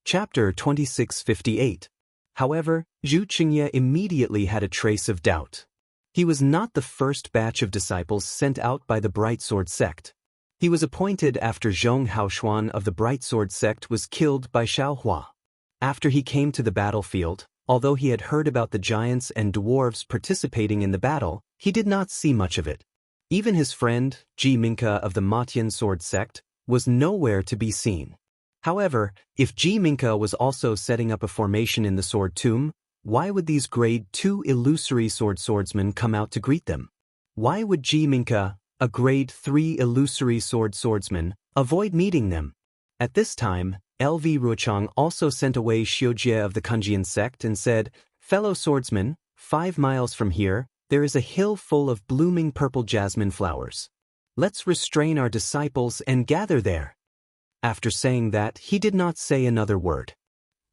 Chapter 2658. However, Zhu Qingye immediately had a trace of doubt. He was not the first batch of disciples sent out by the Bright Sword sect. He was appointed after Zhong Haoshuan of the Bright Sword sect was killed by Xiaohua. After he came to the battlefield, although he had heard about the giants and dwarves participating in the battle, he did not see much of it. Even his friend, Ji Minka of the Matian Sword sect, was nowhere to be seen. However, if Ji Minka was also setting up a formation in the Sword Tomb, why would these Grade 2 illusory swordsmen come out to greet them? Why would Ji Minka, a Grade 3 illusory swordsman, avoid meeting them? At this time, LV Ruochang also sent away Xiujie of the Kunjian sect and said, "Fellow swordsmen, 5 miles from here, there is a hill full of blooming purple jasmine flowers. Let's restrain our disciples and gather there." After saying that, he did not say another word.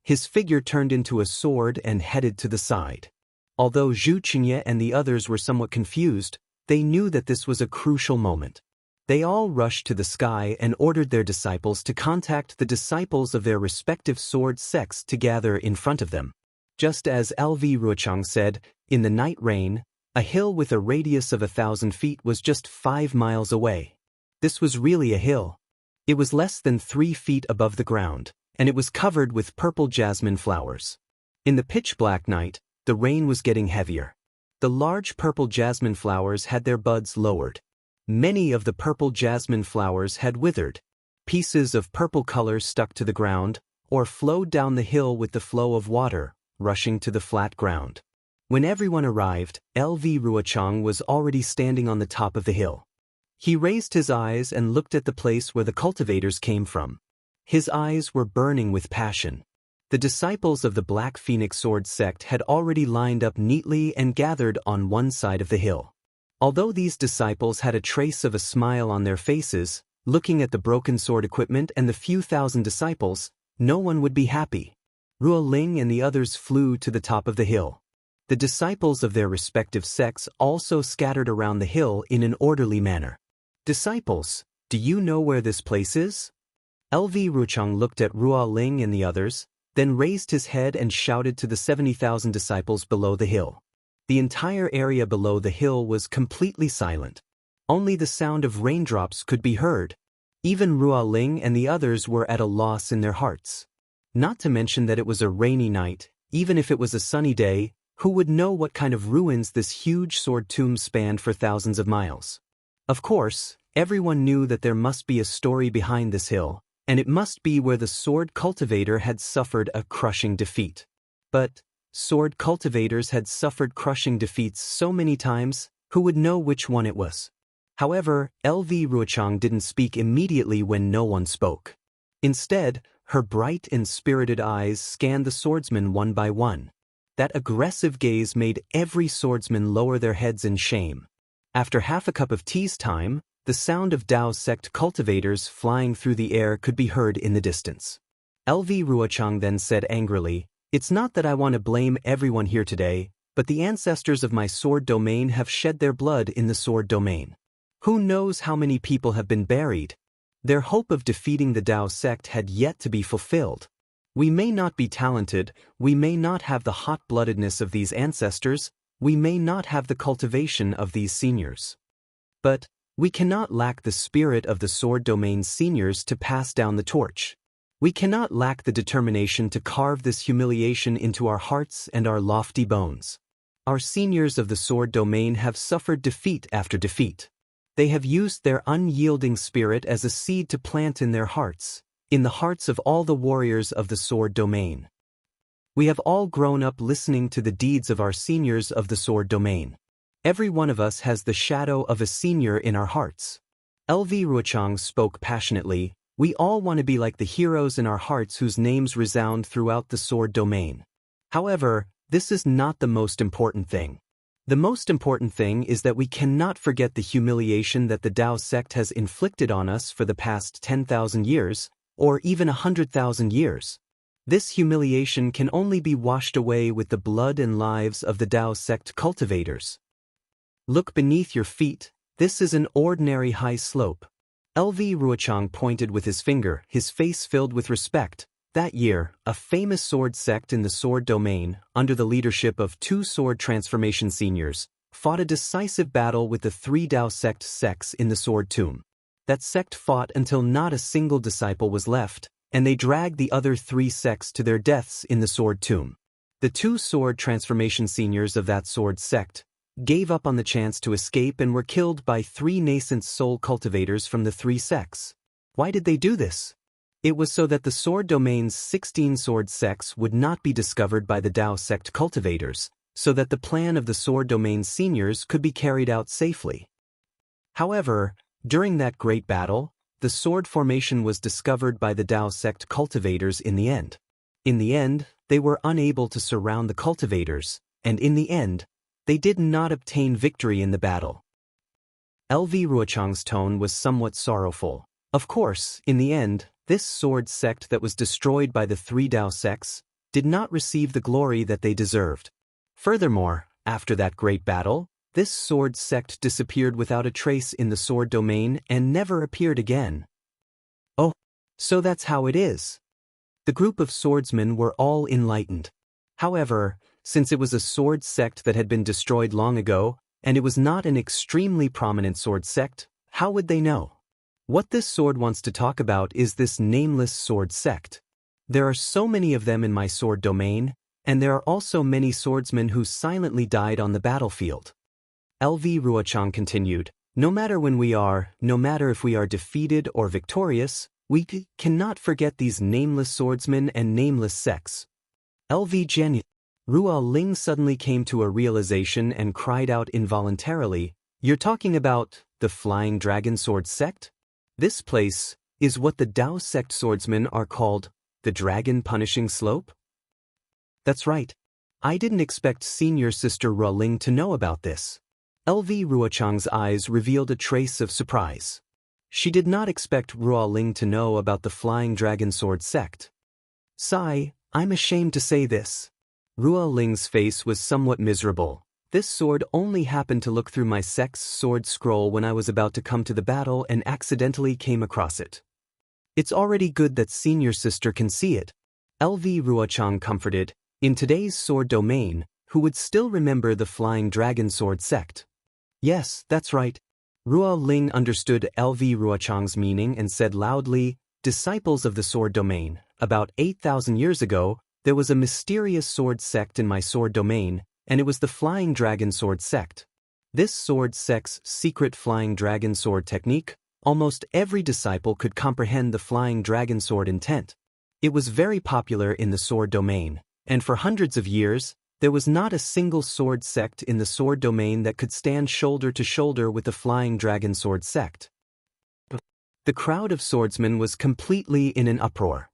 His figure turned into a sword and headed to the side. Although Zhu Qingye and the others were somewhat confused, they knew that this was a crucial moment. They all rushed to the sky and ordered their disciples to contact the disciples of their respective sword sects to gather in front of them. Just as LV Ruochang said, in the night rain, a hill with a radius of 1,000 feet was just 5 miles away. This was really a hill. It was less than 3 feet above the ground, and it was covered with purple jasmine flowers. In the pitch-black night, the rain was getting heavier. The large purple jasmine flowers had their buds lowered. Many of the purple jasmine flowers had withered. Pieces of purple color stuck to the ground, or flowed down the hill with the flow of water, rushing to the flat ground. When everyone arrived, LV Ruochang was already standing on the top of the hill. He raised his eyes and looked at the place where the cultivators came from. His eyes were burning with passion. The disciples of the Black Phoenix Sword sect had already lined up neatly and gathered on one side of the hill. Although these disciples had a trace of a smile on their faces, looking at the broken sword equipment and the few thousand disciples, no one would be happy. Ruo Ling and the others flew to the top of the hill. The disciples of their respective sects also scattered around the hill in an orderly manner. "Disciples, do you know where this place is?" LV Ruochang looked at Ruo Ling and the others, then raised his head and shouted to the 70,000 disciples below the hill. The entire area below the hill was completely silent. Only the sound of raindrops could be heard. Even Ruo Ling and the others were at a loss in their hearts. Not to mention that it was a rainy night. Even if it was a sunny day, who would know what kind of ruins this huge sword tomb spanned for thousands of miles? Of course, everyone knew that there must be a story behind this hill, and it must be where the sword cultivator had suffered a crushing defeat. But sword cultivators had suffered crushing defeats so many times, who would know which one it was? However, LV Ruochang didn't speak immediately when no one spoke. Instead, her bright and spirited eyes scanned the swordsmen one by one. That aggressive gaze made every swordsman lower their heads in shame. After half a cup of tea's time, the sound of Dao sect cultivators flying through the air could be heard in the distance. LV Ruochang then said angrily, "It's not that I want to blame everyone here today, but the ancestors of my sword domain have shed their blood in the sword domain. Who knows how many people have been buried? Their hope of defeating the Dao sect had yet to be fulfilled. We may not be talented, we may not have the hot-bloodedness of these ancestors, we may not have the cultivation of these seniors. But we cannot lack the spirit of the sword domain seniors to pass down the torch. We cannot lack the determination to carve this humiliation into our hearts and our lofty bones. Our seniors of the sword domain have suffered defeat after defeat. They have used their unyielding spirit as a seed to plant in their hearts, in the hearts of all the warriors of the sword domain. We have all grown up listening to the deeds of our seniors of the sword domain. Every one of us has the shadow of a senior in our hearts." LV Ruochang spoke passionately. "We all want to be like the heroes in our hearts whose names resound throughout the sword domain. However, this is not the most important thing. The most important thing is that we cannot forget the humiliation that the Dao sect has inflicted on us for the past 10,000 years, or even 100,000 years. This humiliation can only be washed away with the blood and lives of the Dao sect cultivators. Look beneath your feet, this is an ordinary high slope." LV Ruochang pointed with his finger, his face filled with respect. That year, a famous sword sect in the sword domain, under the leadership of two sword transformation seniors, fought a decisive battle with the three Dao sect sects in the sword tomb. That sect fought until not a single disciple was left, and they dragged the other three sects to their deaths in the sword tomb. The two sword transformation seniors of that sword sect gave up on the chance to escape and were killed by three nascent soul cultivators from the three sects. Why did they do this? It was so that the sword domain's 16 sword sects would not be discovered by the Dao sect cultivators, so that the plan of the sword domain's seniors could be carried out safely. However, during that great battle, the sword formation was discovered by the Dao sect cultivators in the end. In the end, they were unable to surround the cultivators, and in the end, they did not obtain victory in the battle. LV Ruochang's tone was somewhat sorrowful. Of course, in the end, this sword sect that was destroyed by the three Dao sects did not receive the glory that they deserved. Furthermore, after that great battle, this sword sect disappeared without a trace in the sword domain and never appeared again. Oh, so that's how it is. The group of swordsmen were all enlightened. However, since it was a sword sect that had been destroyed long ago, and it was not an extremely prominent sword sect, how would they know? What this sword wants to talk about is this nameless sword sect. There are so many of them in my sword domain, and there are also many swordsmen who silently died on the battlefield. LV Ruochang continued, no matter if we are defeated or victorious, we cannot forget these nameless swordsmen and nameless sects. LV Jian. Ruo Ling suddenly came to a realization and cried out involuntarily, "You're talking about the Flying Dragon Sword sect? This place is what the Dao sect swordsmen are called, the Dragon Punishing Slope?" That's right. I didn't expect senior sister Ruo Ling to know about this. LV Ruochang's eyes revealed a trace of surprise. She did not expect Ruo Ling to know about the Flying Dragon Sword sect. Sigh, I'm ashamed to say this. Ruo Ling's face was somewhat miserable. This sword only happened to look through my sect's sword scroll when I was about to come to the battle and accidentally came across it. It's already good that senior sister can see it. LV Ruochang comforted, in today's sword domain, who would still remember the Flying Dragon Sword sect? Yes, that's right. Ruo Ling understood LV Ruochang's meaning and said loudly, disciples of the sword domain, about 8,000 years ago, there was a mysterious sword sect in my sword domain, and it was the Flying Dragon Sword sect. This sword sect's secret Flying Dragon Sword technique, almost every disciple could comprehend the Flying Dragon Sword intent. It was very popular in the sword domain, and for hundreds of years, there was not a single sword sect in the sword domain that could stand shoulder to shoulder with the Flying Dragon Sword sect. The crowd of swordsmen was completely in an uproar.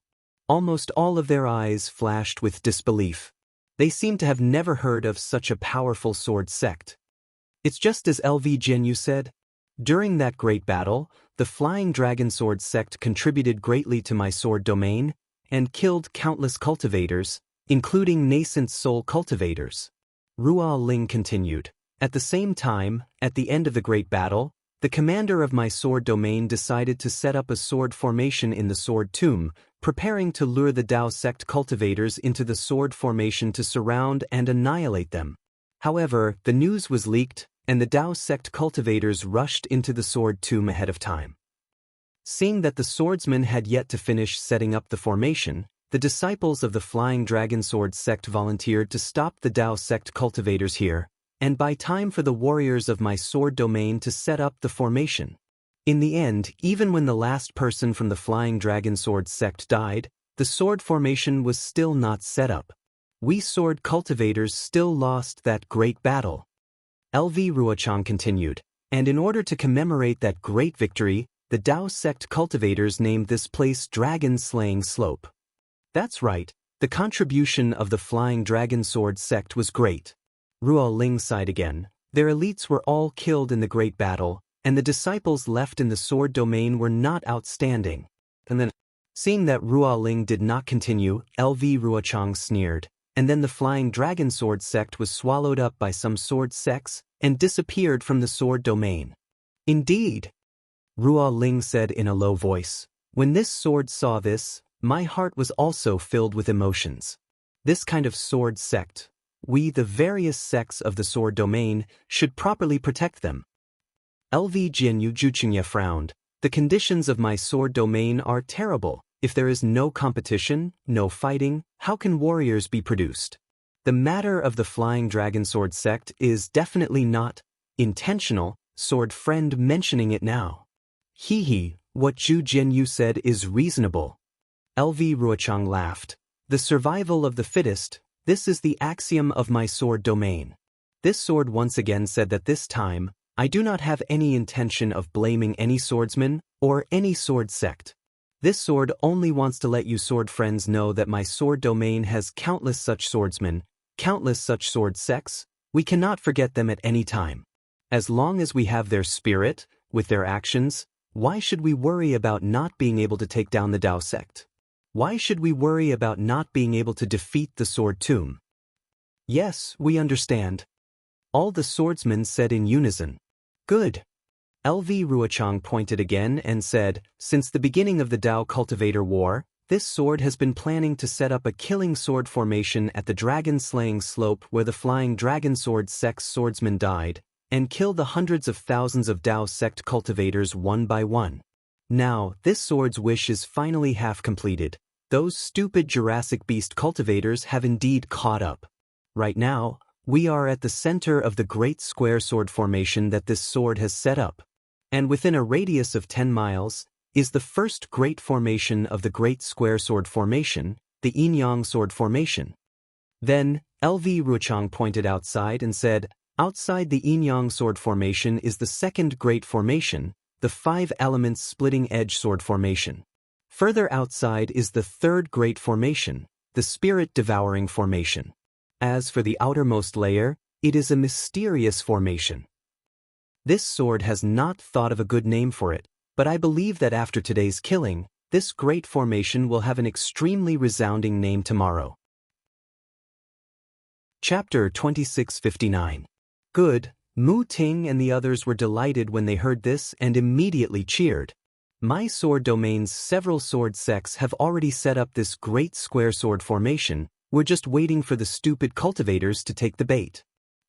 Almost all of their eyes flashed with disbelief. They seemed to have never heard of such a powerful sword sect. It's just as LV Jinyu said. During that great battle, the Flying Dragon Sword sect contributed greatly to my sword domain and killed countless cultivators, including nascent soul cultivators. Ruo Ling continued. At the same time, at the end of the great battle, the commander of my sword domain decided to set up a sword formation in the sword tomb, preparing to lure the Dao sect cultivators into the sword formation to surround and annihilate them. However, the news was leaked, and the Dao sect cultivators rushed into the sword tomb ahead of time. Seeing that the swordsmen had yet to finish setting up the formation, the disciples of the Flying Dragon Sword sect volunteered to stop the Dao sect cultivators here, and buy time for the warriors of my sword domain to set up the formation. In the end, even when the last person from the Flying Dragon Sword sect died, the sword formation was still not set up. We sword cultivators still lost that great battle. LV Ruochang continued, and in order to commemorate that great victory, the Dao sect cultivators named this place Dragon Slaying Slope. That's right, the contribution of the Flying Dragon Sword sect was great. Ruo Ling sighed again. Their elites were all killed in the great battle, and the disciples left in the sword domain were not outstanding. And then, seeing that Ruo Ling did not continue, LV Ruochang sneered, and then the Flying Dragon Sword sect was swallowed up by some sword sects and disappeared from the sword domain. Indeed, Ruo Ling said in a low voice. When this sword saw this, My heart was also filled with emotions. This kind of sword sect, we, the various sects of the sword domain, should properly protect them. LV Jianyu Juqingye frowned. The conditions of my sword domain are terrible. If there is no competition, no fighting, how can warriors be produced? The matter of the Flying Dragon Sword sect is definitely not intentional, sword friend mentioning it now. He, what Zhu Jianyu said is reasonable. LV Ruochang laughed. The survival of the fittest, this is the axiom of my sword domain. This sword once again said that this time, I do not have any intention of blaming any swordsman or any sword sect. This sword only wants to let you sword friends know that my sword domain has countless such swordsmen, countless such sword sects. We cannot forget them at any time. As long as we have their spirit, with their actions, why should we worry about not being able to take down the Dao sect? Why should we worry about not being able to defeat the sword tomb? Yes, we understand. All the swordsmen said in unison. Good. LV Ruochang pointed again and said, since the beginning of the Dao Cultivator War, this sword has been planning to set up a killing sword formation at the dragon-slaying slope where the Flying Dragon Sword sect's swordsmen died, and kill the hundreds of thousands of Dao sect cultivators one by one. Now, this sword's wish is finally half completed. Those stupid Jurassic Beast cultivators have indeed caught up. Right now, we are at the center of the great square sword formation that this sword has set up. And within a radius of 10 miles, is the first great formation of the great square sword formation, the Yin-Yang sword formation. Then, LV Ruochang pointed outside and said, outside the Yin-Yang sword formation is the second great formation, the 5 elements splitting edge sword formation. Further outside is the third great formation, the spirit devouring formation. As for the outermost layer, it is a mysterious formation. This sword has not thought of a good name for it, but I believe that after today's killing, this great formation will have an extremely resounding name tomorrow. Chapter 2659. Good. Mu Ting and the others were delighted when they heard this and immediately cheered. My sword domain's several sword sects have already set up this great square sword formation. We're just waiting for the stupid cultivators to take the bait.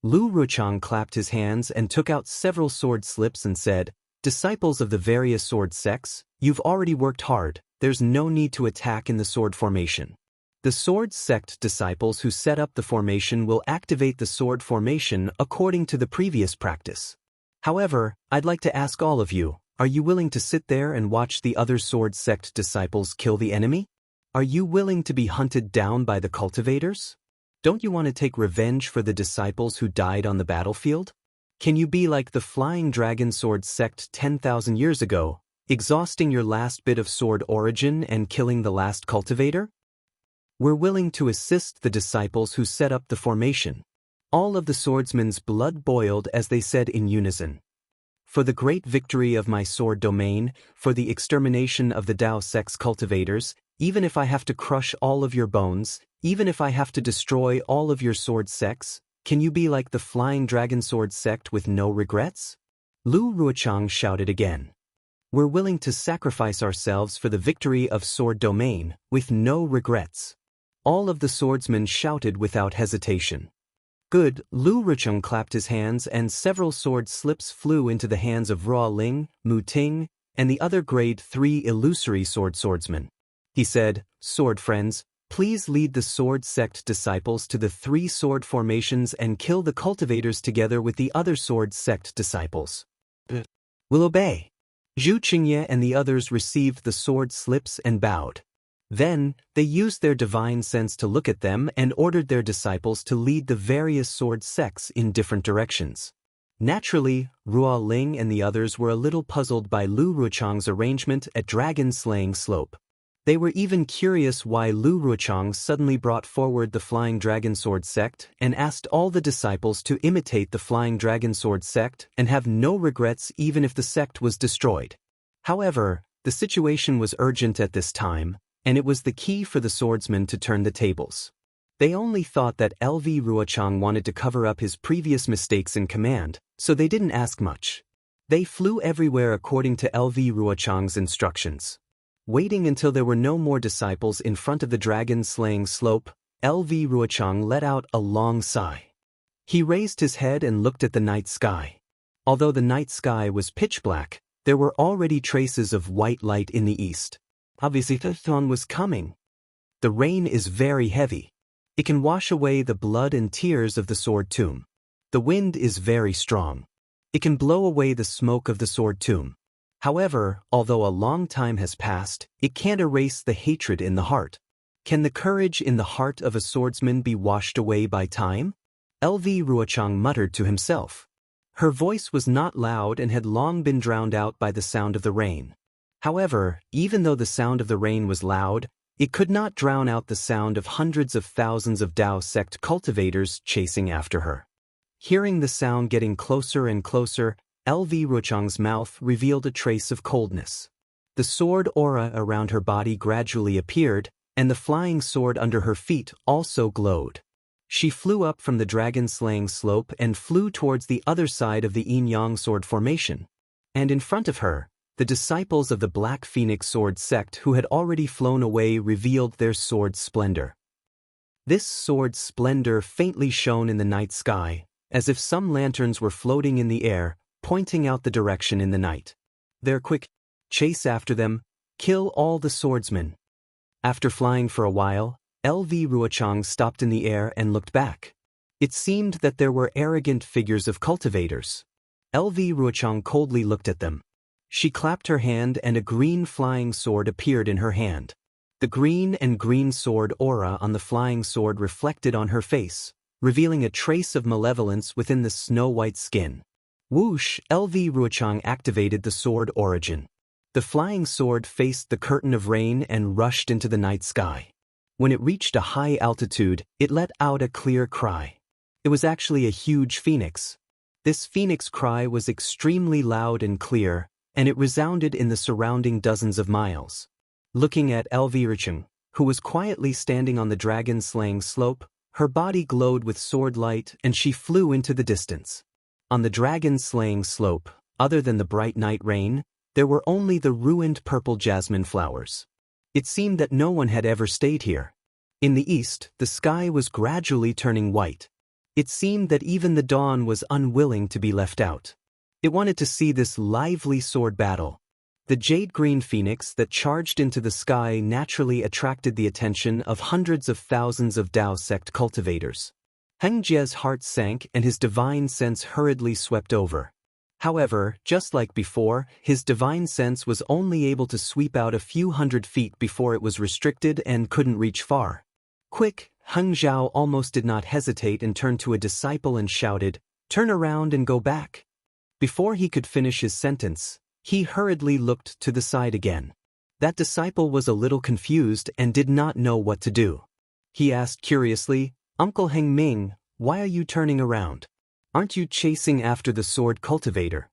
Lu Ruochang clapped his hands and took out several sword slips and said, disciples of the various sword sects, you've already worked hard, there's no need to attack in the sword formation. The sword sect disciples who set up the formation will activate the sword formation according to the previous practice. However, I'd like to ask all of you, are you willing to sit there and watch the other sword sect disciples kill the enemy? Are you willing to be hunted down by the cultivators? Don't you want to take revenge for the disciples who died on the battlefield? Can you be like the Flying Dragon Sword sect 10,000 years ago, exhausting your last bit of sword origin and killing the last cultivator? We're willing to assist the disciples who set up the formation. All of the swordsmen's blood boiled as they said in unison. For the great victory of my sword domain, for the extermination of the Dao sect's cultivators, even if I have to crush all of your bones, even if I have to destroy all of your sword sects, can you be like the Flying Dragon Sword sect with no regrets? Lu Ruochang shouted again. We're willing to sacrifice ourselves for the victory of sword domain, with no regrets. All of the swordsmen shouted without hesitation. Good. Lu Ruochang clapped his hands and several sword slips flew into the hands of Ruo Ling, Mu Ting, and the other grade 3 illusory swordsmen. He said, sword friends, please lead the sword sect disciples to the 3 sword formations and kill the cultivators together with the other sword sect disciples. Will obey. Zhu Qingye and the others received the sword slips and bowed. Then, they used their divine sense to look at them and ordered their disciples to lead the various sword sects in different directions. Naturally, Ruo Ling and the others were a little puzzled by Lu Ruochang's arrangement at dragon-slaying slope. They were even curious why Lu Ruochang suddenly brought forward the Flying Dragon Sword sect and asked all the disciples to imitate the Flying Dragon Sword sect and have no regrets even if the sect was destroyed. However, the situation was urgent at this time, and it was the key for the swordsmen to turn the tables. They only thought that LV Ruochang wanted to cover up his previous mistakes in command, so they didn't ask much. They flew everywhere according to LV Ruochang's instructions. Waiting until there were no more disciples in front of the dragon-slaying slope, LV Ruochang let out a long sigh. He raised his head and looked at the night sky. Although the night sky was pitch black, there were already traces of white light in the east. Obviously the dawn was coming. The rain is very heavy. It can wash away the blood and tears of the sword tomb. The wind is very strong. It can blow away the smoke of the sword tomb. However, although a long time has passed, it can't erase the hatred in the heart. Can the courage in the heart of a swordsman be washed away by time? LV Ruochang muttered to himself. Her voice was not loud and had long been drowned out by the sound of the rain. However, even though the sound of the rain was loud, it could not drown out the sound of hundreds of thousands of Dao sect cultivators chasing after her. Hearing the sound getting closer and closer, LV Ruochang's mouth revealed a trace of coldness. The sword aura around her body gradually appeared, and the flying sword under her feet also glowed. She flew up from the dragon-slaying slope and flew towards the other side of the yin-yang sword formation. And in front of her, the disciples of the Black Phoenix Sword sect who had already flown away revealed their sword splendor. This sword splendor faintly shone in the night sky, as if some lanterns were floating in the air, pointing out the direction in the night. Their quick chase after them, kill all the swordsmen. After flying for a while, LV Ruochang stopped in the air and looked back. It seemed that there were arrogant figures of cultivators. LV Ruochang coldly looked at them. She clapped her hand and a green flying sword appeared in her hand. The green and green sword aura on the flying sword reflected on her face, revealing a trace of malevolence within the snow-white skin. Whoosh! LV Ruochang activated the sword origin. The flying sword faced the curtain of rain and rushed into the night sky. When it reached a high altitude, it let out a clear cry. It was actually a huge phoenix. This phoenix cry was extremely loud and clear, and it resounded in the surrounding dozens of miles. Looking at LV Ruochang, who was quietly standing on the dragon-slaying slope, her body glowed with sword light and she flew into the distance. On the dragon-slaying slope, other than the bright night rain, there were only the ruined purple jasmine flowers. It seemed that no one had ever stayed here. In the east, the sky was gradually turning white. It seemed that even the dawn was unwilling to be left out. It wanted to see this lively sword battle. The jade-green phoenix that charged into the sky naturally attracted the attention of hundreds of thousands of Dao sect cultivators. Heng Jie's heart sank and his divine sense hurriedly swept over. However, just like before, his divine sense was only able to sweep out a few hundred feet before it was restricted and couldn't reach far. Quick! Heng Zhao almost did not hesitate and turned to a disciple and shouted, "Turn around and go back." Before he could finish his sentence, he hurriedly looked to the side again. That disciple was a little confused and did not know what to do. He asked curiously, "Uncle Heng Ming, why are you turning around? Aren't you chasing after the sword cultivator?"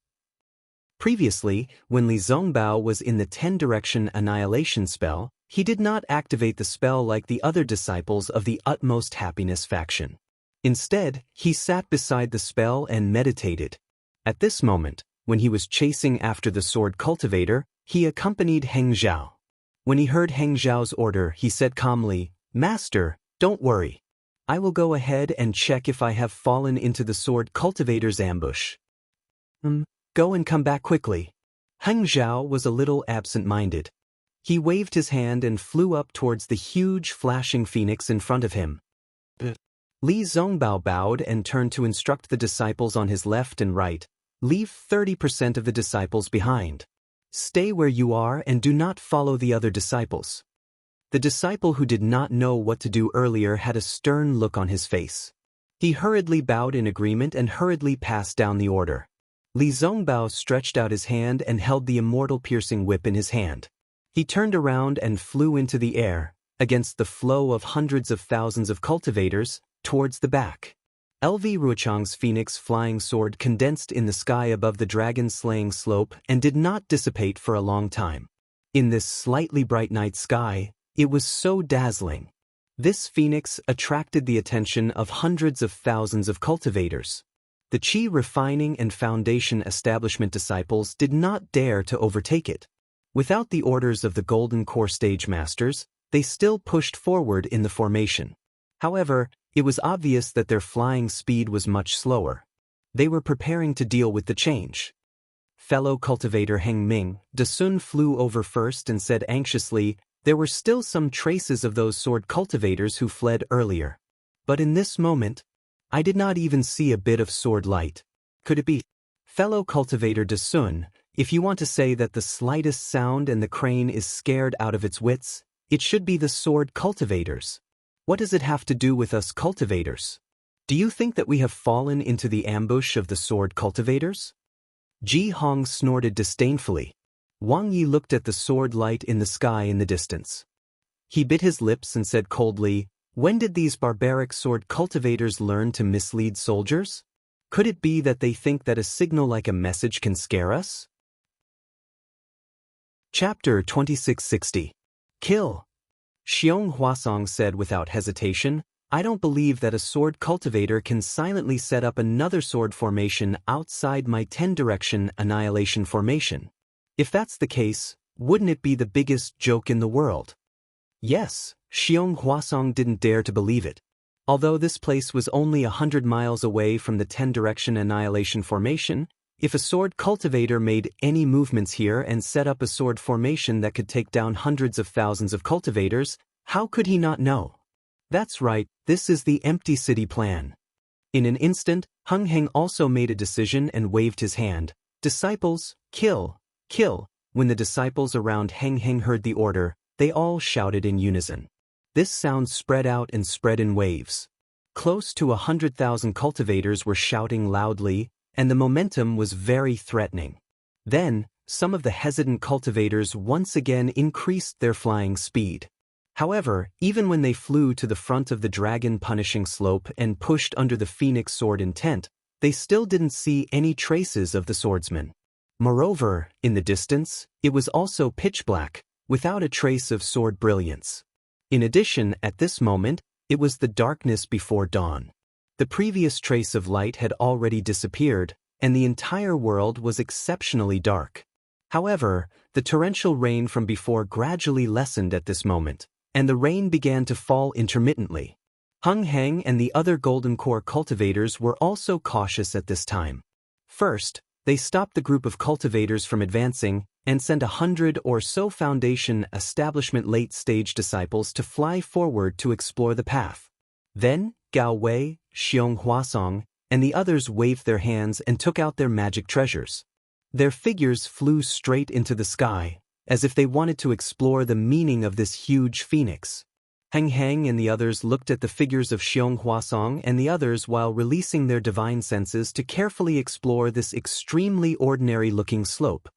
Previously, when Li Zongbao was in the 10-direction annihilation spell, he did not activate the spell like the other disciples of the Utmost Happiness faction. Instead, he sat beside the spell and meditated. At this moment, when he was chasing after the sword cultivator, he accompanied Heng Zhao. When he heard Heng Zhao's order, he said calmly, "Master, don't worry. I will go ahead and check if I have fallen into the sword cultivator's ambush." Go and come back quickly." Heng Zhao was a little absent-minded. He waved his hand and flew up towards the huge flashing phoenix in front of him. Li Zongbao bowed and turned to instruct the disciples on his left and right. Leave 30% of the disciples behind. Stay where you are and do not follow the other disciples. The disciple who did not know what to do earlier had a stern look on his face. He hurriedly bowed in agreement and hurriedly passed down the order. Li Zongbao stretched out his hand and held the immortal piercing whip in his hand. He turned around and flew into the air, against the flow of hundreds of thousands of cultivators, towards the back. LV Ruochang's phoenix flying sword condensed in the sky above the dragon-slaying slope and did not dissipate for a long time. In this slightly bright night sky, it was so dazzling. This phoenix attracted the attention of hundreds of thousands of cultivators. The Qi refining and foundation establishment disciples did not dare to overtake it. Without the orders of the Golden Core stage masters, they still pushed forward in the formation. However, it was obvious that their flying speed was much slower. They were preparing to deal with the change. Fellow cultivator Heng Ming, Dasun flew over first and said anxiously, there were still some traces of those sword cultivators who fled earlier. But in this moment, I did not even see a bit of sword light. Could it be? Fellow cultivator Dasun, if you want to say that the slightest sound and the crane is scared out of its wits, it should be the sword cultivators. What does it have to do with us cultivators? Do you think that we have fallen into the ambush of the sword cultivators? Ji Hong snorted disdainfully. Wang Yi looked at the sword light in the sky in the distance. He bit his lips and said coldly, when did these barbaric sword cultivators learn to mislead soldiers? Could it be that they think that a signal like a message can scare us? Chapter 2660. Kill. Xiong Huasong said without hesitation, I don't believe that a sword cultivator can silently set up another sword formation outside my 10-direction annihilation formation. If that's the case, wouldn't it be the biggest joke in the world? Yes, Xiong Huasong didn't dare to believe it. Although this place was only 100 miles away from the 10-direction annihilation formation, if a sword cultivator made any movements here and set up a sword formation that could take down hundreds of thousands of cultivators, how could he not know? That's right, this is the empty city plan. In an instant, Heng Heng also made a decision and waved his hand. Disciples, kill, kill. When the disciples around Heng Heng heard the order, they all shouted in unison. This sound spread out and spread in waves. Close to 100,000 cultivators were shouting loudly, and the momentum was very threatening. Then, some of the hesitant cultivators once again increased their flying speed. However, even when they flew to the front of the dragon punishing slope and pushed under the phoenix sword intent, they still didn't see any traces of the swordsman. Moreover, in the distance, it was also pitch black, without a trace of sword brilliance. In addition, at this moment, it was the darkness before dawn. The previous trace of light had already disappeared, and the entire world was exceptionally dark. However, the torrential rain from before gradually lessened at this moment, and the rain began to fall intermittently. Heng Heng and the other Golden Core cultivators were also cautious at this time. First, they stopped the group of cultivators from advancing and sent 100 or so Foundation Establishment late-stage disciples to fly forward to explore the path. Then, Gao Wei, Xiong Huasong, and the others waved their hands and took out their magic treasures. Their figures flew straight into the sky, as if they wanted to explore the meaning of this huge phoenix. Heng Heng and the others looked at the figures of Xiong Huasong and the others while releasing their divine senses to carefully explore this extremely ordinary-looking slope.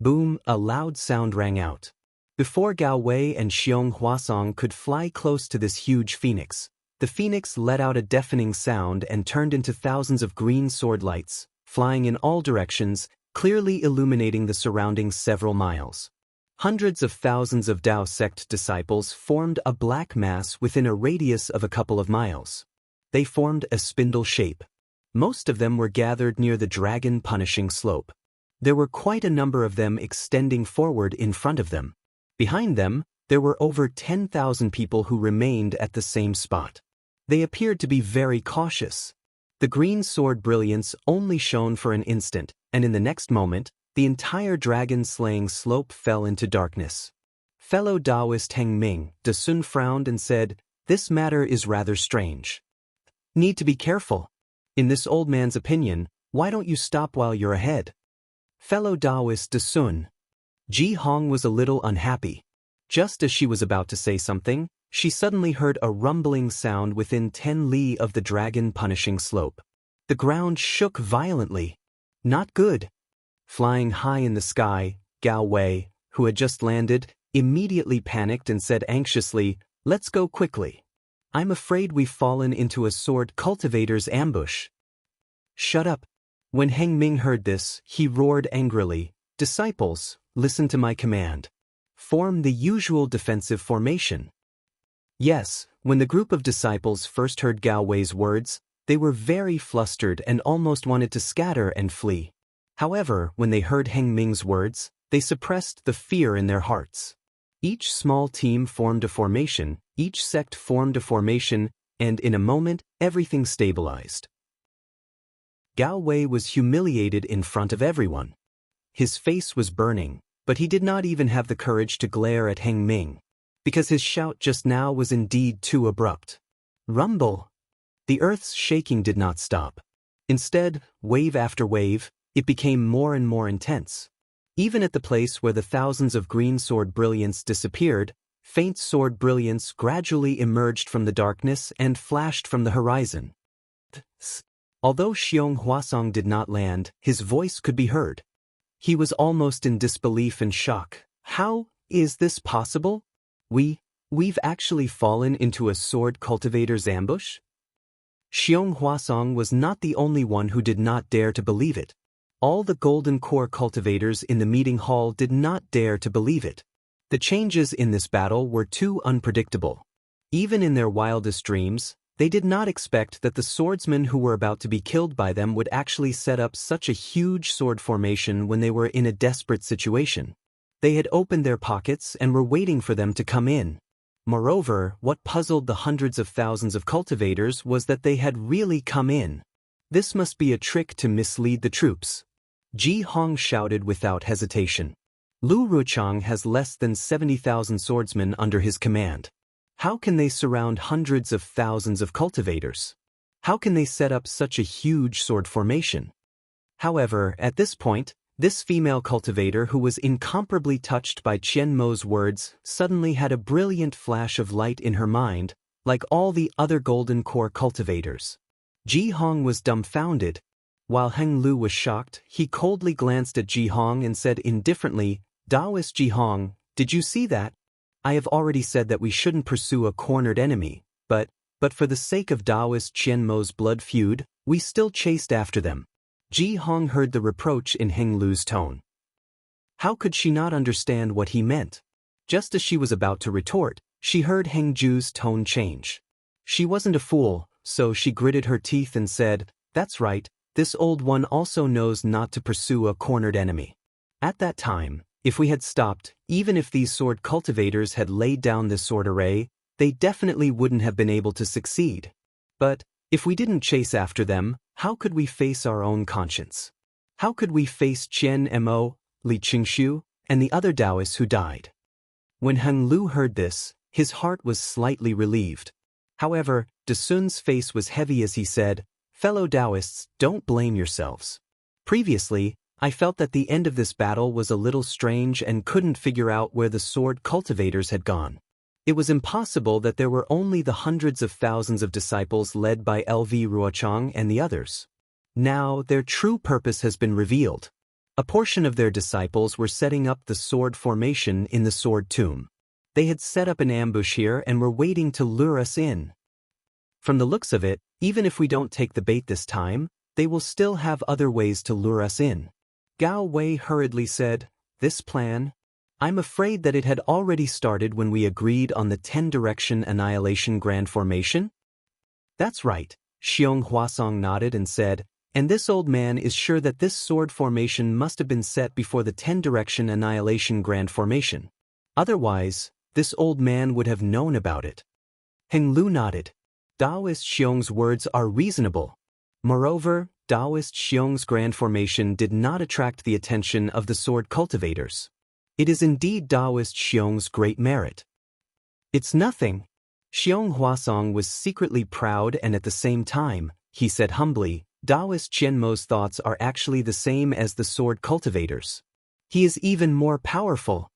Boom, a loud sound rang out. Before Gao Wei and Xiong Huasong could fly close to this huge phoenix, the phoenix let out a deafening sound and turned into thousands of green sword lights, flying in all directions, clearly illuminating the surroundings several miles. Hundreds of thousands of Dao sect disciples formed a black mass within a radius of a couple of miles. They formed a spindle shape. Most of them were gathered near the dragon punishing slope. There were quite a number of them extending forward in front of them. Behind them, there were over 10,000 people who remained at the same spot. They appeared to be very cautious. The green sword brilliance only shone for an instant, and in the next moment, the entire dragon-slaying slope fell into darkness. Fellow Taoist Heng Ming, Dasun frowned and said, this matter is rather strange. Need to be careful. In this old man's opinion, why don't you stop while you're ahead? Fellow Taoist Dasun. Ji Hong was a little unhappy. Just as she was about to say something, she suddenly heard a rumbling sound within 10 li of the dragon punishing slope. The ground shook violently. Not good. Flying high in the sky, Gao Wei, who had just landed, immediately panicked and said anxiously, let's go quickly. I'm afraid we've fallen into a sword cultivator's ambush. Shut up. When Heng Ming heard this, he roared angrily, disciples, listen to my command. Form the usual defensive formation. Yes, when the group of disciples first heard Gao Wei's words, they were very flustered and almost wanted to scatter and flee. However, when they heard Heng Ming's words, They suppressed the fear in their hearts. Each small team formed a formation, each sect formed a formation, and in a moment, everything stabilized. Gao Wei was humiliated in front of everyone. His face was burning, but he did not even have the courage to glare at Heng Ming, because his shout just now was indeed too abrupt. Rumble! The earth's shaking did not stop. Instead, wave after wave, it became more and more intense. Even at the place where the thousands of green sword brilliance disappeared, faint sword brilliance gradually emerged from the darkness and flashed from the horizon. Although Xiong Huasong did not land, his voice could be heard. He was almost in disbelief and shock. How is this possible? We've actually fallen into a sword cultivator's ambush? Xiong Huasong was not the only one who did not dare to believe it. All the golden core cultivators in the meeting hall did not dare to believe it. The changes in this battle were too unpredictable. Even in their wildest dreams, they did not expect that the swordsmen who were about to be killed by them would actually set up such a huge sword formation when they were in a desperate situation. They had opened their pockets and were waiting for them to come in. Moreover, what puzzled the hundreds of thousands of cultivators was that they had really come in. This must be a trick to mislead the troops. Ji Hong shouted without hesitation. Lu Ruchang has less than 70,000 swordsmen under his command. How can they surround hundreds of thousands of cultivators? How can they set up such a huge sword formation? However, at this point, this female cultivator who was incomparably touched by Qian Mo's words suddenly had a brilliant flash of light in her mind, like all the other golden core cultivators. Ji Hong was dumbfounded. While Heng Lu was shocked, he coldly glanced at Ji Hong and said indifferently, "Taoist Ji Hong, did you see that? I have already said that we shouldn't pursue a cornered enemy, but for the sake of Taoist Qian Mo's blood feud, we still chased after them." Ji Hong heard the reproach in Heng Lu's tone. How could she not understand what he meant? Just as she was about to retort, she heard Heng Ju's tone change. She wasn't a fool, so she gritted her teeth and said, "That's right, this old one also knows not to pursue a cornered enemy." At that time, if we had stopped, even if these sword cultivators had laid down this sword array, they definitely wouldn't have been able to succeed. But if we didn't chase after them, how could we face our own conscience? How could we face Qian Mo, Li Qingshu, and the other Taoists who died? When Heng Lu heard this, his heart was slightly relieved. However, De Sun's face was heavy as he said, "Fellow Taoists, don't blame yourselves. Previously, I felt that the end of this battle was a little strange and couldn't figure out where the sword cultivators had gone. It was impossible that there were only the hundreds of thousands of disciples led by LV Ruochang and the others. Now their true purpose has been revealed. A portion of their disciples were setting up the sword formation in the sword tomb. They had set up an ambush here and were waiting to lure us in. From the looks of it, even if we don't take the bait this time, they will still have other ways to lure us in." Gao Wei hurriedly said, "This plan? I'm afraid that it had already started when we agreed on the 10-direction annihilation grand formation?" "That's right," Xiong Huasong nodded and said, "and this old man is sure that this sword formation must have been set before the 10-direction annihilation grand formation. Otherwise, this old man would have known about it." Heng Lu nodded. Taoist Xiong's words are reasonable. Moreover, Taoist Xiong's grand formation did not attract the attention of the sword cultivators. It is indeed Taoist Xiong's great merit. "It's nothing." Xiong Huasong was secretly proud and at the same time, he said humbly, Taoist Qian Mo's thoughts are actually the same as the sword cultivators. He is even more powerful.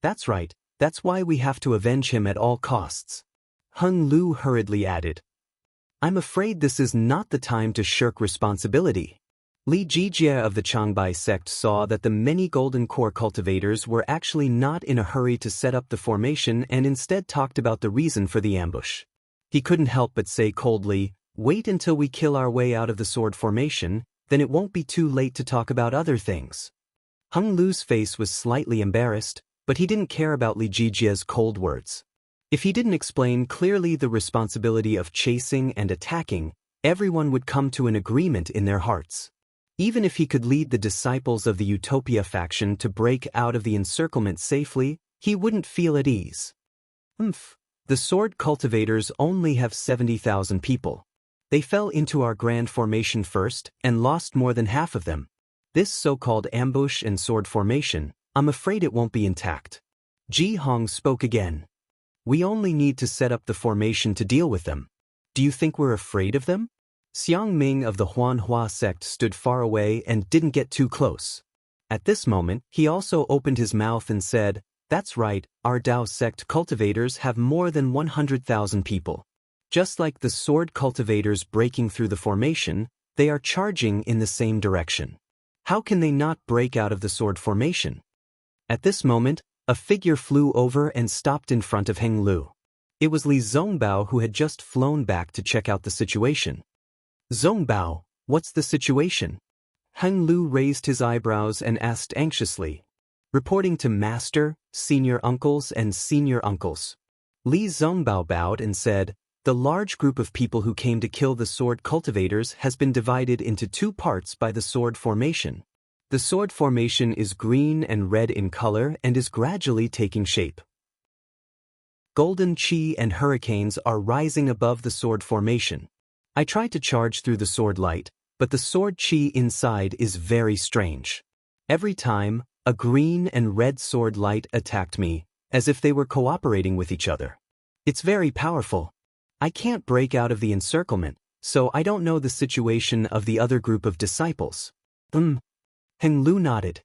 "That's right, that's why we have to avenge him at all costs." Heng Lu hurriedly added, "I'm afraid this is not the time to shirk responsibility." Li Jijie of the Changbai sect saw that the many golden core cultivators were actually not in a hurry to set up the formation and instead talked about the reason for the ambush. He couldn't help but say coldly, "Wait until we kill our way out of the sword formation, then it won't be too late to talk about other things." Heng Lu's face was slightly embarrassed, but he didn't care about Li Jijie's cold words. If he didn't explain clearly the responsibility of chasing and attacking, everyone would come to an agreement in their hearts. Even if he could lead the disciples of the Utopia faction to break out of the encirclement safely, he wouldn't feel at ease. The sword cultivators only have 70,000 people. They fell into our grand formation first and lost more than half of them. This so-called ambush and sword formation, I'm afraid it won't be intact. Ji Hong spoke again. We only need to set up the formation to deal with them. Do you think we're afraid of them? Xiang Ming of the Huanhua sect stood far away and didn't get too close. At this moment, he also opened his mouth and said, "That's right, our Dao sect cultivators have more than 100,000 people. Just like the sword cultivators breaking through the formation, they are charging in the same direction. How can they not break out of the sword formation?" At this moment, a figure flew over and stopped in front of Heng Lu. It was Li Zongbao, who had just flown back to check out the situation. "Zongbao, what's the situation?" Heng Lu raised his eyebrows and asked anxiously. "Reporting to master, senior uncles and senior uncles." Li Zongbao bowed and said, "The large group of people who came to kill the sword cultivators has been divided into two parts by the sword formation. The sword formation is green and red in color and is gradually taking shape. Golden chi and hurricanes are rising above the sword formation. I tried to charge through the sword light, but the sword chi inside is very strange. Every time, a green and red sword light attacked me, as if they were cooperating with each other. It's very powerful. I can't break out of the encirclement, so I don't know the situation of the other group of disciples." Heng Lu nodded.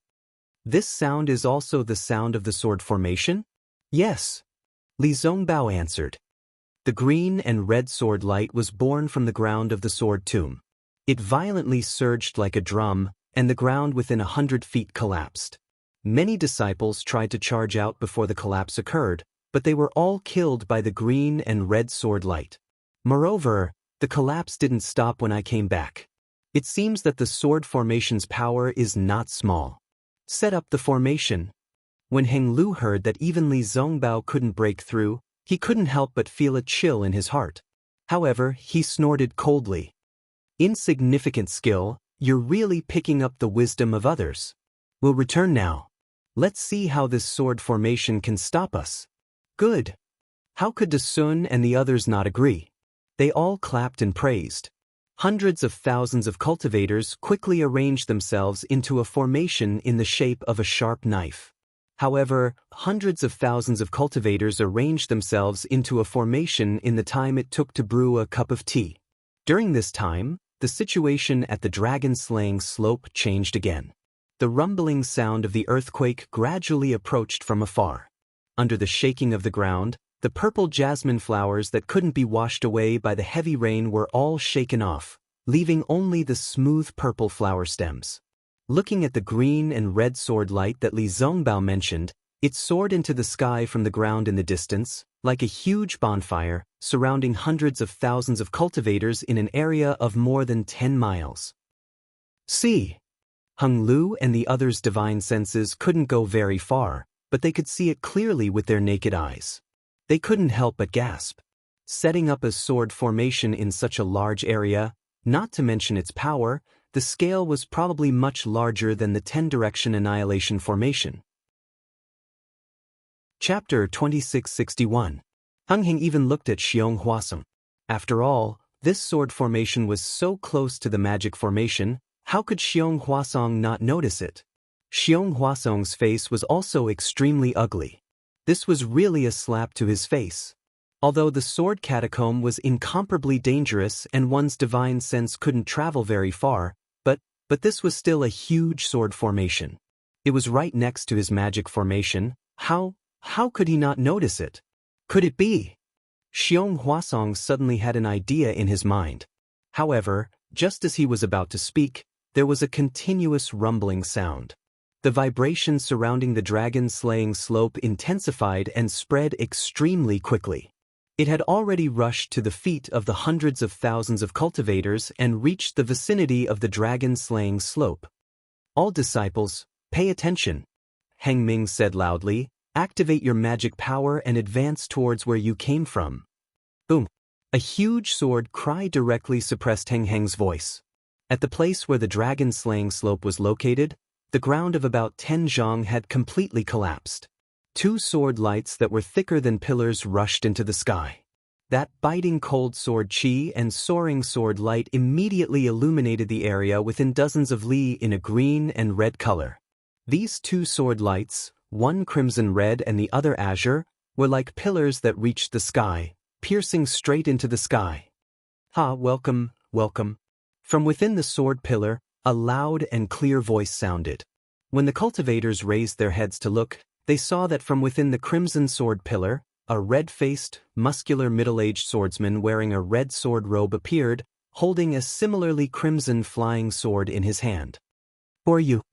"This sound is also the sound of the sword formation?" "Yes," Li Zongbao answered. The green and red sword light was born from the ground of the sword tomb. It violently surged like a drum, and the ground within 100 feet collapsed. Many disciples tried to charge out before the collapse occurred, but they were all killed by the green and red sword light. Moreover, the collapse didn't stop when I came back. It seems that the sword formation's power is not small. Set up the formation. When Heng Lu heard that even Li Zongbao couldn't break through, he couldn't help but feel a chill in his heart. However, he snorted coldly. "Insignificant skill, you're really picking up the wisdom of others. We'll return now. Let's see how this sword formation can stop us." "Good." How could De Sun and the others not agree? They all clapped and praised. Hundreds of thousands of cultivators quickly arranged themselves into a formation in the shape of a sharp knife. However, hundreds of thousands of cultivators arranged themselves into a formation in the time it took to brew a cup of tea. During this time, the situation at the dragon-slaying slope changed again. The rumbling sound of the earthquake gradually approached from afar. Under the shaking of the ground, the purple jasmine flowers that couldn't be washed away by the heavy rain were all shaken off, leaving only the smooth purple flower stems. Looking at the green and red sword light that Li Zongbao mentioned, it soared into the sky from the ground in the distance, like a huge bonfire, surrounding hundreds of thousands of cultivators in an area of more than 10 miles. See! Heng Lu and the others' divine senses couldn't go very far, but they could see it clearly with their naked eyes. They couldn't help but gasp. Setting up a sword formation in such a large area, not to mention its power, the scale was probably much larger than the 10-direction annihilation formation. Chapter 2661. Heng Heng even looked at Xiong Huasong. After all, this sword formation was so close to the magic formation, how could Xiong Huasong not notice it? Xiong Huasong's face was also extremely ugly. This was really a slap to his face. Although the sword catacomb was incomparably dangerous and one's divine sense couldn't travel very far, but this was still a huge sword formation. It was right next to his magic formation. How could he not notice it? Could it be? Xiong Huasong suddenly had an idea in his mind. However, just as he was about to speak, there was a continuous rumbling sound. The vibration surrounding the dragon-slaying slope intensified and spread extremely quickly. It had already rushed to the feet of the hundreds of thousands of cultivators and reached the vicinity of the dragon-slaying slope. "All disciples, pay attention," Heng Ming said loudly. "Activate your magic power and advance towards where you came from." Boom! A huge sword cry directly suppressed Heng Heng's voice. At the place where the dragon-slaying slope was located, the ground of about 10 zhang had completely collapsed. Two sword lights that were thicker than pillars rushed into the sky. That biting cold sword chi and soaring sword light immediately illuminated the area within dozens of li in a green and red color. These two sword lights, one crimson red and the other azure, were like pillars that reached the sky, piercing straight into the sky. "Ha, welcome, welcome." From within the sword pillar, a loud and clear voice sounded. When the cultivators raised their heads to look, they saw that from within the crimson sword pillar, a red-faced, muscular middle-aged swordsman wearing a red sword robe appeared, holding a similarly crimson flying sword in his hand. "Who are you?"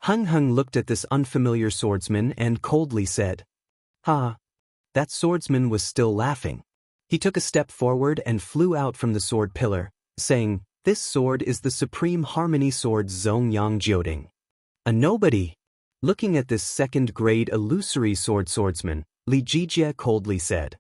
Hung Hung looked at this unfamiliar swordsman and coldly said, "Ha." That swordsman was still laughing. He took a step forward and flew out from the sword pillar, saying, "This sword is the Supreme Harmony Sword Zongyang Jioding." "A nobody." Looking at this second-grade illusory swordsman, Li Jijie coldly said,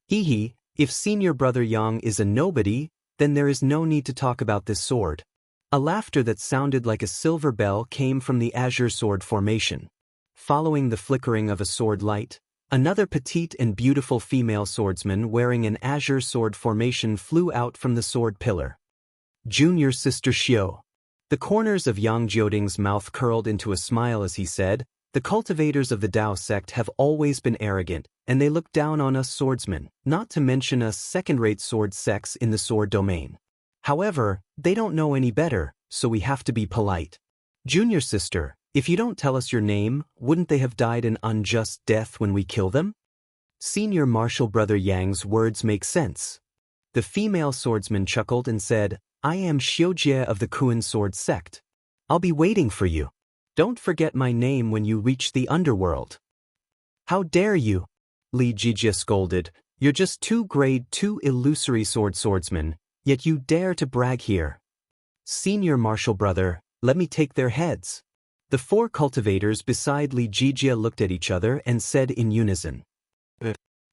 "Hee, if senior brother Yang is a nobody, then there is no need to talk about this sword." A laughter that sounded like a silver bell came from the azure sword formation. Following the flickering of a sword light, another petite and beautiful female swordsman wearing an azure sword formation flew out from the sword pillar. "Junior sister Xiao." The corners of Yang Jioding's mouth curled into a smile as he said, "The cultivators of the Dao sect have always been arrogant, and they look down on us swordsmen, not to mention us second-rate sword sects in the sword domain. However, they don't know any better, so we have to be polite. Junior sister, if you don't tell us your name, wouldn't they have died an unjust death when we kill them?" Senior martial brother Yang's words make sense. The female swordsman chuckled and said, "I am Xiujie of the Kuan sword sect. I'll be waiting for you. Don't forget my name when you reach the underworld." "How dare you?" Li Jijie scolded. "You're just two grade 2 illusory swordsmen, yet you dare to brag here." "Senior martial brother, let me take their heads." The four cultivators beside Li Jijie looked at each other and said in unison.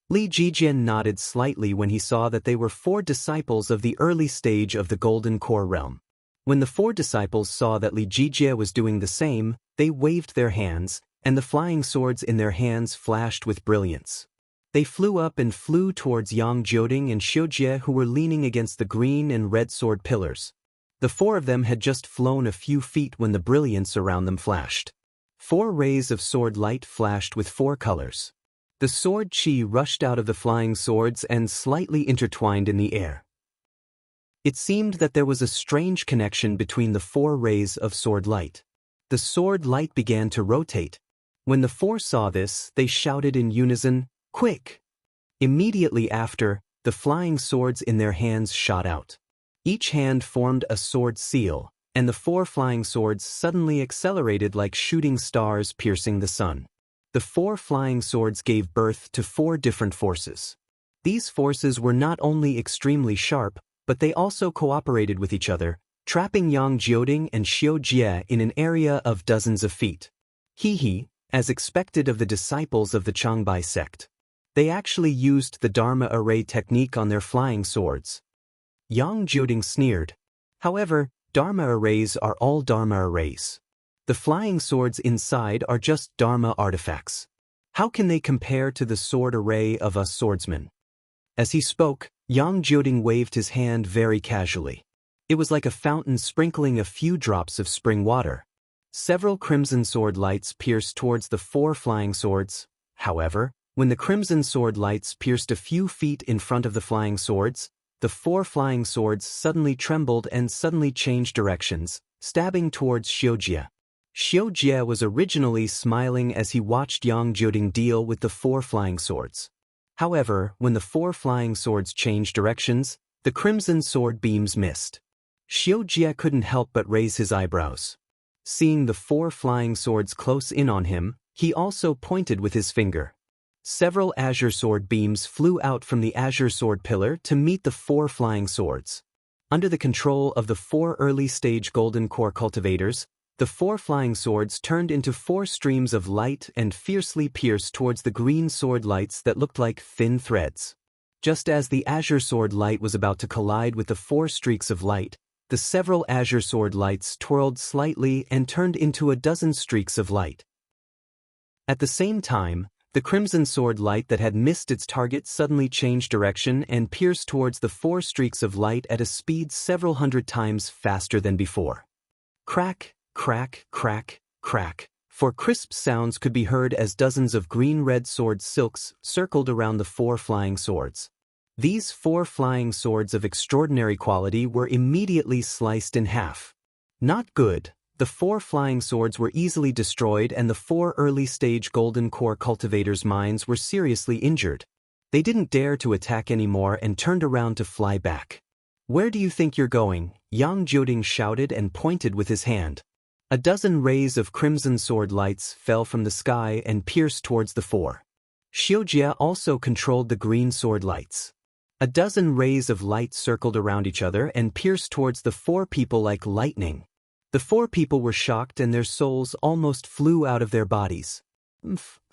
Li Jijie nodded slightly when he saw that they were four disciples of the early stage of the Golden Core realm. When the four disciples saw that Li Jijie was doing the same, they waved their hands, and the flying swords in their hands flashed with brilliance. They flew up and flew towards Yang Jioding and Xiujie, who were leaning against the green and red sword pillars. The four of them had just flown a few feet when the brilliance around them flashed. 4 rays of sword light flashed with 4 colors. The sword chi rushed out of the flying swords and slightly intertwined in the air. It seemed that there was a strange connection between the 4 rays of sword light. The sword light began to rotate. When the 4 saw this, they shouted in unison, "Quick!" Immediately after, the flying swords in their hands shot out. Each hand formed a sword seal, and the 4 flying swords suddenly accelerated like shooting stars piercing the sun. The 4 flying swords gave birth to 4 different forces. These forces were not only extremely sharp, but they also cooperated with each other, trapping Yang Jioding and Xiujie in an area of dozens of feet. As expected of the disciples of the Changbai sect. They actually used the Dharma array technique on their flying swords. Yang Jioding sneered. However, Dharma arrays are all Dharma arrays. The flying swords inside are just Dharma artifacts. How can they compare to the sword array of us swordsmen? As he spoke, Yang Jioding waved his hand very casually. It was like a fountain sprinkling a few drops of spring water. Several crimson sword lights pierced towards the 4 flying swords. However, when the crimson sword lights pierced a few feet in front of the flying swords, the 4 flying swords suddenly trembled and suddenly changed directions, stabbing towards Xiujie. Xiujie was originally smiling as he watched Yang Jioding deal with the 4 flying swords. However, when the 4 flying swords changed directions, the crimson sword beams missed. Xiujie couldn't help but raise his eyebrows. Seeing the 4 flying swords close in on him, he also pointed with his finger. Several azure sword beams flew out from the azure sword pillar to meet the 4 flying swords. Under the control of the 4 early-stage Golden Core cultivators, the 4 flying swords turned into 4 streams of light and fiercely pierced towards the green sword lights that looked like thin threads. Just as the azure sword light was about to collide with the 4 streaks of light, the several azure sword lights twirled slightly and turned into a dozen streaks of light. At the same time, the crimson sword light that had missed its target suddenly changed direction and pierced towards the 4 streaks of light at a speed several hundred times faster than before. Crack, crack, crack, crack. 4 crisp sounds could be heard as dozens of green-red sword silks circled around the 4 flying swords. These 4 flying swords of extraordinary quality were immediately sliced in half. Not good. The 4 flying swords were easily destroyed and the 4 early-stage golden core cultivators' minds were seriously injured. They didn't dare to attack anymore and turned around to fly back. "Where do you think you're going?" Yang Jioding shouted and pointed with his hand. A dozen rays of crimson sword lights fell from the sky and pierced towards the 4. Xiujia also controlled the green sword lights. A dozen rays of light circled around each other and pierced towards the 4 people like lightning. The 4 people were shocked and their souls almost flew out of their bodies.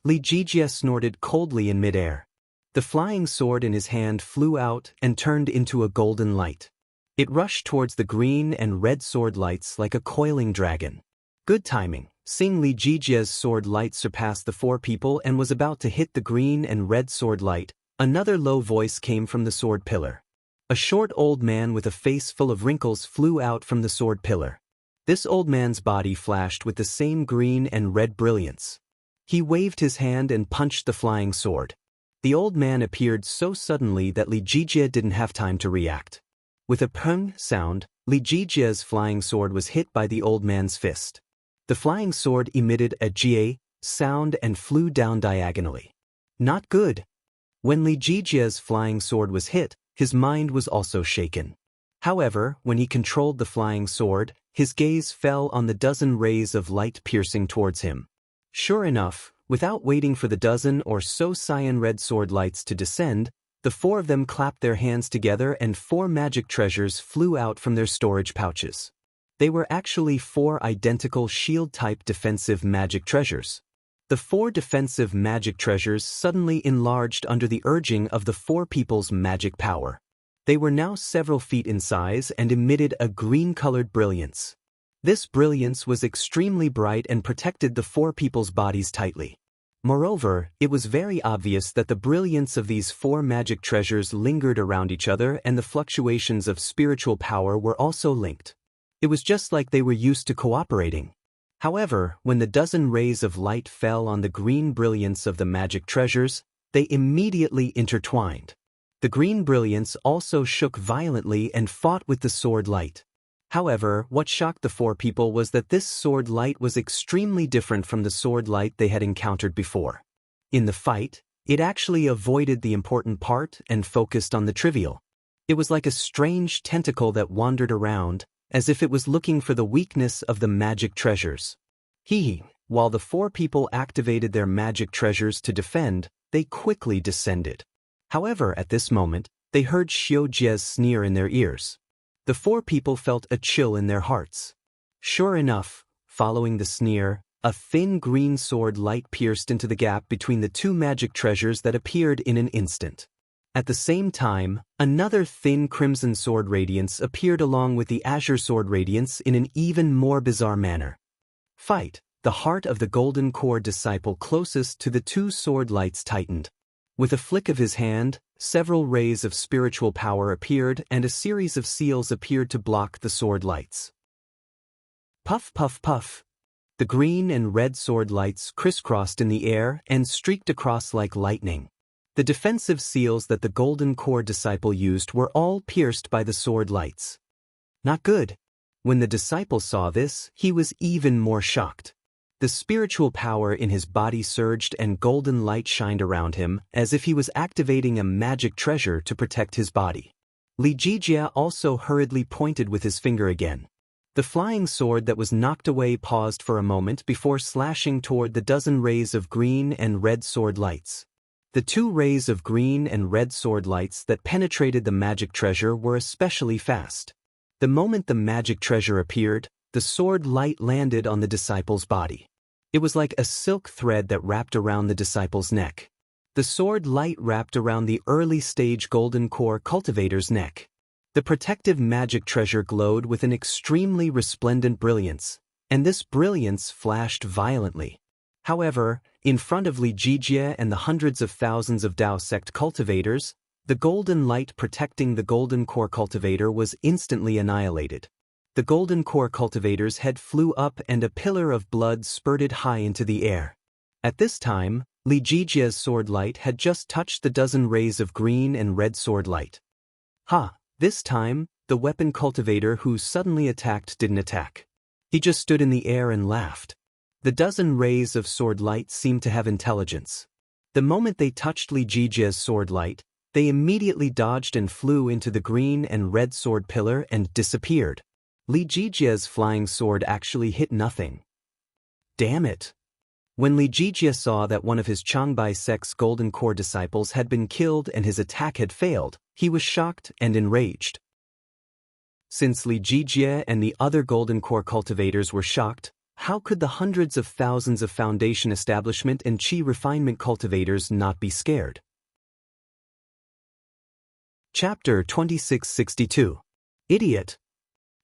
Li Jijia snorted coldly in midair. The flying sword in his hand flew out and turned into a golden light. It rushed towards the green and red sword lights like a coiling dragon. Good timing. Seeing Li Jijia's sword light surpass the 4 people and was about to hit the green and red sword light, another low voice came from the sword pillar. A short old man with a face full of wrinkles flew out from the sword pillar. This old man's body flashed with the same green and red brilliance. He waved his hand and punched the flying sword. The old man appeared so suddenly that Li Jijia didn't have time to react. With a pung sound, Li Jijia's flying sword was hit by the old man's fist. The flying sword emitted a jie sound and flew down diagonally. Not good. When Li Jijia's flying sword was hit, his mind was also shaken. However, when he controlled the flying sword, his gaze fell on the dozen rays of light piercing towards him. Sure enough, without waiting for the dozen or so cyan-red sword lights to descend, the 4 of them clapped their hands together and 4 magic treasures flew out from their storage pouches. They were actually 4 identical shield-type defensive magic treasures. The 4 defensive magic treasures suddenly enlarged under the urging of the 4 people's magic power. They were now several feet in size and emitted a green-colored brilliance. This brilliance was extremely bright and protected the 4 people's bodies tightly. Moreover, it was very obvious that the brilliance of these 4 magic treasures lingered around each other and the fluctuations of spiritual power were also linked. It was just like they were used to cooperating. However, when the dozen rays of light fell on the green brilliance of the magic treasures, they immediately intertwined. The green brilliance also shook violently and fought with the sword light. However, what shocked the 4 people was that this sword light was extremely different from the sword light they had encountered before. In the fight, it actually avoided the important part and focused on the trivial. It was like a strange tentacle that wandered around, as if it was looking for the weakness of the magic treasures. While the 4 people activated their magic treasures to defend, they quickly descended. However, at this moment, they heard Xiujia's sneer in their ears. The 4 people felt a chill in their hearts. Sure enough, following the sneer, a thin green sword light pierced into the gap between the 2 magic treasures that appeared in an instant. At the same time, another thin crimson sword radiance appeared along with the azure sword radiance in an even more bizarre manner. Fight! The heart of the golden core disciple closest to the 2 sword lights tightened. With a flick of his hand, several rays of spiritual power appeared and a series of seals appeared to block the sword lights. Puff, puff, puff. The green and red sword lights crisscrossed in the air and streaked across like lightning. The defensive seals that the golden core disciple used were all pierced by the sword lights. Not good. When the disciple saw this, he was even more shocked. The spiritual power in his body surged and golden light shined around him, as if he was activating a magic treasure to protect his body. Li Jijia also hurriedly pointed with his finger again. The flying sword that was knocked away paused for a moment before slashing toward the dozen rays of green and red sword lights. The 2 rays of green and red sword lights that penetrated the magic treasure were especially fast. The moment the magic treasure appeared, the sword light landed on the disciple's body. It was like a silk thread that wrapped around the disciple's neck. The sword light wrapped around the early-stage golden core cultivator's neck. The protective magic treasure glowed with an extremely resplendent brilliance, and this brilliance flashed violently. However, in front of Li Jijie and the hundreds of thousands of Dao sect cultivators, the golden light protecting the golden core cultivator was instantly annihilated. The golden core cultivator's head flew up and a pillar of blood spurted high into the air. At this time, Li Jijie's sword light had just touched the dozen rays of green and red sword light. This time, the weapon cultivator who suddenly attacked didn't attack. He just stood in the air and laughed. The dozen rays of sword light seemed to have intelligence. The moment they touched Li Jijie's sword light, they immediately dodged and flew into the green and red sword pillar and disappeared. Li Jijie's flying sword actually hit nothing. Damn it! When Li Jijie saw that one of his Changbai sect's golden core disciples had been killed and his attack had failed, he was shocked and enraged. Since Li Jijie and the other golden core cultivators were shocked, how could the hundreds of thousands of foundation establishment and qi refinement cultivators not be scared? Chapter 2662. Idiot.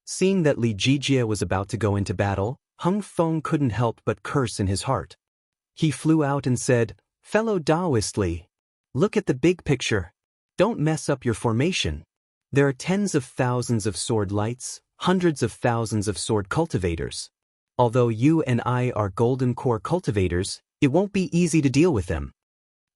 Seeing that Li Jijie was about to go into battle, Hung Feng couldn't help but curse in his heart. He flew out and said, "Fellow Taoist Li, look at the big picture. Don't mess up your formation. There are tens of thousands of sword lights, hundreds of thousands of sword cultivators. Although you and I are golden core cultivators, it won't be easy to deal with them."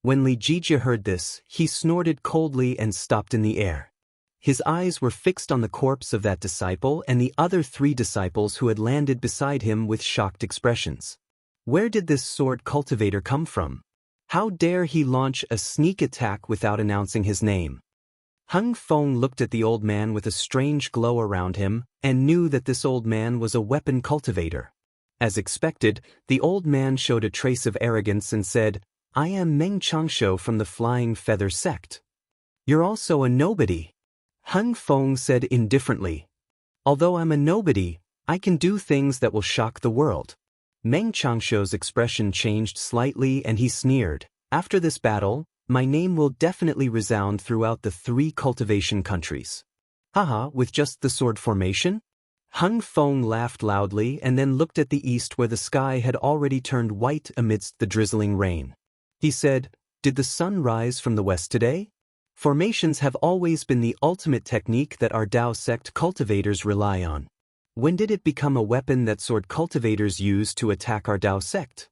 When Li Jijie heard this, he snorted coldly and stopped in the air. His eyes were fixed on the corpse of that disciple and the other 3 disciples who had landed beside him with shocked expressions. Where did this sword cultivator come from? How dare he launch a sneak attack without announcing his name? Hung Feng looked at the old man with a strange glow around him and knew that this old man was a weapon cultivator. As expected, the old man showed a trace of arrogance and said, "I am Meng Changsho from the Flying Feather sect." "You're also a nobody," Hung Feng said indifferently. "Although I'm a nobody, I can do things that will shock the world." Meng Changsho's expression changed slightly and he sneered, "After this battle, my name will definitely resound throughout the 3 cultivation countries." "Haha, with just the sword formation?" Hung Feng laughed loudly and then looked at the east where the sky had already turned white amidst the drizzling rain. He said, "Did the sun rise from the west today?" Formations have always been the ultimate technique that our Dao sect cultivators rely on. When did it become a weapon that sword cultivators use to attack our Dao sect?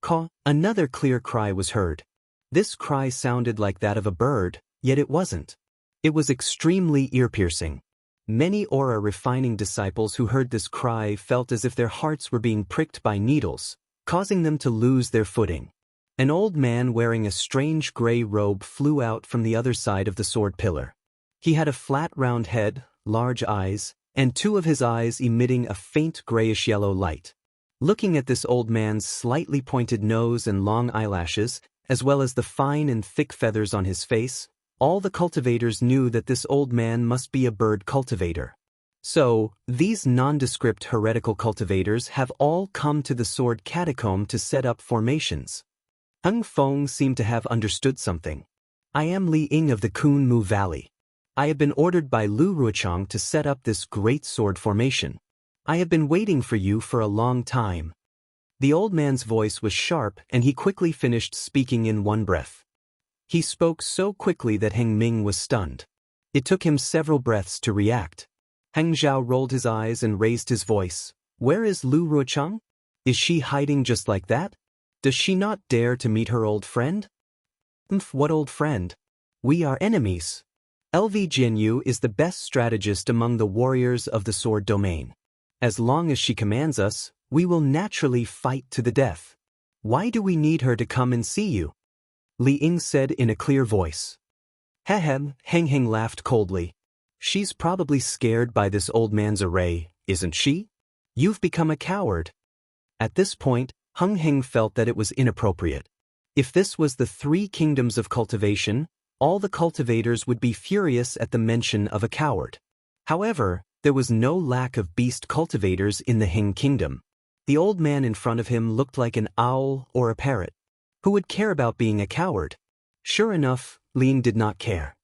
Caw, another clear cry was heard. This cry sounded like that of a bird, yet it wasn't. It was extremely ear-piercing. Many aura-refining disciples who heard this cry felt as if their hearts were being pricked by needles, causing them to lose their footing. An old man wearing a strange gray robe flew out from the other side of the sword pillar. He had a flat round head, large eyes, and 2 of his eyes emitting a faint grayish-yellow light. Looking at this old man's slightly pointed nose and long eyelashes, as well as the fine and thick feathers on his face, all the cultivators knew that this old man must be a bird cultivator. So, these nondescript heretical cultivators have all come to the sword catacomb to set up formations. Hung Feng seemed to have understood something. "I am Li Ying of the Kunmu Valley. I have been ordered by Lu Ruochang to set up this great sword formation. I have been waiting for you for a long time." The old man's voice was sharp and he quickly finished speaking in one breath. He spoke so quickly that Heng Ming was stunned. It took him several breaths to react. Heng Zhao rolled his eyes and raised his voice. "Where is Lu Ruochang? Is she hiding just like that? Does she not dare to meet her old friend?" What old friend? We are enemies. LV Jianyu is the best strategist among the warriors of the sword domain. As long as she commands us, we will naturally fight to the death. Why do we need her to come and see you?" Li Ying said in a clear voice. Hehem, Heng Heng laughed coldly. "She's probably scared by this old man's array, isn't she? You've become a coward." At this point, Heng Heng felt that it was inappropriate. If this was the 3 kingdoms of cultivation, all the cultivators would be furious at the mention of a coward. However, there was no lack of beast cultivators in the Heng kingdom. The old man in front of him looked like an owl or a parrot. Who would care about being a coward? Sure enough, Lin did not care.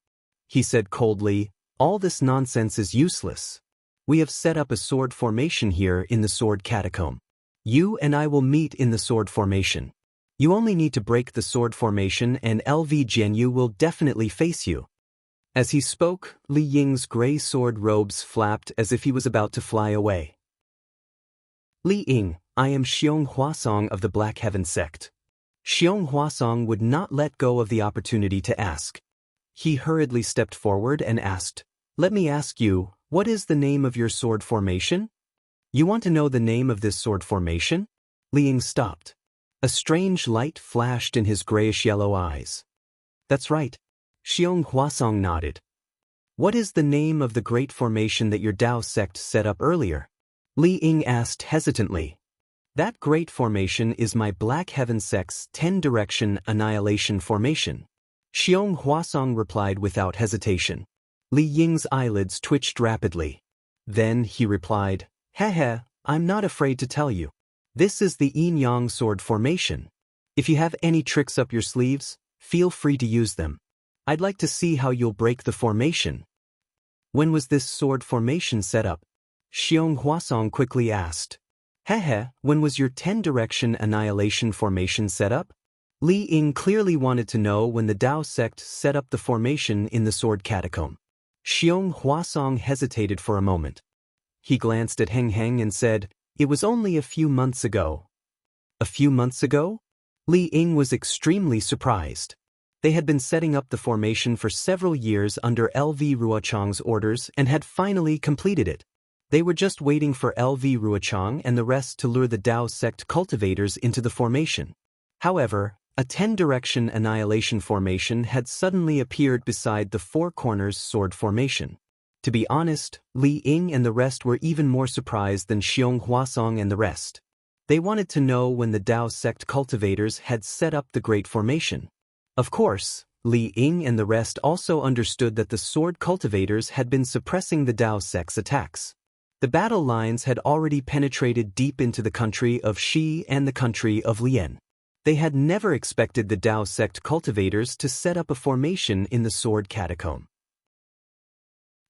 He said coldly, All this nonsense is useless. We have set up a sword formation here in the sword catacomb. You and I will meet in the sword formation. You only need to break the sword formation and LV Jianyu will definitely face you. As he spoke, Li Ying's gray sword robes flapped as if he was about to fly away. Li Ying, I am Xiong Huasong of the Black Heaven sect. Xiong Huasong would not let go of the opportunity to ask. He hurriedly stepped forward and asked, "Let me ask you, what is the name of your sword formation?" "You want to know the name of this sword formation?" Li Ying stopped. A strange light flashed in his grayish-yellow eyes. "That's right." Xiong Huasong nodded. "What is the name of the great formation that your Dao sect set up earlier?" Li Ying asked hesitantly. "That great formation is my Black Heaven sect's 10-direction annihilation formation." Xiong Huasong replied without hesitation. Li Ying's eyelids twitched rapidly. Then he replied, "Hehe, I'm not afraid to tell you. This is the yin-yang sword formation. If you have any tricks up your sleeves, feel free to use them. I'd like to see how you'll break the formation." "When was this sword formation set up?" Xiong Huasong quickly asked. "Hehe, when was your 10-direction annihilation formation set up?" Li Ying clearly wanted to know when the Dao sect set up the formation in the sword catacomb. Xiong Huasong hesitated for a moment. He glanced at Heng Heng and said, "It was only a few months ago." "A few months ago?" Li Ying was extremely surprised. They had been setting up the formation for several years under LV Ruochang's orders and had finally completed it. They were just waiting for LV Ruochang and the rest to lure the Dao sect cultivators into the formation. However, a 10-direction annihilation formation had suddenly appeared beside the Four Corners sword formation. To be honest, Li Ying and the rest were even more surprised than Xiong Huasong and the rest. They wanted to know when the Dao sect cultivators had set up the great formation. Of course, Li Ying and the rest also understood that the sword cultivators had been suppressing the Dao sect's attacks. The battle lines had already penetrated deep into the country of Shi and the country of Lian. They had never expected the Dao sect cultivators to set up a formation in the sword catacomb.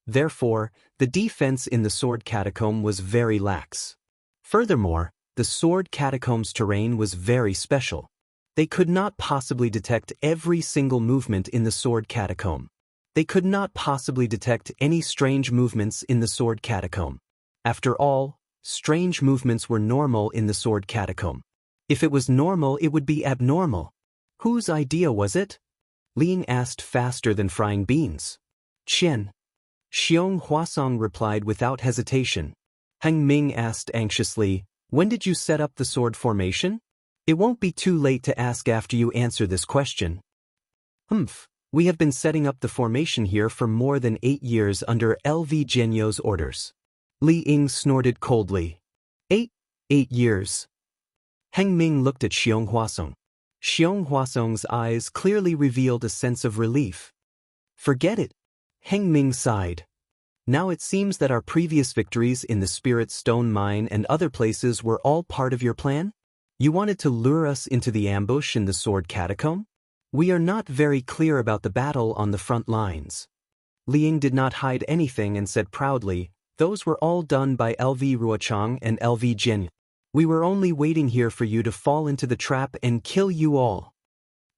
Therefore, the defense in the sword catacomb was very lax. Furthermore, the sword catacomb's terrain was very special. They could not possibly detect every single movement in the sword catacomb. They could not possibly detect any strange movements in the sword catacomb. After all, strange movements were normal in the sword catacomb. If it was normal, it would be abnormal. Whose idea was it? Li Ying asked faster than frying beans. "Qian." Xiong Huasong replied without hesitation. Heng Ming asked anxiously, "When did you set up the sword formation?" "It won't be too late to ask after you answer this question." We have been setting up the formation here for more than 8 years under LV Jianyu's orders." Li Ying snorted coldly. 8 years. Heng Ming looked at Xiong Huasong. Xiong Huasong's eyes clearly revealed a sense of relief. "Forget it." Heng Ming sighed. "Now it seems that our previous victories in the Spirit Stone Mine and other places were all part of your plan? You wanted to lure us into the ambush in the sword catacomb? We are not very clear about the battle on the front lines." Li Ying did not hide anything and said proudly, "Those were all done by LV Ruochang and LV Jianyu. We were only waiting here for you to fall into the trap and kill you all."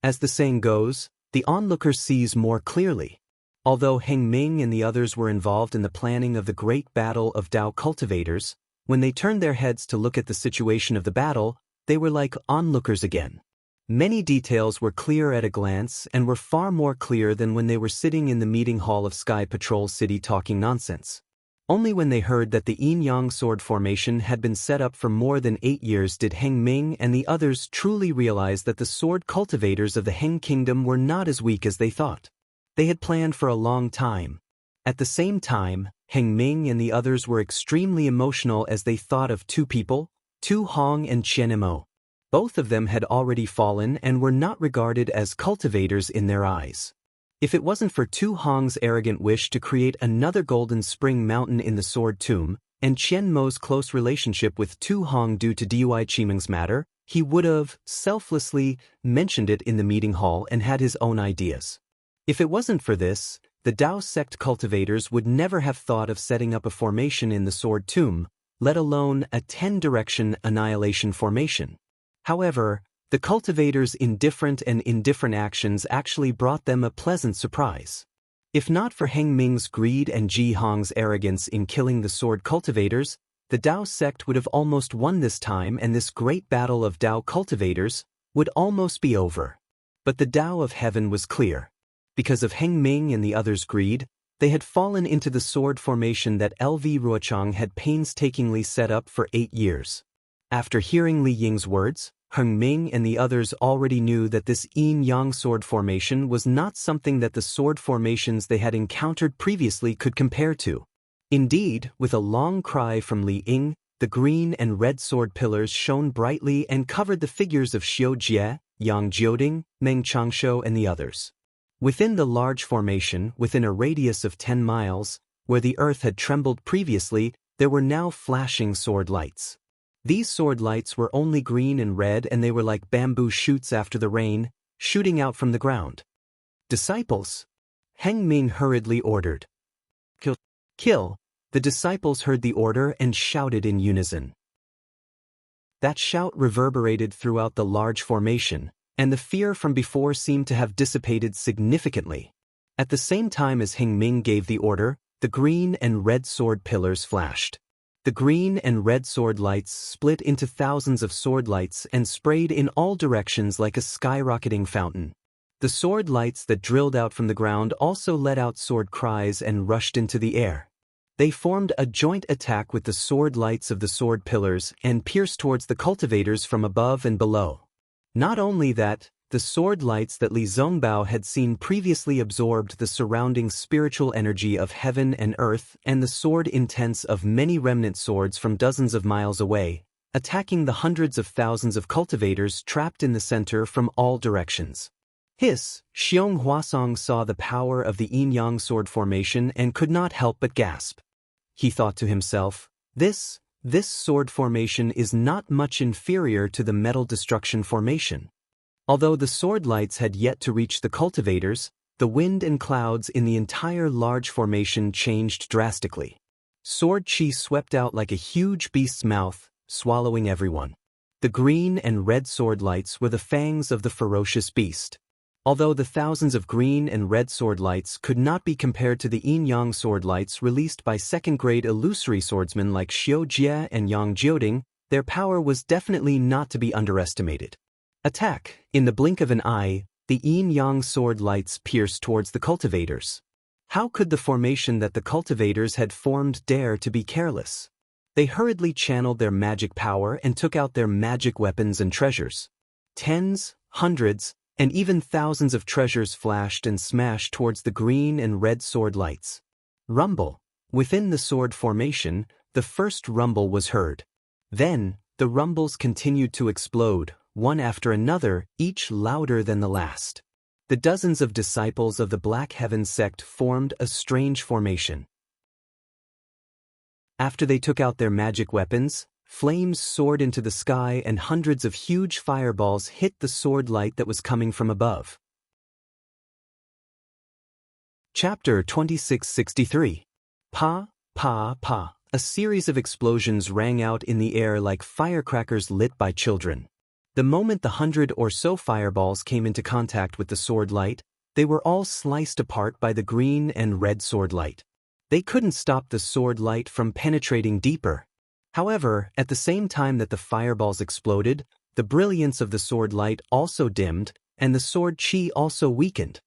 As the saying goes, the onlooker sees more clearly. Although Heng Ming and the others were involved in the planning of the great battle of Dao cultivators, when they turned their heads to look at the situation of the battle, they were like onlookers again. Many details were clear at a glance and were far more clear than when they were sitting in the meeting hall of Sky Patrol City talking nonsense. Only when they heard that the yin-yang sword formation had been set up for more than 8 years did Heng Ming and the others truly realize that the sword cultivators of the Heng Kingdom were not as weak as they thought. They had planned for a long time. At the same time, Heng Ming and the others were extremely emotional as they thought of two people, Tu Hong and Chen Mo. Both of them had already fallen and were not regarded as cultivators in their eyes. If it wasn't for Tu Hong's arrogant wish to create another Golden Spring Mountain in the Sword Tomb, and Chen Mo's close relationship with Tu Hong due to Dui Chiming's matter, he would have, selflessly, mentioned it in the meeting hall and had his own ideas. If it wasn't for this, the Tao sect cultivators would never have thought of setting up a formation in the Sword Tomb, let alone a 10-direction annihilation formation. However, the cultivators' indifferent actions actually brought them a pleasant surprise. If not for Heng Ming's greed and Ji Hong's arrogance in killing the sword cultivators, the Tao sect would have almost won this time, and this great battle of Tao cultivators would almost be over. But the Tao of heaven was clear. Because of Heng Ming and the others' greed, they had fallen into the sword formation that LV Ruochang had painstakingly set up for 8 years. After hearing Li Ying's words, Heng Ming and the others already knew that this yin-yang sword formation was not something that the sword formations they had encountered previously could compare to. Indeed, with a long cry from Li Ying, the green and red sword pillars shone brightly and covered the figures of Xiu Jie, Yang Jioding, Meng Changshu and the others. Within the large formation, within a radius of 10 miles, where the earth had trembled previously, there were now flashing sword lights. These sword lights were only green and red, and they were like bamboo shoots after the rain, shooting out from the ground. Disciples! Heng Ming hurriedly ordered. Kill! Kill! The disciples heard the order and shouted in unison. That shout reverberated throughout the large formation, and the fear from before seemed to have dissipated significantly. At the same time as Heng Ming gave the order, the green and red sword pillars flashed. The green and red sword lights split into thousands of sword lights and sprayed in all directions like a skyrocketing fountain. The sword lights that drilled out from the ground also let out sword cries and rushed into the air. They formed a joint attack with the sword lights of the sword pillars and pierced towards the cultivators from above and below. Not only that, the sword lights that Li Zongbao had seen previously absorbed the surrounding spiritual energy of heaven and earth and the sword intents of many remnant swords from dozens of miles away, attacking the hundreds of thousands of cultivators trapped in the center from all directions. Xiong Huasong saw the power of the yin-yang sword formation and could not help but gasp. He thought to himself, this sword formation is not much inferior to the metal destruction formation. Although the sword lights had yet to reach the cultivators, the wind and clouds in the entire large formation changed drastically. Sword chi swept out like a huge beast's mouth, swallowing everyone. The green and red sword lights were the fangs of the ferocious beast. Although the thousands of green and red sword lights could not be compared to the yin-yang sword lights released by second-grade illusory swordsmen like Xiu Jie and Yang Jioding, their power was definitely not to be underestimated. Attack! In the blink of an eye, the yin-yang sword lights pierced towards the cultivators. How could the formation that the cultivators had formed dare to be careless? They hurriedly channeled their magic power and took out their magic weapons and treasures. Tens, hundreds, and even thousands of treasures flashed and smashed towards the green and red sword lights. Rumble! Within the sword formation, the first rumble was heard. Then, the rumbles continued to explode, one after another, each louder than the last. The dozens of disciples of the Black Heaven sect formed a strange formation. After they took out their magic weapons, flames soared into the sky and hundreds of huge fireballs hit the sword light that was coming from above. Chapter 2663. Pa, pa, pa. A series of explosions rang out in the air like firecrackers lit by children. The moment the 100 or so fireballs came into contact with the sword light, they were all sliced apart by the green and red sword light. They couldn't stop the sword light from penetrating deeper. However, at the same time that the fireballs exploded, the brilliance of the sword light also dimmed, and the sword chi also weakened.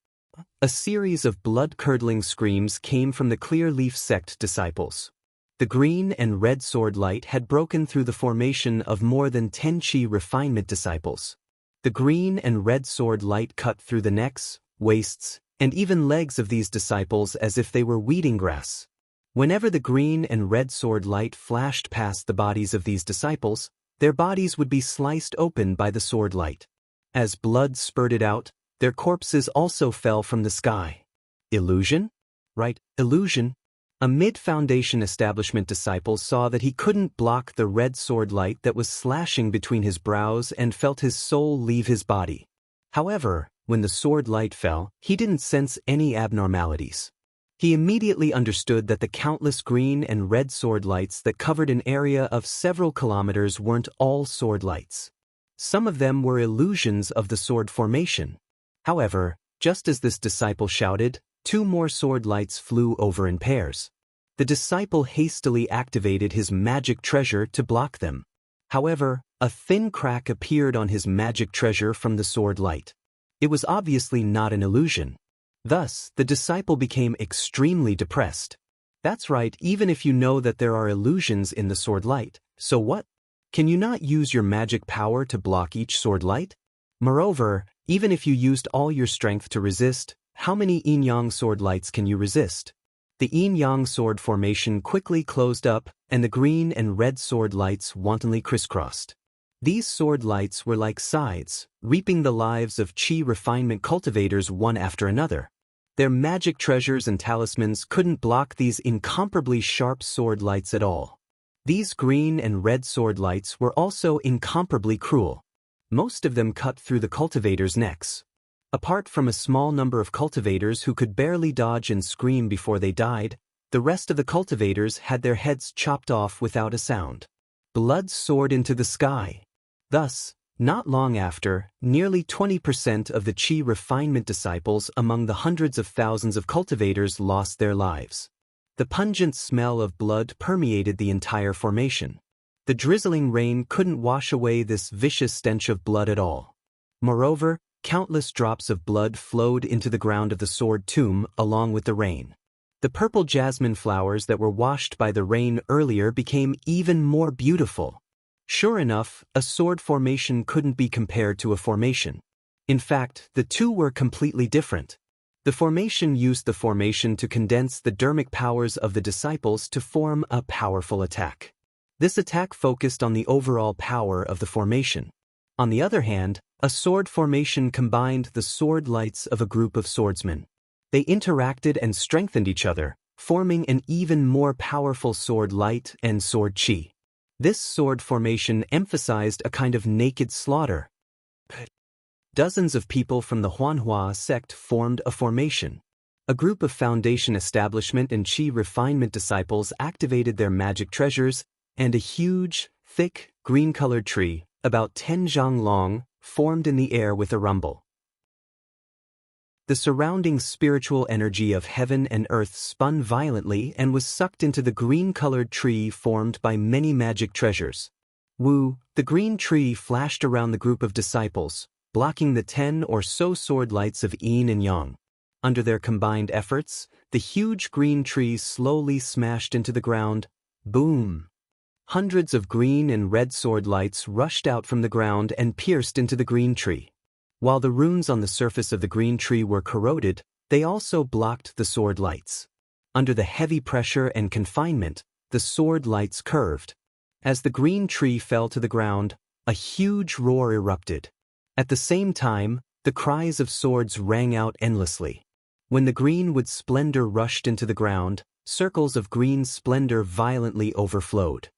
A series of blood-curdling screams came from the Clear Leaf sect disciples. The green and red sword light had broken through the formation of more than 10 chi refinement disciples. The green and red sword light cut through the necks, waists, and even legs of these disciples as if they were weeding grass. Whenever the green and red sword light flashed past the bodies of these disciples, their bodies would be sliced open by the sword light. As blood spurted out, their corpses also fell from the sky. Illusion? Right, illusion. A mid-foundation establishment disciple saw that he couldn't block the red sword light that was slashing between his brows and felt his soul leave his body. However, when the sword light fell, he didn't sense any abnormalities. He immediately understood that the countless green and red sword lights that covered an area of several kilometers weren't all sword lights. Some of them were illusions of the sword formation. However, just as this disciple shouted, 2 more sword lights flew over in pairs. The disciple hastily activated his magic treasure to block them. However, a thin crack appeared on his magic treasure from the sword light. It was obviously not an illusion. Thus, the disciple became extremely depressed. That's right, even if you know that there are illusions in the sword light, so what? Can you not use your magic power to block each sword light? Moreover, even if you used all your strength to resist, how many yin-yang sword lights can you resist? The yin-yang sword formation quickly closed up, and the green and red sword lights wantonly crisscrossed. These sword lights were like scythes, reaping the lives of qi refinement cultivators one after another. Their magic treasures and talismans couldn't block these incomparably sharp sword lights at all. These green and red sword lights were also incomparably cruel. Most of them cut through the cultivators' necks. Apart from a small number of cultivators who could barely dodge and scream before they died, the rest of the cultivators had their heads chopped off without a sound. Blood soared into the sky. Thus, not long after, nearly 20% of the qi refinement disciples among the hundreds of thousands of cultivators lost their lives. The pungent smell of blood permeated the entire formation. The drizzling rain couldn't wash away this vicious stench of blood at all. Moreover, countless drops of blood flowed into the ground of the sword tomb along with the rain. The purple jasmine flowers that were washed by the rain earlier became even more beautiful. Sure enough, a sword formation couldn't be compared to a formation. In fact, the two were completely different. The formation used the formation to condense the dermic powers of the disciples to form a powerful attack. This attack focused on the overall power of the formation. On the other hand, a sword formation combined the sword lights of a group of swordsmen. They interacted and strengthened each other, forming an even more powerful sword light and sword qi. This sword formation emphasized a kind of naked slaughter. Dozens of people from the Huanhua sect formed a formation. A group of foundation establishment and qi refinement disciples activated their magic treasures, and a huge, thick, green-colored tree, about 10 zhang long, formed in the air with a rumble. The surrounding spiritual energy of heaven and earth spun violently and was sucked into the green-colored tree formed by many magic treasures. Wu, the green tree flashed around the group of disciples, blocking the 10 or so sword lights of yin and yang. Under their combined efforts, the huge green tree slowly smashed into the ground. Boom! Hundreds of green and red sword lights rushed out from the ground and pierced into the green tree. While the runes on the surface of the green tree were corroded, they also blocked the sword lights. Under the heavy pressure and confinement, the sword lights curved. As the green tree fell to the ground, a huge roar erupted. At the same time, the cries of swords rang out endlessly. When the greenwood splendor rushed into the ground, circles of green splendor violently overflowed.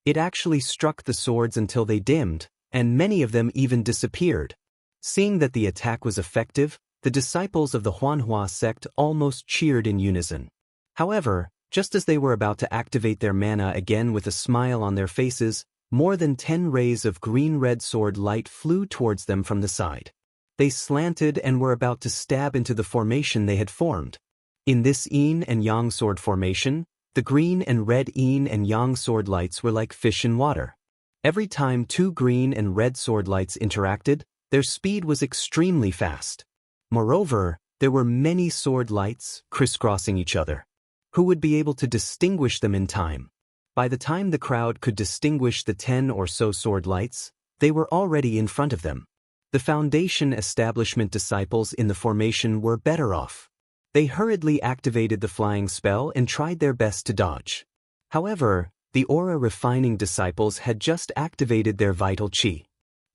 It actually struck the swords until they dimmed, and many of them even disappeared. Seeing that the attack was effective, the disciples of the Huanhua sect almost cheered in unison. However, just as they were about to activate their mana again with a smile on their faces, more than 10 rays of green-red sword light flew towards them from the side. They slanted and were about to stab into the formation they had formed. In this yin and yang sword formation, the green and red yin and yang sword lights were like fish in water. Every time 2 green and red sword lights interacted, their speed was extremely fast. Moreover, there were many sword lights crisscrossing each other. Who would be able to distinguish them in time? By the time the crowd could distinguish the 10 or so sword lights, they were already in front of them. The foundation establishment disciples in the formation were better off. They hurriedly activated the flying spell and tried their best to dodge. However, the aura refining disciples had just activated their vital qi.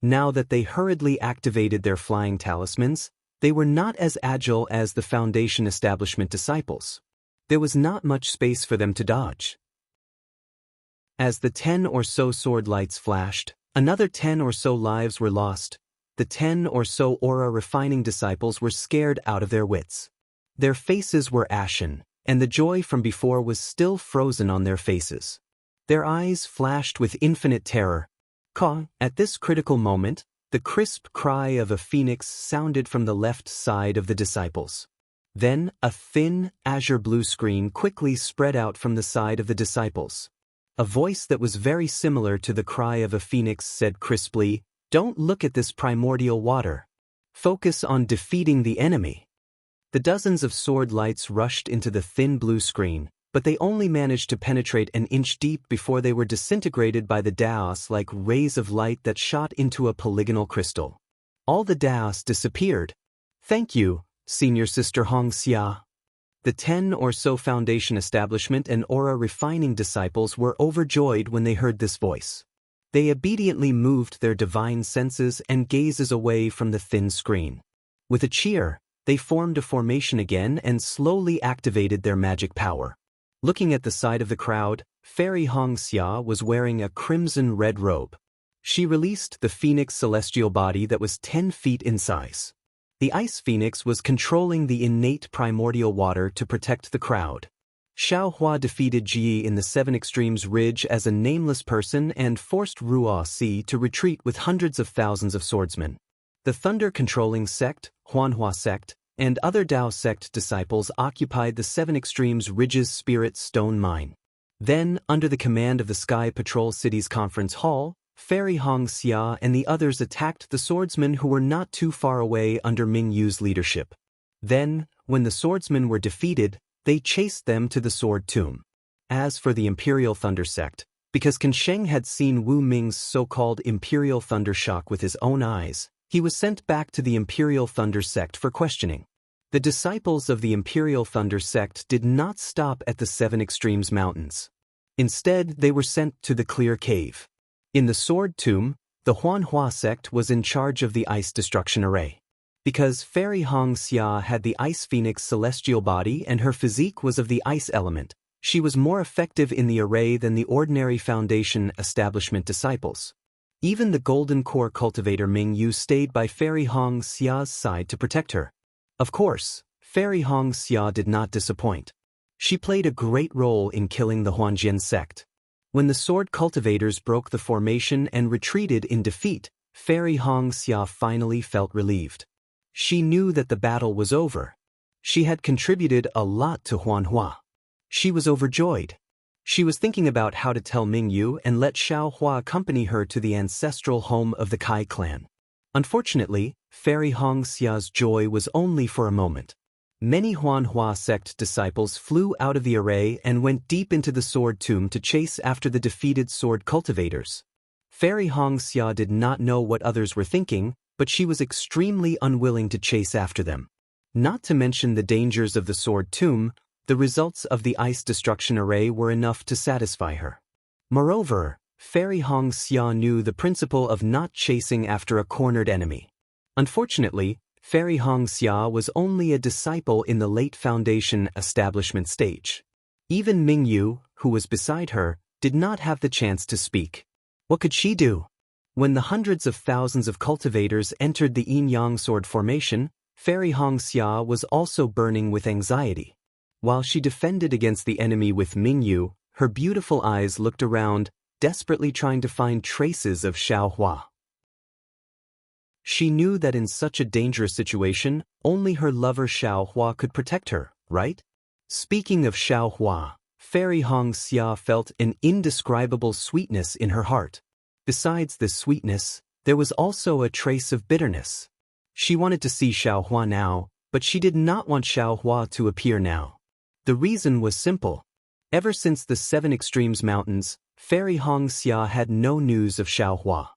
Now that they hurriedly activated their flying talismans, they were not as agile as the foundation establishment disciples. There was not much space for them to dodge. As the 10 or so sword lights flashed, another 10 or so lives were lost. The 10 or so aura refining disciples were scared out of their wits. Their faces were ashen, and the joy from before was still frozen on their faces. Their eyes flashed with infinite terror. At this critical moment, the crisp cry of a phoenix sounded from the left side of the disciples. Then, a thin, azure-blue screen quickly spread out from the side of the disciples. A voice that was very similar to the cry of a phoenix said crisply, "Don't look at this primordial water. Focus on defeating the enemy." The dozens of sword lights rushed into the thin blue screen, but they only managed to penetrate an inch deep before they were disintegrated by the Daos like rays of light that shot into a polygonal crystal. All the Daos disappeared. "Thank you, Senior Sister Hong Xia." The 10 or so Foundation Establishment and Aura Refining disciples were overjoyed when they heard this voice. They obediently moved their divine senses and gazes away from the thin screen. With a cheer, they formed a formation again and slowly activated their magic power. Looking at the side of the crowd, Fairy Hong Xia was wearing a crimson-red robe. She released the phoenix celestial body that was 10 feet in size. The ice phoenix was controlling the innate primordial water to protect the crowd. Xiao Hua defeated Ji in the Seven Extremes Ridge as a nameless person and forced Ruo Si to retreat with hundreds of thousands of swordsmen. The thunder-controlling sect, Huanhua sect, and other Dao sect disciples occupied the Seven Extremes Ridge's Spirit Stone Mine. Then, under the command of the Sky Patrol City's conference hall, Fairy Hong Xia and the others attacked the swordsmen who were not too far away under Ming Yu's leadership. Then, when the swordsmen were defeated, they chased them to the Sword Tomb. As for the Imperial Thunder sect, because Qin Sheng had seen Wu Ming's so-called Imperial Thunder shock with his own eyes, he was sent back to the Imperial Thunder sect for questioning. The disciples of the Imperial Thunder sect did not stop at the Seven Extremes Mountains. Instead, they were sent to the Clear Cave. In the Sword Tomb, the Huanhua sect was in charge of the Ice Destruction Array. Because Fairy Hong Xia had the Ice Phoenix celestial body and her physique was of the ice element, she was more effective in the array than the ordinary Foundation Establishment disciples. Even the Golden Core cultivator Ming Yu stayed by Fairy Hong Xia's side to protect her. Of course, Fairy Hong Xia did not disappoint. She played a great role in killing the Huanjian sect. When the sword cultivators broke the formation and retreated in defeat, Fairy Hong Xia finally felt relieved. She knew that the battle was over. She had contributed a lot to Huanhua. She was overjoyed. She was thinking about how to tell Ming Yu and let Xiao Hua accompany her to the ancestral home of the Kai clan. Unfortunately, Fairy Hong Xia's joy was only for a moment. Many Huanhua sect disciples flew out of the array and went deep into the Sword Tomb to chase after the defeated sword cultivators. Fairy Hong Xia did not know what others were thinking, but she was extremely unwilling to chase after them. Not to mention the dangers of the Sword Tomb, the results of the Ice Destruction Array were enough to satisfy her. Moreover, Fairy Hong Xia knew the principle of not chasing after a cornered enemy. Unfortunately, Fairy Hong Xia was only a disciple in the late Foundation establishment stage. Even Ming Yu, who was beside her, did not have the chance to speak. What could she do? When the hundreds of thousands of cultivators entered the yin-yang sword formation, Fairy Hong Xia was also burning with anxiety. While she defended against the enemy with Ming Yu, her beautiful eyes looked around, desperately trying to find traces of Xiao Hua. She knew that in such a dangerous situation, only her lover Xiao Hua could protect her, right? Speaking of Xiao Hua, Fairy Hong Xia felt an indescribable sweetness in her heart. Besides this sweetness, there was also a trace of bitterness. She wanted to see Xiao Hua now, but she did not want Xiao Hua to appear now. The reason was simple. Ever since the Seven Extremes Mountains, Fairy Hong Xia had no news of Xiao Hua.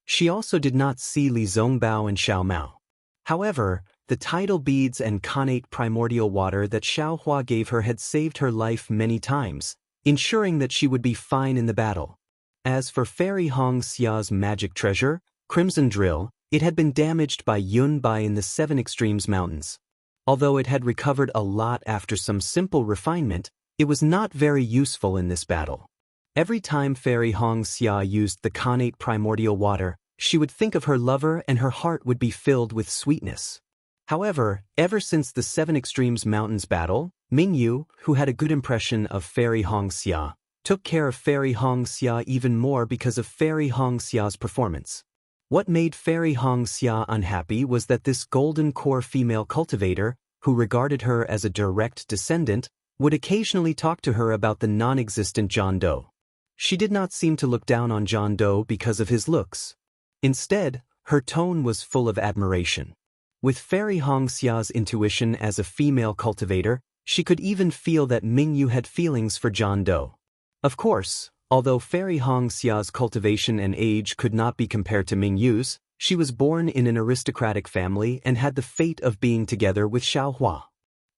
She also did not see Li Zongbao and Xiao Mao. However, the tidal beads and connate primordial water that Xiao Hua gave her had saved her life many times, ensuring that she would be fine in the battle. As for Fairy Hong Xia's magic treasure, Crimson Drill, it had been damaged by Yun Bai in the Seven Extremes Mountains. Although it had recovered a lot after some simple refinement, it was not very useful in this battle. Every time Fairy Hong Xia used the connate primordial water, she would think of her lover and her heart would be filled with sweetness. However, ever since the Seven Extremes Mountains battle, Mingyu, who had a good impression of Fairy Hongxia, took care of Fairy Hongxia even more because of Fairy Hongxia's performance. What made Fairy Hongxia unhappy was that this golden core female cultivator, who regarded her as a direct descendant, would occasionally talk to her about the non-existent John Doe. She did not seem to look down on John Doe because of his looks. Instead, her tone was full of admiration. With Fairy Hongxia's intuition as a female cultivator, she could even feel that Mingyu had feelings for John Doe. Of course, although Fairy Hongxia's cultivation and age could not be compared to Mingyu's, she was born in an aristocratic family and had the fate of being together with Xiaohua.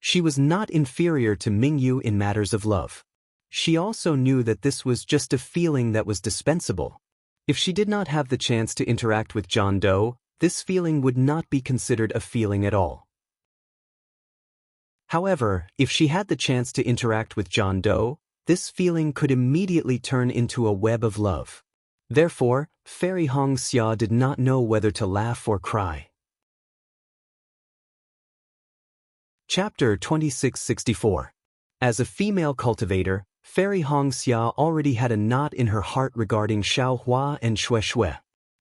She was not inferior to Mingyu in matters of love. She also knew that this was just a feeling that was dispensable. If she did not have the chance to interact with John Doe, this feeling would not be considered a feeling at all. However, if she had the chance to interact with John Doe, this feeling could immediately turn into a web of love. Therefore, Fairy Hongxia did not know whether to laugh or cry. Chapter 2664. As a female cultivator, Fairy Hongxia already had a knot in her heart regarding Xiaohua and Shueshui.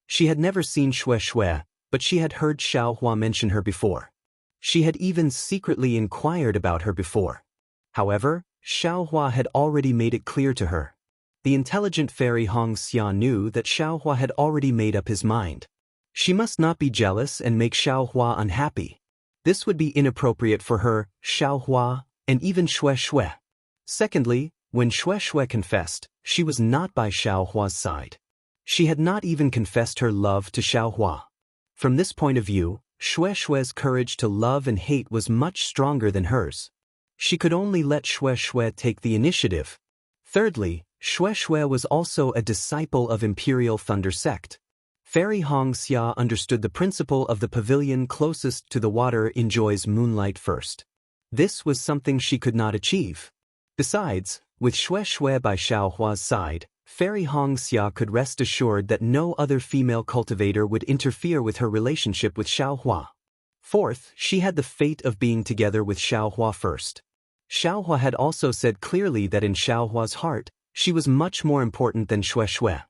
She had never seen Shueshui, but she had heard Xiaohua mention her before. She had even secretly inquired about her before. However, Xiaohua had already made it clear to her. The intelligent Fairy Hongxia knew that Xiaohua had already made up his mind. She must not be jealous and make Xiaohua unhappy. This would be inappropriate for her, Xiaohua, and even Shueshui. Secondly, when Shueshui confessed, she was not by Xiaohua's side. She had not even confessed her love to Xiaohua. From this point of view, Shueshui's courage to love and hate was much stronger than hers. She could only let Shueshui take the initiative. Thirdly, Shueshui was also a disciple of Imperial Thunder Sect. Fairy Hongxia understood the principle of the pavilion closest to the water enjoys moonlight first. This was something she could not achieve. Besides, with Shueshui by Xiaohua's side, Fairy Hongxia could rest assured that no other female cultivator would interfere with her relationship with Xiaohua. Fourth, she had the fate of being together with Xiaohua first. Xiaohua had also said clearly that in Xiaohua's heart, she was much more important than Shueshui.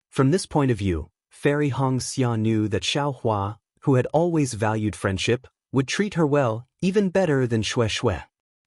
From this point of view, Fairy Hongxia knew that Xiaohua, who had always valued friendship, would treat her well, even better than Shueshui.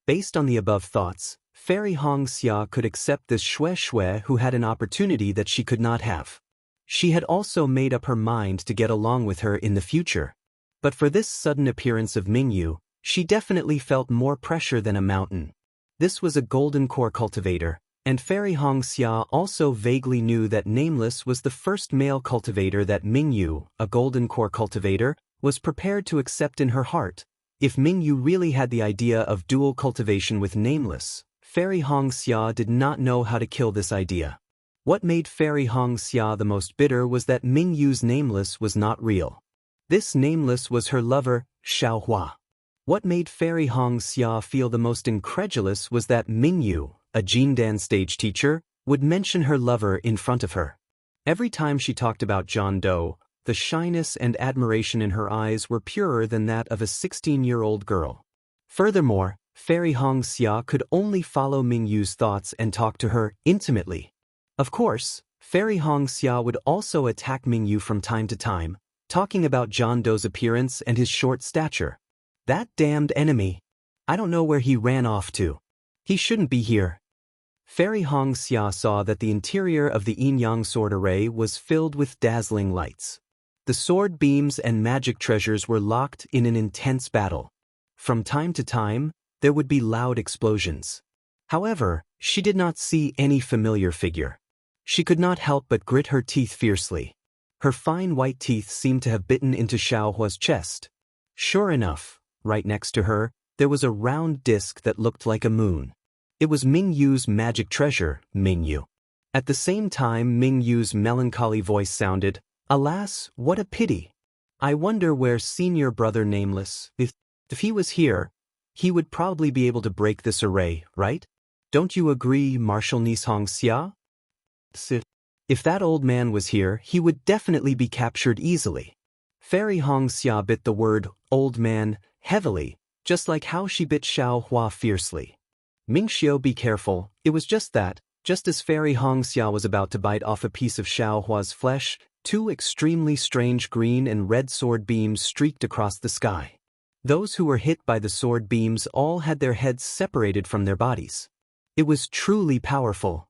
Based on the above thoughts, Fairy Hongxia could accept this Shueshui who had an opportunity that she could not have. She had also made up her mind to get along with her in the future. But for this sudden appearance of Mingyu, she definitely felt more pressure than a mountain. This was a golden core cultivator, and Fairy Hongxia also vaguely knew that Nameless was the first male cultivator that Mingyu, a golden core cultivator, was prepared to accept in her heart. If Mingyu really had the idea of dual cultivation with Nameless, Fairy Hongxia did not know how to kill this idea. What made Fairy Hongxia the most bitter was that Mingyu's Nameless was not real. This Nameless was her lover, Xiaohua. What made Fairy Hongxia feel the most incredulous was that Mingyu, a Jindan stage teacher, would mention her lover in front of her. Every time she talked about John Doe, the shyness and admiration in her eyes were purer than that of a 16-year-old girl. Furthermore, Fairy Hongxia could only follow Mingyu's thoughts and talk to her intimately. Of course, Fairy Hongxia would also attack Mingyu from time to time, talking about John Doe's appearance and his short stature. That damned enemy. I don't know where he ran off to. He shouldn't be here. Fairy Hongxia saw that the interior of the yin-yang sword array was filled with dazzling lights. The sword beams and magic treasures were locked in an intense battle. From time to time, there would be loud explosions. However, she did not see any familiar figure. She could not help but grit her teeth fiercely. Her fine white teeth seemed to have bitten into Xiaohua's chest. Sure enough, right next to her, there was a round disc that looked like a moon. It was Mingyu's magic treasure, Mingyu. At the same time, Mingyu's melancholy voice sounded, "Alas, what a pity! I wonder where senior brother Nameless, if he was here, he would probably be able to break this array, right? Don't you agree, Marshal Niece Hongxia? If that old man was here, he would definitely be captured easily." Fairy Hongxia bit the word, old man, heavily, just like how she bit Xiaohua fiercely. Mingxiu, be careful, it was just that, just as Fairy Hongxia was about to bite off a piece of Xiao Hua's flesh, two extremely strange green and red sword beams streaked across the sky. Those who were hit by the sword beams all had their heads separated from their bodies. It was truly powerful.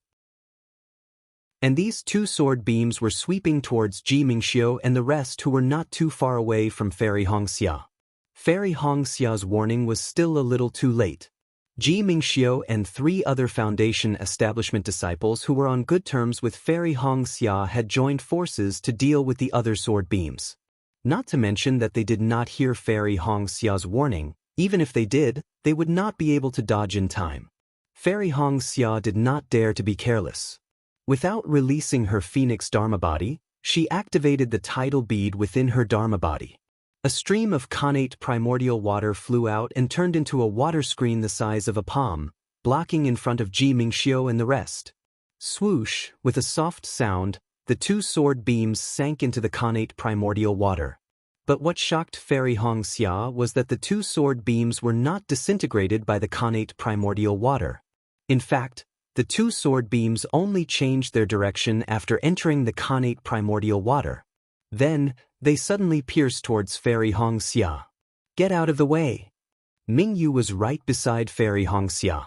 And these two sword beams were sweeping towards Ji Mingxiu and the rest who were not too far away from Fairy Hongxia. Fairy Hongxia's warning was still a little too late. Ji Mingxiu and 3 other Foundation establishment disciples who were on good terms with Fairy Hongxia had joined forces to deal with the other sword beams. Not to mention that they did not hear Fairy Hongxia's warning. Even if they did, they would not be able to dodge in time. Fairy Hongxia did not dare to be careless. Without releasing her Phoenix Dharma body, she activated the tidal bead within her Dharma body. A stream of connate primordial water flew out and turned into a water screen the size of a palm, blocking in front of Ji Mingxiu and the rest. Swoosh, with a soft sound, the 2 sword beams sank into the connate primordial water. But what shocked Fairy Hongxia was that the 2 sword beams were not disintegrated by the connate primordial water. In fact, the 2 sword beams only changed their direction after entering the connate primordial water. Then, they suddenly pierced towards Fairy Hongxia. Get out of the way! Mingyu was right beside Fairy Hongxia.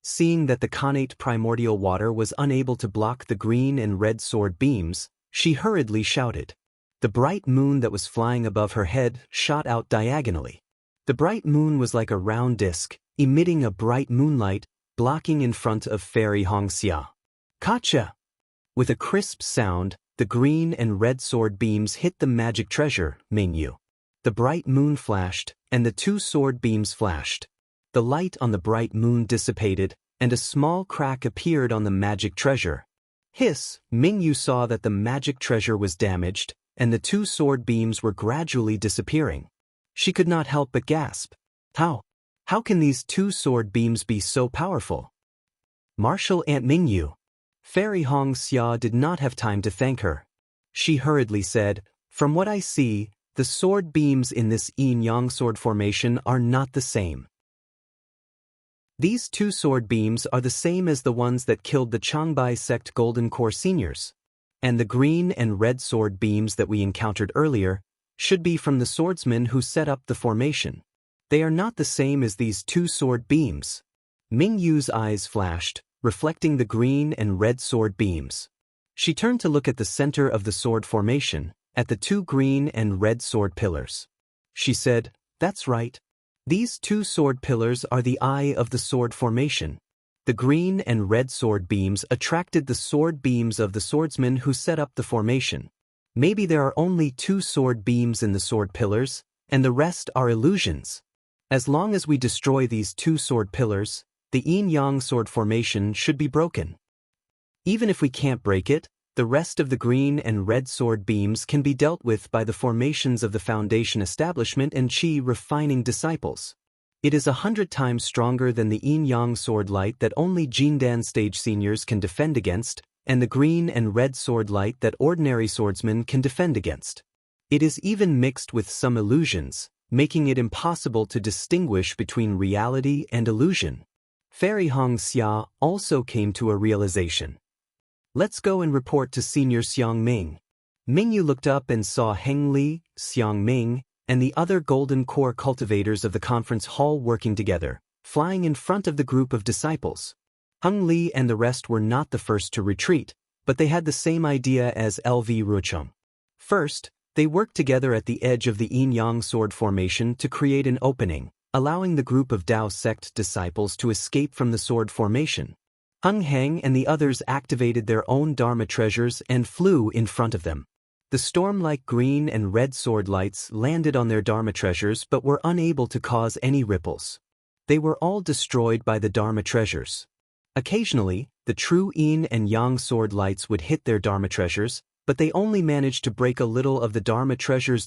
Seeing that the connate primordial water was unable to block the green and red sword beams, she hurriedly shouted. The bright moon that was flying above her head shot out diagonally. The bright moon was like a round disk, emitting a bright moonlight, blocking in front of Fairy Hongxia. Gotcha! With a crisp sound, the green and red sword beams hit the magic treasure, Mingyu. The bright moon flashed, and the 2 sword beams flashed. The light on the bright moon dissipated, and a small crack appeared on the magic treasure. Hiss! Mingyu saw that the magic treasure was damaged, and the 2 sword beams were gradually disappearing. She could not help but gasp. How can these 2 sword beams be so powerful? Martial Ant Mingyu. Fairy Hongxia did not have time to thank her. She hurriedly said, from what I see, the sword beams in this yin-yang sword formation are not the same. These 2 sword beams are the same as the ones that killed the Changbai sect Golden Core seniors. And the green and red sword beams that we encountered earlier should be from the swordsmen who set up the formation. They are not the same as these 2 sword beams. Mingyu's eyes flashed, reflecting the green and red sword beams. She turned to look at the center of the sword formation, at the 2 green and red sword pillars. She said, that's right. These 2 sword pillars are the eye of the sword formation. The green and red sword beams attracted the sword beams of the swordsmen who set up the formation. Maybe there are only 2 sword beams in the sword pillars, and the rest are illusions. As long as we destroy these 2 sword pillars, the yin-yang sword formation should be broken. Even if we can't break it, the rest of the green and red sword beams can be dealt with by the formations of the Foundation establishment and Qi refining disciples. It is 100 times stronger than the yin-yang sword light that only Jindan stage seniors can defend against, and the green and red sword light that ordinary swordsmen can defend against. It is even mixed with some illusions, making it impossible to distinguish between reality and illusion. Fairy Hongxia also came to a realization. Let's go and report to Senior Xiang Ming. Mingyu looked up and saw Heng Li, Xiang Ming, and the other Golden Core cultivators of the conference hall working together, flying in front of the group of disciples. Heng Li and the rest were not the first to retreat, but they had the same idea as LV Rucheng. First, they worked together at the edge of the yin-yang sword formation to create an opening, allowing the group of Dao sect disciples to escape from the sword formation. Heng Heng and the others activated their own Dharma treasures and flew in front of them. The storm-like green and red sword lights landed on their Dharma treasures but were unable to cause any ripples. They were all destroyed by the Dharma treasures. Occasionally, the true yin and yang sword lights would hit their Dharma treasures, but they only managed to break a little of the Dharma treasure's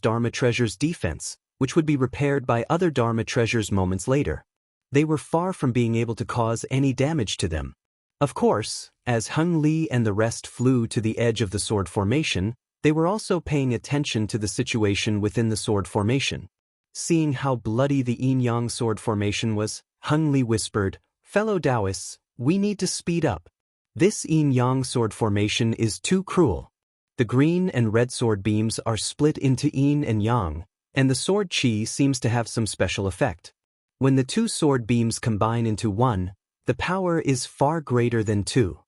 defense, which would be repaired by other Dharma treasures moments later. They were far from being able to cause any damage to them. Of course, as Heng Li and the rest flew to the edge of the sword formation, they were also paying attention to the situation within the sword formation. Seeing how bloody the yin-yang sword formation was, Heng Li whispered, Fellow Taoists, we need to speed up. This yin-yang sword formation is too cruel. The green and red sword beams are split into yin and yang, and the sword qi seems to have some special effect. When the two sword beams combine into one, the power is far greater than two.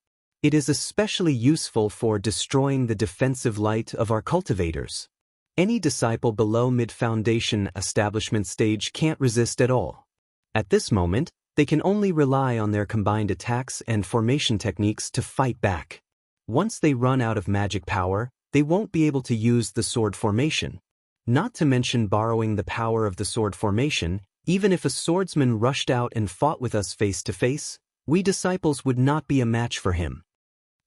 It is especially useful for destroying the defensive light of our cultivators. Any disciple below mid-foundation establishment stage can't resist at all. At this moment, they can only rely on their combined attacks and formation techniques to fight back. Once they run out of magic power, they won't be able to use the sword formation. Not to mention borrowing the power of the sword formation, even if a swordsman rushed out and fought with us face to face, we disciples would not be a match for him.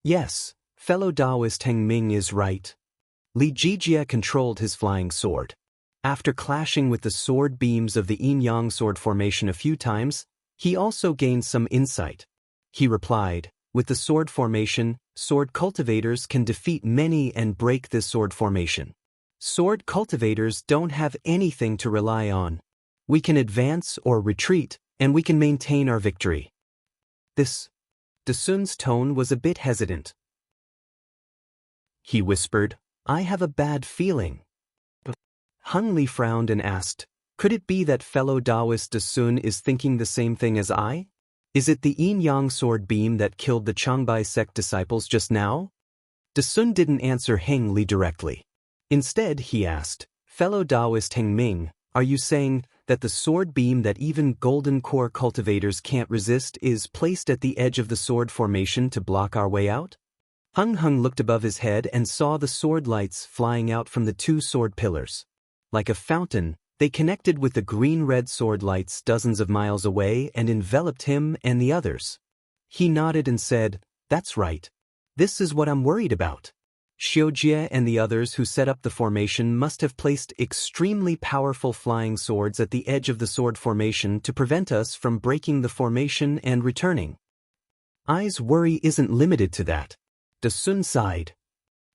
Yes, fellow Taoist Heng Ming is right. Li Jijie controlled his flying sword. After clashing with the sword beams of the yin-yang sword formation a few times, he also gained some insight. He replied, with the sword formation, sword cultivators can defeat many and break this sword formation. Sword cultivators don't have anything to rely on. We can advance or retreat, and we can maintain our victory. Dasun's tone was a bit hesitant. He whispered, I have a bad feeling. Hung Li frowned and asked, could it be that fellow Taoist Dasun is thinking the same thing as I? Is it the yin-yang sword beam that killed the Changbai sect disciples just now? Dasun didn't answer Heng Li directly. Instead, he asked, fellow Taoist Heng Ming, are you saying that the sword beam that even golden core cultivators can't resist is placed at the edge of the sword formation to block our way out? Hung looked above his head and saw the sword lights flying out from the two sword pillars. Like a fountain, they connected with the green-red sword lights dozens of miles away and enveloped him and the others. He nodded and said, that's right. This is what I'm worried about. Xiujie and the others who set up the formation must have placed extremely powerful flying swords at the edge of the sword formation to prevent us from breaking the formation and returning. I's worry isn't limited to that. Dasun sighed.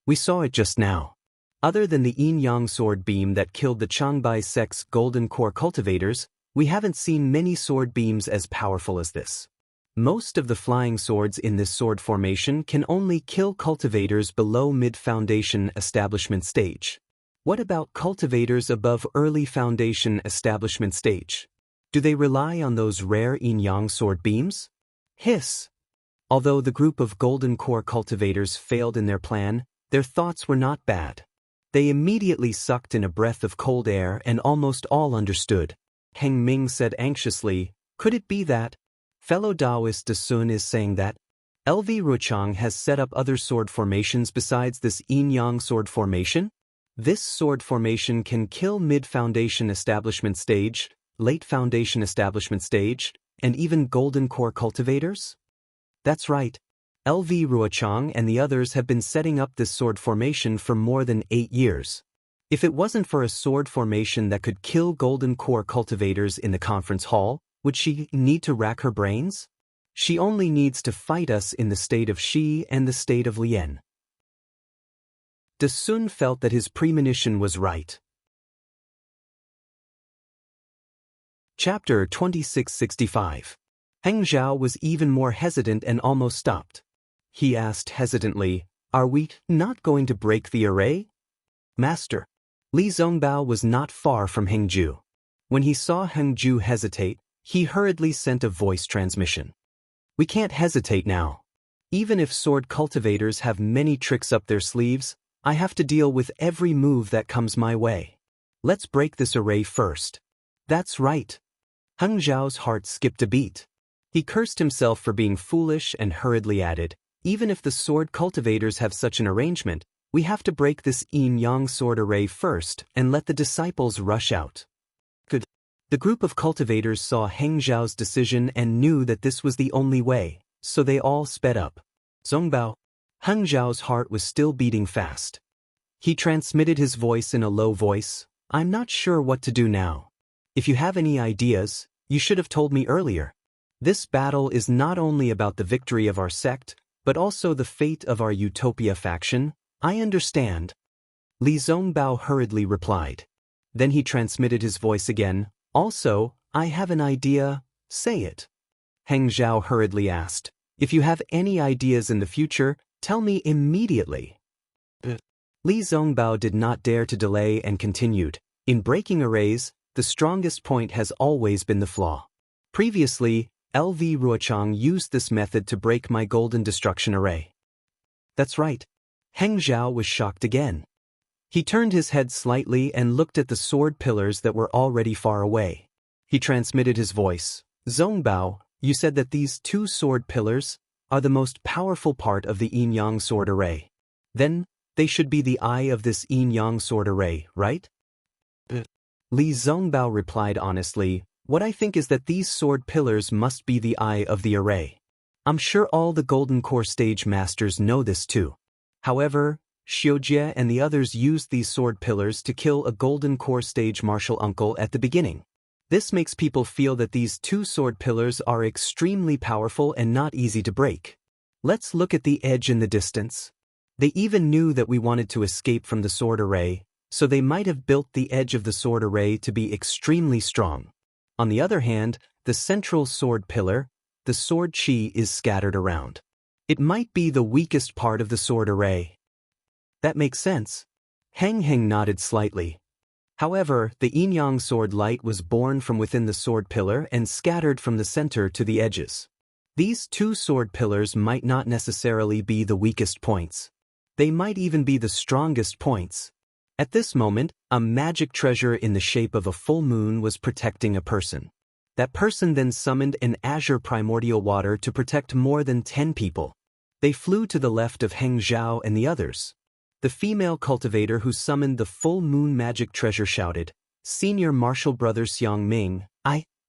We saw it just now. Other than the yin-yang sword beam that killed the Changbai sect's golden core cultivators, we haven't seen many sword beams as powerful as this. Most of the flying swords in this sword formation can only kill cultivators below mid-foundation establishment stage. What about cultivators above early foundation establishment stage? Do they rely on those rare yin-yang sword beams? Hiss! Although the group of golden core cultivators failed in their plan, their thoughts were not bad. They immediately sucked in a breath of cold air and almost all understood. Heng Ming said anxiously, could it be that fellow Taoist Dasun is saying that LV Ruochang has set up other sword formations besides this yin-yang sword formation? This sword formation can kill mid-foundation establishment stage, late foundation establishment stage, and even golden core cultivators? That's right. LV Ruochang and the others have been setting up this sword formation for more than 8 years. If it wasn't for a sword formation that could kill golden core cultivators in the conference hall, would she need to rack her brains? She only needs to fight us in the state of Shi and the state of Lien. Dasun felt that his premonition was right. Chapter 2665. Heng Zhao was even more hesitant and almost stopped. He asked hesitantly, are we not going to break the array? Master. Li Zongbao was not far from Heng Ju. When he saw Heng Ju hesitate, he hurriedly sent a voice transmission. We can't hesitate now. Even if sword cultivators have many tricks up their sleeves, I have to deal with every move that comes my way. Let's break this array first. That's right. Heng Zhao's heart skipped a beat. He cursed himself for being foolish and hurriedly added, even if the sword cultivators have such an arrangement, we have to break this yin-yang sword array first and let the disciples rush out. Good. The group of cultivators saw Heng Zhao's decision and knew that this was the only way, so they all sped up. Zongbao. Heng Zhao's heart was still beating fast. He transmitted his voice in a low voice, I'm not sure what to do now. If you have any ideas, you should have told me earlier. This battle is not only about the victory of our sect, but also the fate of our Utopia faction. I understand. Li Zongbao hurriedly replied. Then he transmitted his voice again. Also, I have an idea. Say it. Heng Zhao hurriedly asked. If you have any ideas in the future, tell me immediately. Li Zongbao did not dare to delay and continued. In breaking arrays, the strongest point has always been the flaw. Previously, LV Ruochang used this method to break my golden destruction array. That's right. Heng Zhao was shocked again. He turned his head slightly and looked at the sword pillars that were already far away. He transmitted his voice. Zongbao, you said that these two sword pillars are the most powerful part of the yin-yang sword array. Then, they should be the eye of this yin-yang sword array, right? Li Zongbao replied honestly, what I think is that these sword pillars must be the eye of the array. I'm sure all the Golden Core stage masters know this too. However, Xiujie and the others used these sword pillars to kill a Golden Core stage martial uncle at the beginning. This makes people feel that these two sword pillars are extremely powerful and not easy to break. Let's look at the edge in the distance. They even knew that we wanted to escape from the sword array, so they might have built the edge of the sword array to be extremely strong. On the other hand, the central sword pillar, the sword chi, is scattered around. It might be the weakest part of the sword array. That makes sense. Heng nodded slightly. However, the yin-yang sword light was born from within the sword pillar and scattered from the center to the edges. These two sword pillars might not necessarily be the weakest points. They might even be the strongest points. At this moment, a magic treasure in the shape of a full moon was protecting a person. That person then summoned an azure primordial water to protect more than 10 people. They flew to the left of Heng Zhao and the others. The female cultivator who summoned the full moon magic treasure shouted, Senior Martial Brother Xiang Ming,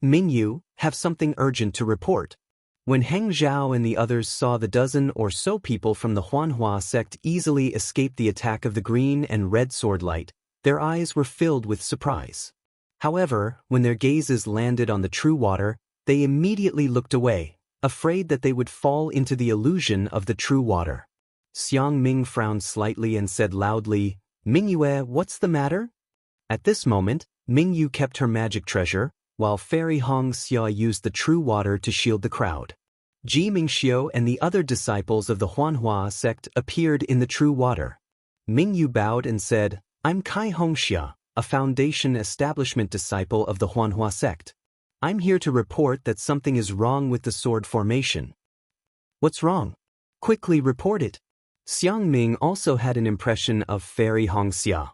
Mingyu, have something urgent to report. When Heng Zhao and the others saw the dozen or so people from the Huanhua sect easily escape the attack of the green and red sword light, their eyes were filled with surprise. However, when their gazes landed on the true water, they immediately looked away, afraid that they would fall into the illusion of the true water. Xiang Ming frowned slightly and said loudly, Mingyue, what's the matter? At this moment, Mingyu kept her magic treasure, while Fairy Hong Xia used the true water to shield the crowd. Ji Mingxiu and the other disciples of the Huanhua sect appeared in the true water. Mingyu bowed and said, I'm Kai Hongxia, a foundation establishment disciple of the Huanhua sect. I'm here to report that something is wrong with the sword formation. What's wrong? Quickly report it. Xiang Ming also had an impression of Fairy Hongxia.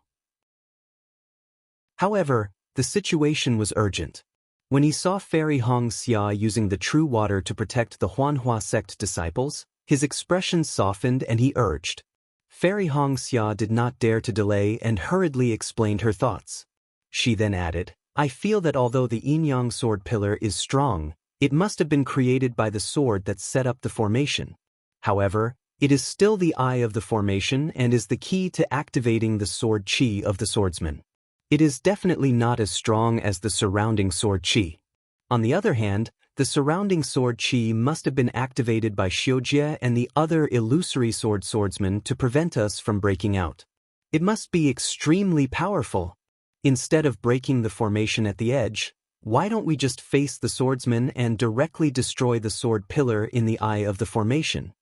However, the situation was urgent. When he saw Fairy Hongxia using the true water to protect the Huanhua sect disciples, his expression softened and he urged. Fairy Hongxia did not dare to delay and hurriedly explained her thoughts. She then added, I feel that although the yin-yang sword pillar is strong, it must have been created by the sword that set up the formation. However, it is still the eye of the formation and is the key to activating the sword chi of the swordsman. It is definitely not as strong as the surrounding sword chi. On the other hand, the surrounding sword chi must have been activated by Xiujie and the other illusory swordsmen to prevent us from breaking out. It must be extremely powerful. Instead of breaking the formation at the edge, why don't we just face the swordsman and directly destroy the sword pillar in the eye of the formation?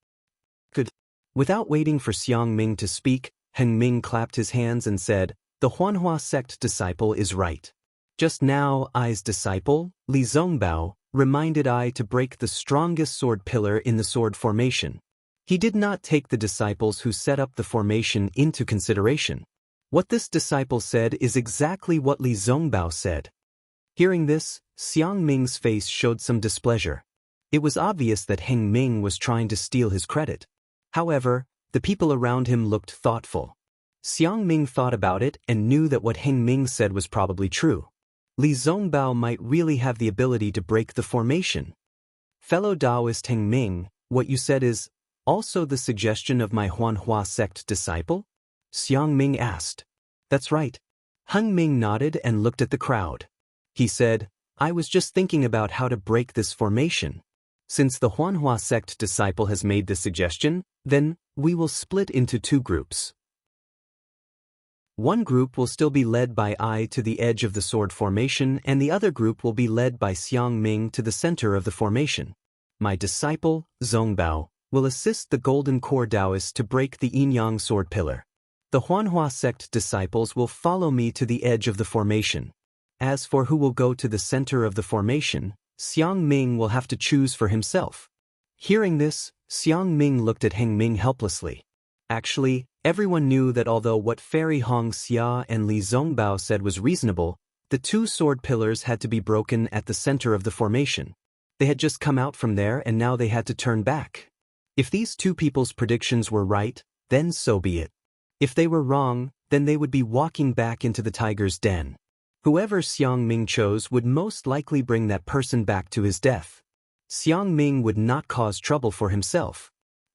Good. Without waiting for Xiang Ming to speak, Heng Ming clapped his hands and said, The Huanhua sect disciple is right. Just now, I's disciple, Li Zongbao, reminded I to break the strongest sword pillar in the sword formation. He did not take the disciples who set up the formation into consideration. What this disciple said is exactly what Li Zongbao said. Hearing this, Xiang Ming's face showed some displeasure. It was obvious that Heng Ming was trying to steal his credit. However, the people around him looked thoughtful. Xiang Ming thought about it and knew that what Heng Ming said was probably true. Li Zongbao might really have the ability to break the formation. Fellow Taoist Heng Ming, what you said is also the suggestion of my Huanhua sect disciple? Xiang Ming asked. That's right. Heng Ming nodded and looked at the crowd. He said, I was just thinking about how to break this formation. Since the Huanhua sect disciple has made this suggestion, then we will split into two groups. One group will still be led by I to the edge of the sword formation and the other group will be led by Xiang Ming to the center of the formation. My disciple, Zongbao, will assist the Golden Core Taoists to break the Yin-Yang sword pillar. The Huanhua sect disciples will follow me to the edge of the formation. As for who will go to the center of the formation, Xiang Ming will have to choose for himself. Hearing this, Xiang Ming looked at Heng Ming helplessly. Actually, everyone knew that although what Fairy Hong Xia and Li Zongbao said was reasonable, the two sword pillars had to be broken at the center of the formation. They had just come out from there and now they had to turn back. If these two people's predictions were right, then so be it. If they were wrong, then they would be walking back into the tiger's den. Whoever Xiang Ming chose would most likely bring that person back to his death. Xiang Ming would not cause trouble for himself.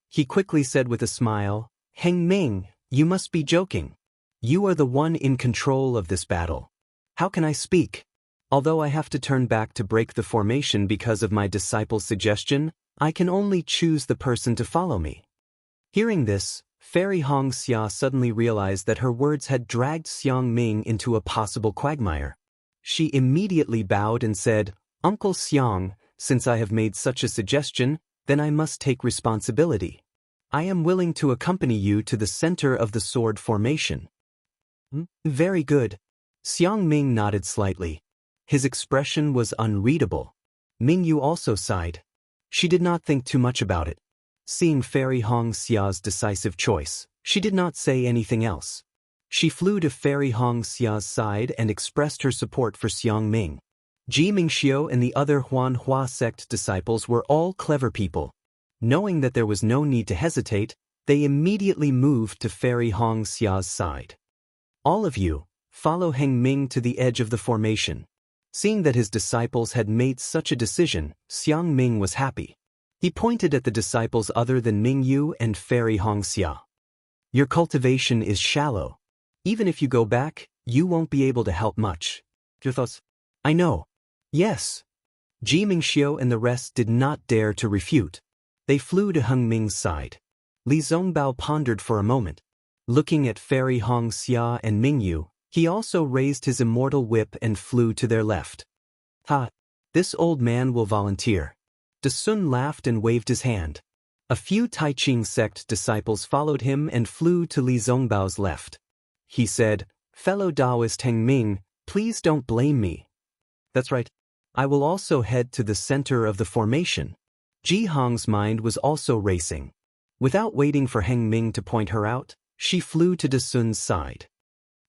He quickly said with a smile, "Heng Ming, you must be joking. You are the one in control of this battle. How can I speak? Although I have to turn back to break the formation because of my disciple's suggestion, I can only choose the person to follow me." Hearing this, Fairy Hong Xia suddenly realized that her words had dragged Xiang Ming into a possible quagmire. She immediately bowed and said, "Uncle Xiang, since I have made such a suggestion, then I must take responsibility. I am willing to accompany you to the center of the sword formation." Very good. Xiang Ming nodded slightly. His expression was unreadable. Mingyu also sighed. She did not think too much about it. Seeing Fairy Hong Xia's decisive choice, she did not say anything else. She flew to Fairy Hong Xia's side and expressed her support for Xiang Ming. Ji Mingxiu and the other Huanhua sect disciples were all clever people. Knowing that there was no need to hesitate, they immediately moved to Fairy Hong Xia's side. "All of you, follow Heng Ming to the edge of the formation." Seeing that his disciples had made such a decision, Xiang Ming was happy. He pointed at the disciples other than Mingyu and Fairy Hong Xia. "Your cultivation is shallow. Even if you go back, you won't be able to help much. Your thoughts?" "I know." "Yes." Ji Mingxiu and the rest did not dare to refute. They flew to Heng Ming's side. Li Zongbao pondered for a moment. Looking at Fairy Hong Xia and Mingyu, he also raised his immortal whip and flew to their left. "Ha! This old man will volunteer." De Sun laughed and waved his hand. A few Taiching sect disciples followed him and flew to Li Zongbao's left. He said, "Fellow Taoist Heng Ming, please don't blame me. That's right. I will also head to the center of the formation." Ji Hong's mind was also racing. Without waiting for Heng Ming to point her out, she flew to De Sun's side.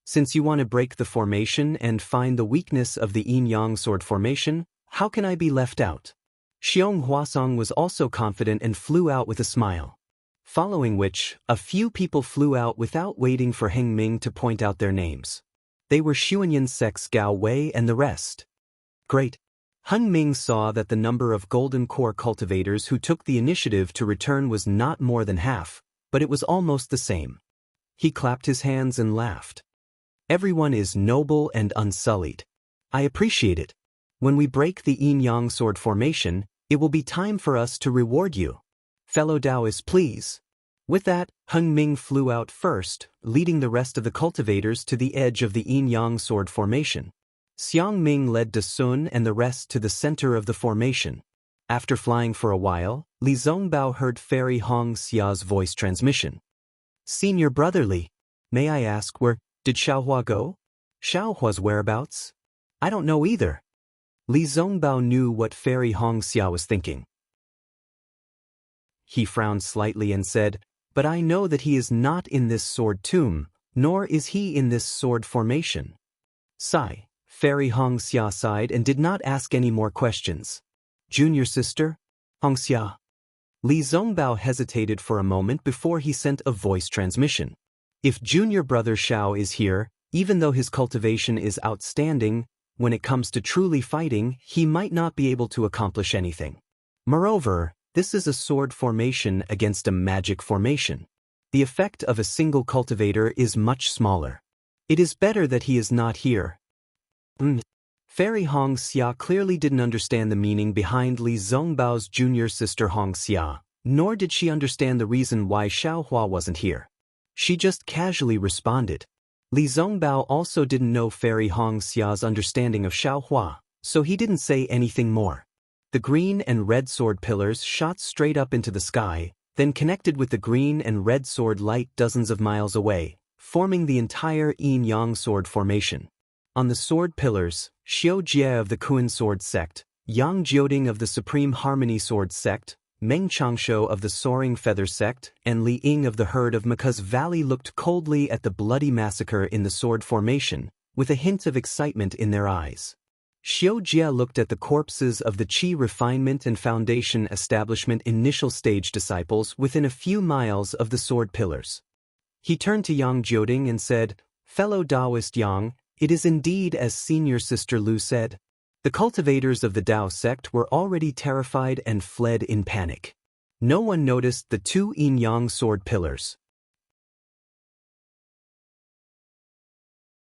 "Since you want to break the formation and find the weakness of the Yin-Yang sword formation, how can I be left out?" Xiong Huasong was also confident and flew out with a smile. Following which, a few people flew out without waiting for Heng Ming to point out their names. They were Xuanyan sect's Gao Wei and the rest. Great. Heng Ming saw that the number of Golden Core cultivators who took the initiative to return was not more than half, but it was almost the same. He clapped his hands and laughed. "Everyone is noble and unsullied. I appreciate it. When we break the Yin-Yang sword formation, it will be time for us to reward you. Fellow Taoists, please." With that, Heng Ming flew out first, leading the rest of the cultivators to the edge of the Yin-Yang sword formation. Xiang Ming led De Sun and the rest to the center of the formation. After flying for a while, Li Zongbao heard Fairy Hong Xia's voice transmission. "Senior Brotherly, may I ask where did Xiaohua go? Xiaohua's whereabouts? I don't know either." Li Zongbao knew what Fairy Hong Xia was thinking. He frowned slightly and said, "But I know that he is not in this sword tomb, nor is he in this sword formation." Sigh. Fairy Hong Xia sighed and did not ask any more questions. "Junior sister? Hong Xia?" Li Zongbao hesitated for a moment before he sent a voice transmission. If junior brother Xiao is here, even though his cultivation is outstanding, when it comes to truly fighting, he might not be able to accomplish anything. Moreover, this is a sword formation against a magic formation. The effect of a single cultivator is much smaller. It is better that he is not here. Fairy Hong Xia clearly didn't understand the meaning behind Li Zongbao's junior sister Hong Xia, nor did she understand the reason why Xiaohua wasn't here. She just casually responded. Li Zongbao also didn't know Fairy Hong Xia's understanding of Xiaohua, so he didn't say anything more. The green and red sword pillars shot straight up into the sky, then connected with the green and red sword light dozens of miles away, forming the entire yin-yang sword formation. On the sword pillars, Xiao Jie of the Kuan sword sect, Yang Jioding of the Supreme Harmony sword sect, Meng Changsho of the Soaring Feather sect, and Li Ying of the herd of Maka's Valley looked coldly at the bloody massacre in the sword formation, with a hint of excitement in their eyes. Xiao Jie looked at the corpses of the Qi Refinement and Foundation Establishment initial stage disciples within a few miles of the sword pillars. He turned to Yang Jioding and said, "Fellow Taoist Yang, it is indeed as Senior Sister Lu said. The cultivators of the Tao sect were already terrified and fled in panic. No one noticed the two yin-yang sword pillars."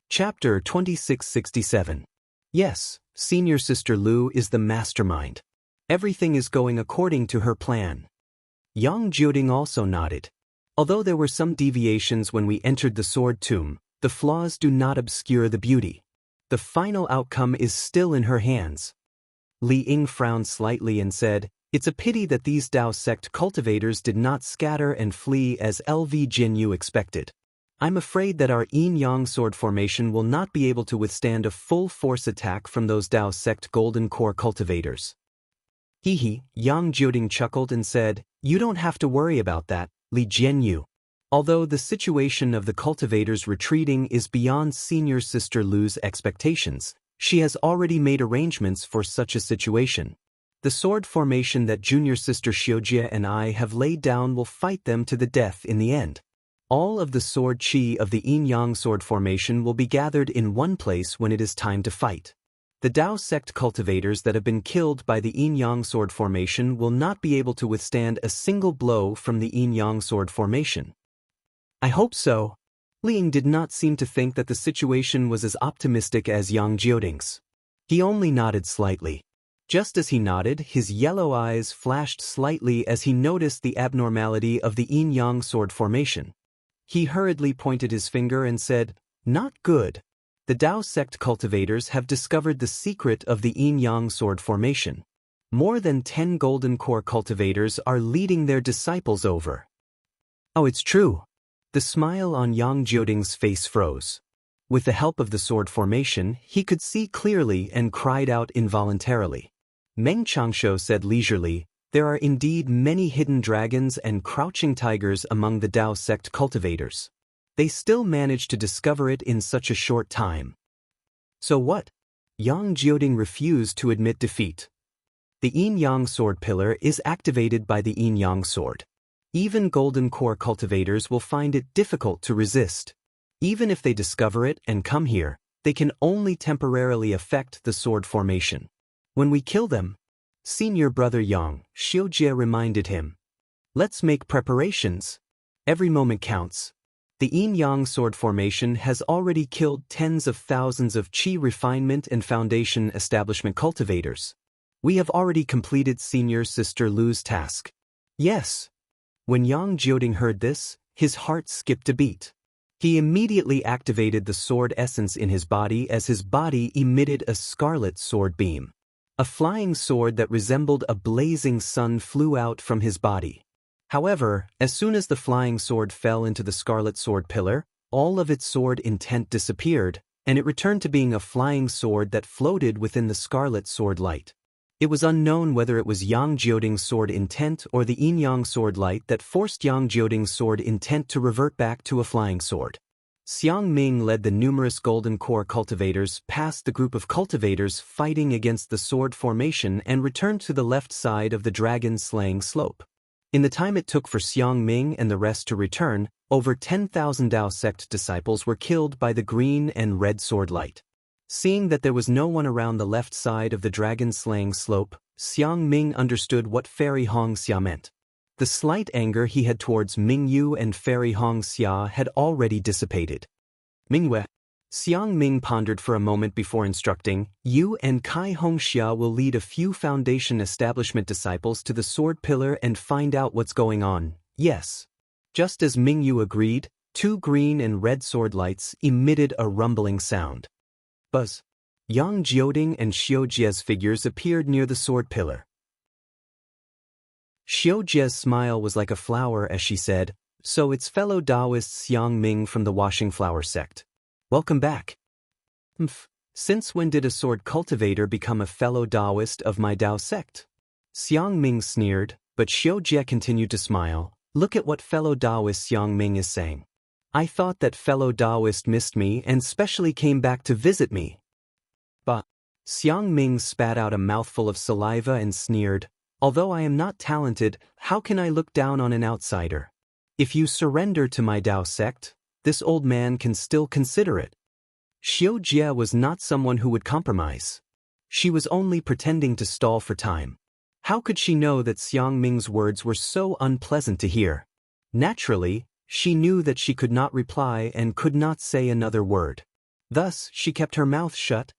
Chapter 2667. Yes, Senior Sister Lu is the mastermind. Everything is going according to her plan. Yang Jioding also nodded. Although there were some deviations when we entered the sword tomb, the flaws do not obscure the beauty. The final outcome is still in her hands. Li Ying frowned slightly and said, "It's a pity that these Tao sect cultivators did not scatter and flee as LV Jinyu expected. I'm afraid that our yin-yang sword formation will not be able to withstand a full-force attack from those Tao sect golden core cultivators." He, Yang Jioding chuckled and said, "You don't have to worry about that, Li Jianyu. Although the situation of the cultivators retreating is beyond Senior Sister Lu's expectations, she has already made arrangements for such a situation. The sword formation that Junior Sister Xiaojie and I have laid down will fight them to the death in the end. All of the sword qi of the yin-yang sword formation will be gathered in one place when it is time to fight. The Tao sect cultivators that have been killed by the yin-yang sword formation will not be able to withstand a single blow from the yin-yang sword formation." "I hope so." Li Ying did not seem to think that the situation was as optimistic as Yang Jioding's. He only nodded slightly. Just as he nodded, his yellow eyes flashed slightly as he noticed the abnormality of the yin-yang sword formation. He hurriedly pointed his finger and said, "Not good. The Tao sect cultivators have discovered the secret of the yin-yang sword formation. More than 10 golden core cultivators are leading their disciples over." "Oh, it's true." The smile on Yang Jioding's face froze. With the help of the sword formation, he could see clearly and cried out involuntarily. Meng Changsho said leisurely, "There are indeed many hidden dragons and crouching tigers among the Tao sect cultivators. They still managed to discover it in such a short time." "So what?" Yang Jioding refused to admit defeat. "The yin-yang sword pillar is activated by the yin-yang sword. Even golden core cultivators will find it difficult to resist. Even if they discover it and come here, they can only temporarily affect the sword formation. When we kill them," Senior Brother Yang, Xiaojie reminded him, "let's make preparations. Every moment counts. The yin-yang sword formation has already killed tens of thousands of Qi Refinement and Foundation Establishment cultivators. We have already completed Senior Sister Lu's task." "Yes." When Yang Jioding heard this, his heart skipped a beat. He immediately activated the sword essence in his body as his body emitted a scarlet sword beam. A flying sword that resembled a blazing sun flew out from his body. However, as soon as the flying sword fell into the scarlet sword pillar, all of its sword intent disappeared, and it returned to being a flying sword that floated within the scarlet sword light. It was unknown whether it was Yang Jioding's sword intent or the yin-yang sword light that forced Yang Jioding's sword intent to revert back to a flying sword. Xiang Ming led the numerous golden core cultivators past the group of cultivators fighting against the sword formation and returned to the left side of the dragon-slaying slope. In the time it took for Xiang Ming and the rest to return, over 10,000 Tao sect disciples were killed by the green and red sword light. Seeing that there was no one around the left side of the dragon-slaying slope, Xiang Ming understood what Fairy Hong Xia meant. The slight anger he had towards Ming Yu and Fairy Hong Xia had already dissipated. "Mingwei." Xiang Ming pondered for a moment before instructing, "You and Kai Hong Xia will lead a few Foundation Establishment disciples to the sword pillar and find out what's going on." "Yes." Just as Ming Yu agreed, two green and red sword lights emitted a rumbling sound. Buzz. Yang Jioding and Xiaojie's figures appeared near the sword pillar. Xiao Jie's smile was like a flower as she said, "So it's fellow Taoist Xiang Ming from the Washing Flower sect. Welcome back." Since when did a sword cultivator become a fellow Taoist of my Tao sect? Xiang Ming sneered, but Xiao Jie continued to smile. Look at what fellow Taoist Xiang Ming is saying. I thought that fellow Taoist missed me and specially came back to visit me. But Xiang Ming spat out a mouthful of saliva and sneered, although I am not talented, how can I look down on an outsider? If you surrender to my Tao sect, this old man can still consider it. Xiao Jie was not someone who would compromise. She was only pretending to stall for time. How could she know that Xiang Ming's words were so unpleasant to hear? Naturally, she knew that she could not reply and could not say another word. Thus, she kept her mouth shut.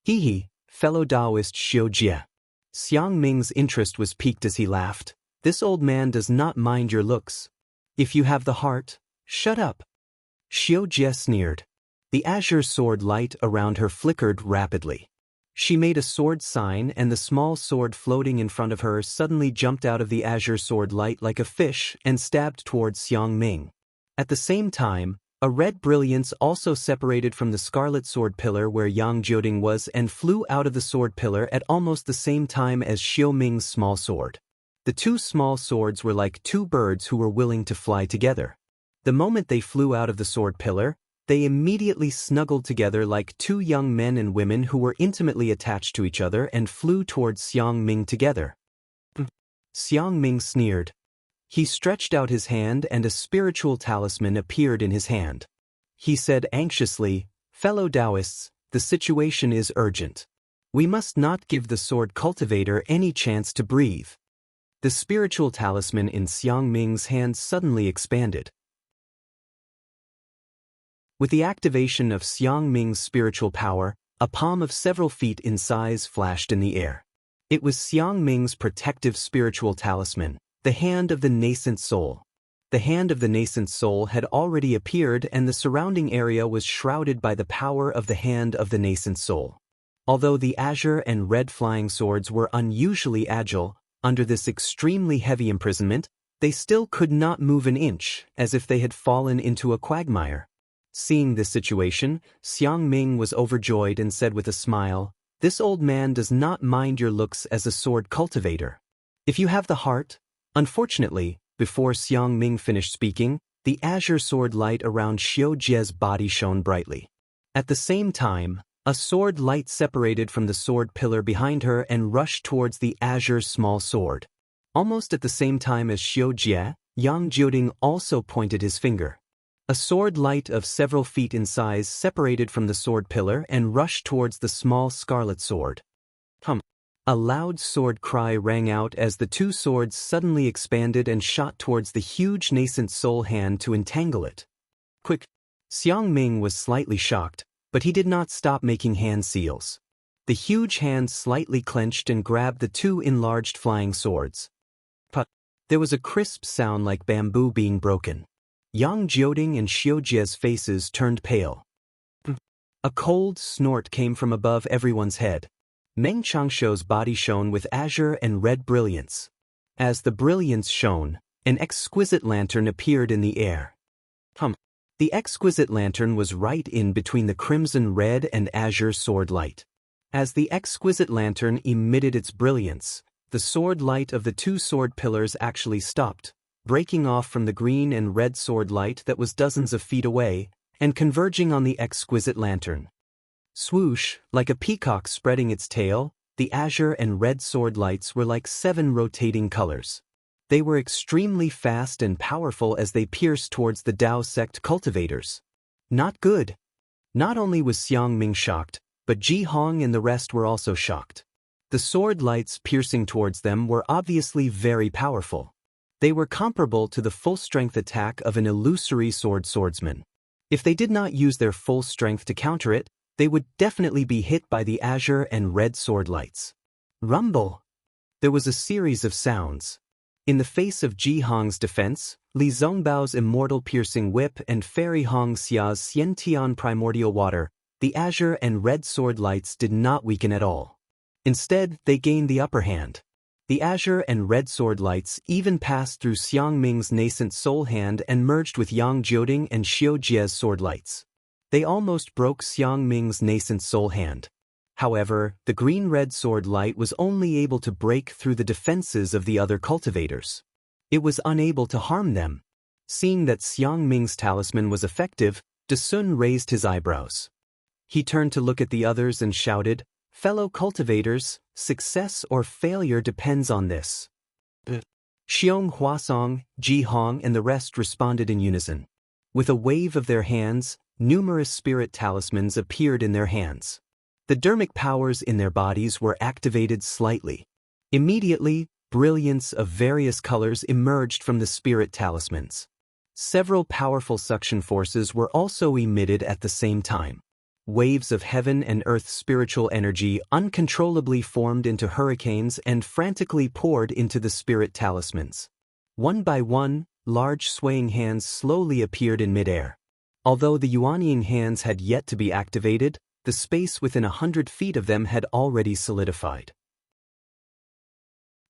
Hee, fellow Taoist Xiao Jie. Xiang Ming's interest was piqued as he laughed. This old man does not mind your looks. If you have the heart, shut up. Xiao Jie sneered. The azure sword light around her flickered rapidly. She made a sword sign and the small sword floating in front of her suddenly jumped out of the azure sword light like a fish and stabbed towards Xiang Ming. At the same time, a red brilliance also separated from the scarlet sword pillar where Yang Jioding was and flew out of the sword pillar at almost the same time as Xiao Ming's small sword. The two small swords were like two birds who were willing to fly together. The moment they flew out of the sword pillar, they immediately snuggled together like two young men and women who were intimately attached to each other and flew towards Xiang Ming together. Xiang Ming sneered. He stretched out his hand and a spiritual talisman appeared in his hand. He said anxiously, "Fellow Taoists, the situation is urgent. We must not give the sword cultivator any chance to breathe." The spiritual talisman in Xiang Ming's hand suddenly expanded. With the activation of Xiang Ming's spiritual power, a palm of several feet in size flashed in the air. It was Xiang Ming's protective spiritual talisman, the hand of the nascent soul. The hand of the nascent soul had already appeared and the surrounding area was shrouded by the power of the hand of the nascent soul. Although the azure and red flying swords were unusually agile, under this extremely heavy imprisonment, they still could not move an inch, as if they had fallen into a quagmire. Seeing this situation, Xiang Ming was overjoyed and said with a smile, "This old man does not mind your looks as a sword cultivator. If you have the heart." Unfortunately, before Xiang Ming finished speaking, the azure sword light around Xiao Jie's body shone brightly. At the same time, a sword light separated from the sword pillar behind her and rushed towards the azure small sword. Almost at the same time as Xiao Jie, Yang Jioding also pointed his finger. A sword light of several feet in size separated from the sword pillar and rushed towards the small scarlet sword. A loud sword cry rang out as the two swords suddenly expanded and shot towards the huge nascent soul hand to entangle it. Quick! Xiang Ming was slightly shocked, but he did not stop making hand seals. The huge hand slightly clenched and grabbed the two enlarged flying swords. But there was a crisp sound like bamboo being broken. Yang Jioding and Xiao Jie's faces turned pale. A cold snort came from above everyone's head. Meng Changshuo's body shone with azure and red brilliance. As the brilliance shone, an exquisite lantern appeared in the air. The exquisite lantern was right in between the crimson red and azure sword light. As the exquisite lantern emitted its brilliance, the sword light of the two sword pillars actually stopped, breaking off from the green and red sword light that was dozens of feet away, and converging on the exquisite lantern. Swoosh, like a peacock spreading its tail, the azure and red sword lights were like 7 rotating colors. They were extremely fast and powerful as they pierced towards the Tao sect cultivators. Not good. Not only was Xiang Ming shocked, but Ji Hong and the rest were also shocked. The sword lights piercing towards them were obviously very powerful. They were comparable to the full-strength attack of an illusory swordsman. If they did not use their full strength to counter it, they would definitely be hit by the azure and red sword lights. Rumble! There was a series of sounds. In the face of Ji Hong's defense, Li Zongbao's immortal piercing whip and Fairy Hong Xia's Xiantian primordial water, the azure and red sword lights did not weaken at all. Instead, they gained the upper hand. The azure and red sword lights even passed through Xiang Ming's nascent soul hand and merged with Yang Jioding and Xiao Jie's sword lights. They almost broke Xiang Ming's nascent soul hand. However, the green-red sword light was only able to break through the defenses of the other cultivators. It was unable to harm them. Seeing that Xiang Ming's talisman was effective, De Sun raised his eyebrows. He turned to look at the others and shouted, "Fellow cultivators, success or failure depends on this." Xiong Huasong, Ji Hong and the rest responded in unison. With a wave of their hands, numerous spirit talismans appeared in their hands. The dermic powers in their bodies were activated slightly. Immediately, brilliance of various colors emerged from the spirit talismans. Several powerful suction forces were also emitted at the same time. Waves of heaven and earth spiritual energy uncontrollably formed into hurricanes and frantically poured into the spirit talismans. One by one, large swaying hands slowly appeared in midair. Although the Yuanying hands had yet to be activated, the space within 100 feet of them had already solidified.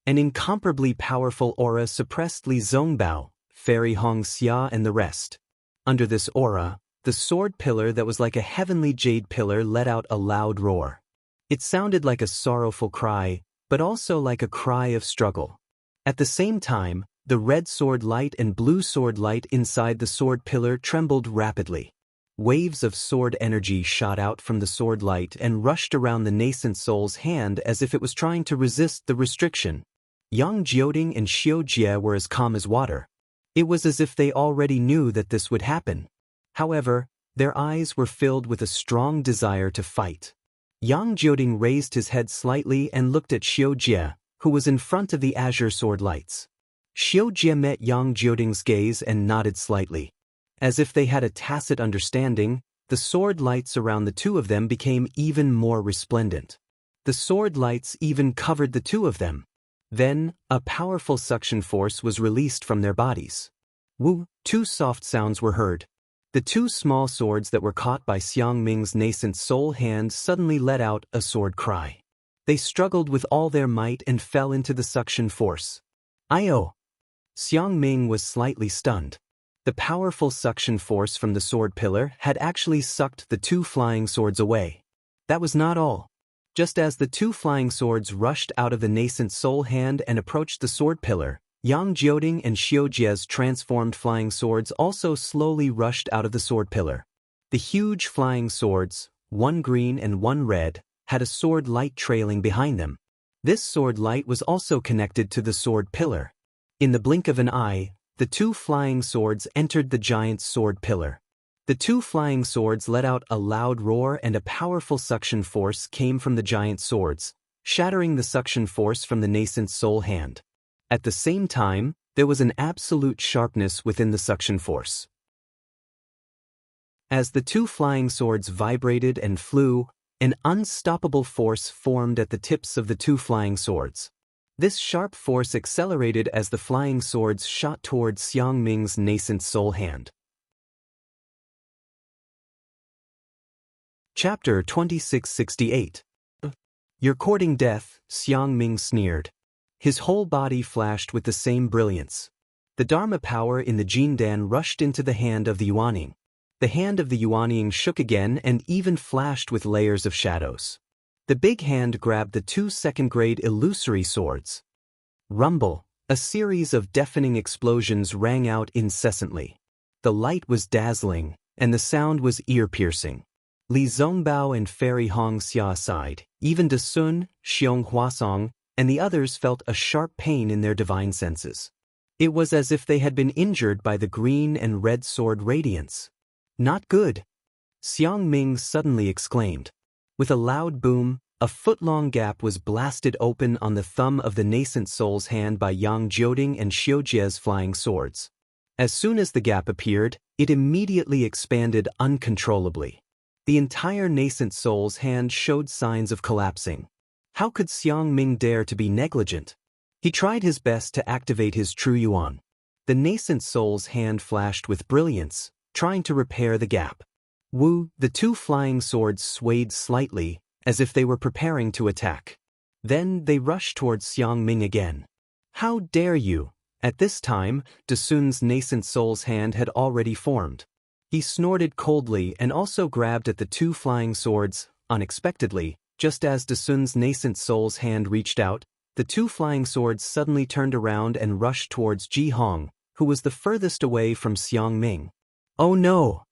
An incomparably powerful aura suppressed Li Zongbao, Fairy Hong Xia and the rest. Under this aura, the sword pillar that was like a heavenly jade pillar let out a loud roar. It sounded like a sorrowful cry, but also like a cry of struggle. At the same time, the red sword light and blue sword light inside the sword pillar trembled rapidly. Waves of sword energy shot out from the sword light and rushed around the nascent soul's hand as if it was trying to resist the restriction. Yang Jioding and Xiao Jie were as calm as water. It was as if they already knew that this would happen. However, their eyes were filled with a strong desire to fight. Yang Jioding raised his head slightly and looked at Xiao Jie, who was in front of the azure sword lights. Xiao Jie met Yang Jioding's gaze and nodded slightly. As if they had a tacit understanding, the sword lights around the two of them became even more resplendent. The sword lights even covered the two of them. Then, a powerful suction force was released from their bodies. Woo! Two soft sounds were heard. The two small swords that were caught by Xiang Ming's nascent soul hand suddenly let out a sword cry. They struggled with all their might and fell into the suction force. "Io!" Xiang Ming was slightly stunned. The powerful suction force from the sword pillar had actually sucked the two flying swords away. That was not all. Just as the two flying swords rushed out of the nascent soul hand and approached the sword pillar, Yang Jioding and Xiao Jie's transformed flying swords also slowly rushed out of the sword pillar. The huge flying swords, one green and one red, had a sword light trailing behind them. This sword light was also connected to the sword pillar. In the blink of an eye, the two flying swords entered the giant sword pillar. The two flying swords let out a loud roar and a powerful suction force came from the giant swords, shattering the suction force from the nascent soul hand. At the same time, there was an absolute sharpness within the suction force. As the two flying swords vibrated and flew, an unstoppable force formed at the tips of the two flying swords. This sharp force accelerated as the flying swords shot towards Xiang Ming's nascent soul hand. Chapter 2668. "You're courting death," Xiang Ming sneered. His whole body flashed with the same brilliance. The Dharma power in the Jindan rushed into the hand of the Yuanying. The hand of the Yuanying shook again and even flashed with layers of shadows. The big hand grabbed the two second-grade illusory swords. Rumble, a series of deafening explosions rang out incessantly. The light was dazzling, and the sound was ear-piercing. Li Zongbao and Fairy Hong Xia sighed. Even De Sun, Xiong Huasong, and the others felt a sharp pain in their divine senses. It was as if they had been injured by the green and red sword radiance. "Not good," Xiang Ming suddenly exclaimed. With a loud boom, a foot-long gap was blasted open on the thumb of the nascent soul's hand by Yang Jioding and Xiao Jie's flying swords. As soon as the gap appeared, it immediately expanded uncontrollably. The entire nascent soul's hand showed signs of collapsing. How could Xiang Ming dare to be negligent? He tried his best to activate his true yuan. The nascent soul's hand flashed with brilliance, trying to repair the gap. Woo! The two flying swords swayed slightly, as if they were preparing to attack. Then they rushed towards Xiang Ming again. How dare you! At this time, Dasun's nascent soul's hand had already formed. He snorted coldly and also grabbed at the two flying swords. Unexpectedly, just as Dasun's nascent soul's hand reached out, the two flying swords suddenly turned around and rushed towards Ji Hong, who was the furthest away from Xiang Ming. Oh no!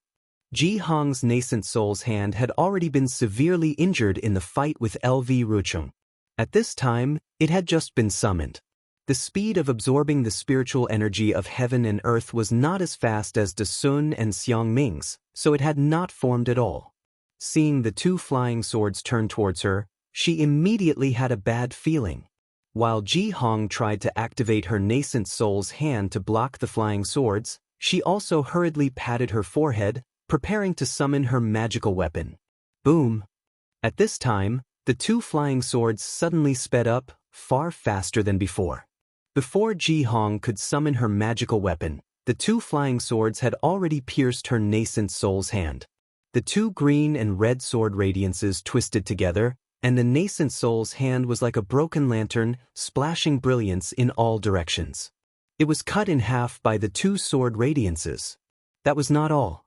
Ji Hong's nascent soul's hand had already been severely injured in the fight with LV Rucheng. At this time, it had just been summoned. The speed of absorbing the spiritual energy of heaven and earth was not as fast as Dasun and Xiang Ming's, so it had not formed at all. Seeing the two flying swords turn towards her, she immediately had a bad feeling. While Ji Hong tried to activate her nascent soul's hand to block the flying swords, she also hurriedly patted her forehead, preparing to summon her magical weapon. Boom! At this time, the two flying swords suddenly sped up, far faster than before. Before Ji Hong could summon her magical weapon, the two flying swords had already pierced her nascent soul's hand. The two green and red sword radiances twisted together, and the nascent soul's hand was like a broken lantern, splashing brilliance in all directions. It was cut in half by the two sword radiances. That was not all.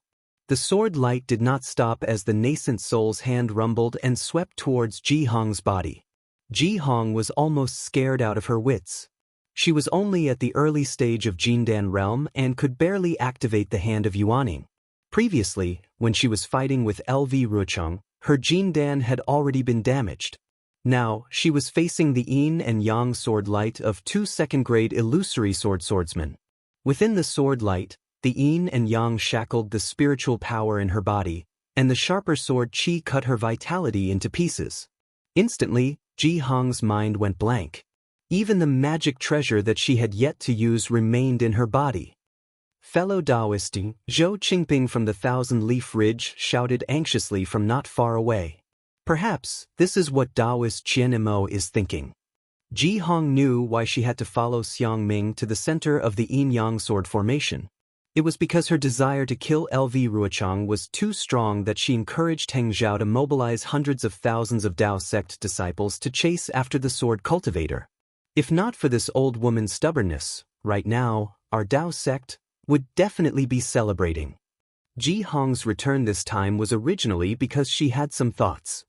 The sword light did not stop as the nascent soul's hand rumbled and swept towards Ji Hong's body. Ji Hong was almost scared out of her wits. She was only at the early stage of Jindan realm and could barely activate the hand of Yuaning. Previously, when she was fighting with LV Rucheng, her Jindan had already been damaged. Now, she was facing the yin and yang sword light of two second-grade illusory swordsmen. Within the sword light, the yin and yang shackled the spiritual power in her body, and the sharper sword qi cut her vitality into pieces. Instantly, Ji Hong's mind went blank. Even the magic treasure that she had yet to use remained in her body. Fellow Taoist, Zhou Qingping from the Thousand Leaf Ridge shouted anxiously from not far away. Perhaps this is what Taoist Qian Imo is thinking. Ji Hong knew why she had to follow Xiang Ming to the center of the yin-yang sword formation. It was because her desire to kill LV Ruochang was too strong that she encouraged Heng Zhao to mobilize hundreds of thousands of Dao sect disciples to chase after the sword cultivator. If not for this old woman's stubbornness, right now, our Dao sect would definitely be celebrating. Ji Hong's return this time was originally because she had some thoughts.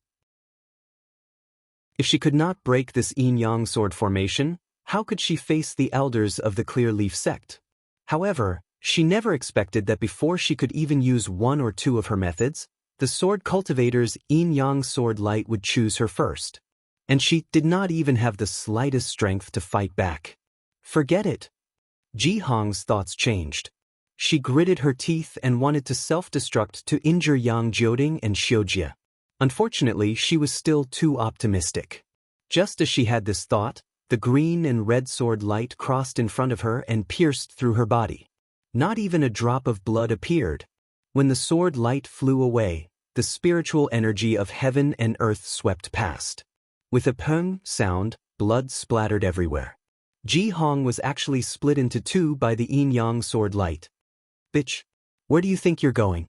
If she could not break this yin-yang sword formation, how could she face the elders of the Clear Leaf sect? However, she never expected that before she could even use one or two of her methods, the sword cultivator's yin-yang sword light would choose her first. And she did not even have the slightest strength to fight back. Forget it. Ji Hong's thoughts changed. She gritted her teeth and wanted to self-destruct to injure Yang Jioding and Xiujia. Unfortunately, she was still too optimistic. Just as she had this thought, the green and red sword light crossed in front of her and pierced through her body. Not even a drop of blood appeared. When the sword light flew away, the spiritual energy of heaven and earth swept past. With a pung sound, blood splattered everywhere. Ji Hong was actually split into two by the yin-yang sword light. Bitch, where do you think you're going?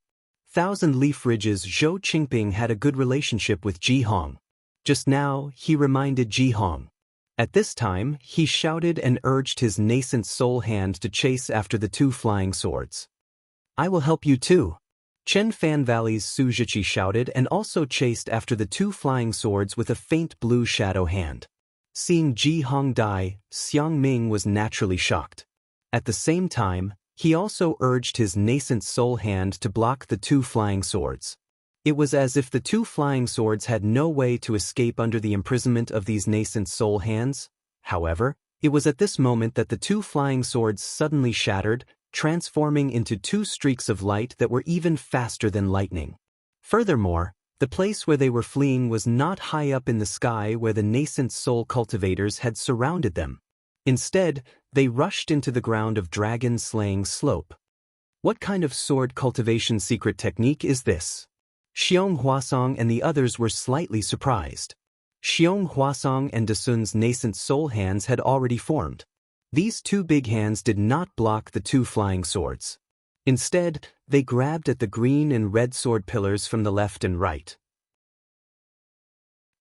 Thousand Leaf Ridge's Zhou Qingping had a good relationship with Ji Hong. Just now, he reminded Ji Hong. At this time, he shouted and urged his nascent soul hand to chase after the two flying swords. I will help you too. Chen Fan Valley's Su Zhiqi shouted and also chased after the two flying swords with a faint blue shadow hand. Seeing Ji Hong die, Xiang Ming was naturally shocked. At the same time, he also urged his nascent soul hand to block the two flying swords. It was as if the two flying swords had no way to escape under the imprisonment of these nascent soul hands. However, it was at this moment that the two flying swords suddenly shattered, transforming into two streaks of light that were even faster than lightning. Furthermore, the place where they were fleeing was not high up in the sky where the nascent soul cultivators had surrounded them. Instead, they rushed into the ground of dragon-slaying slope. What kind of sword cultivation secret technique is this? Xiong Huasong and the others were slightly surprised. Xiong Huasong and Dasun's nascent soul hands had already formed. These two big hands did not block the two flying swords. Instead, they grabbed at the green and red sword pillars from the left and right.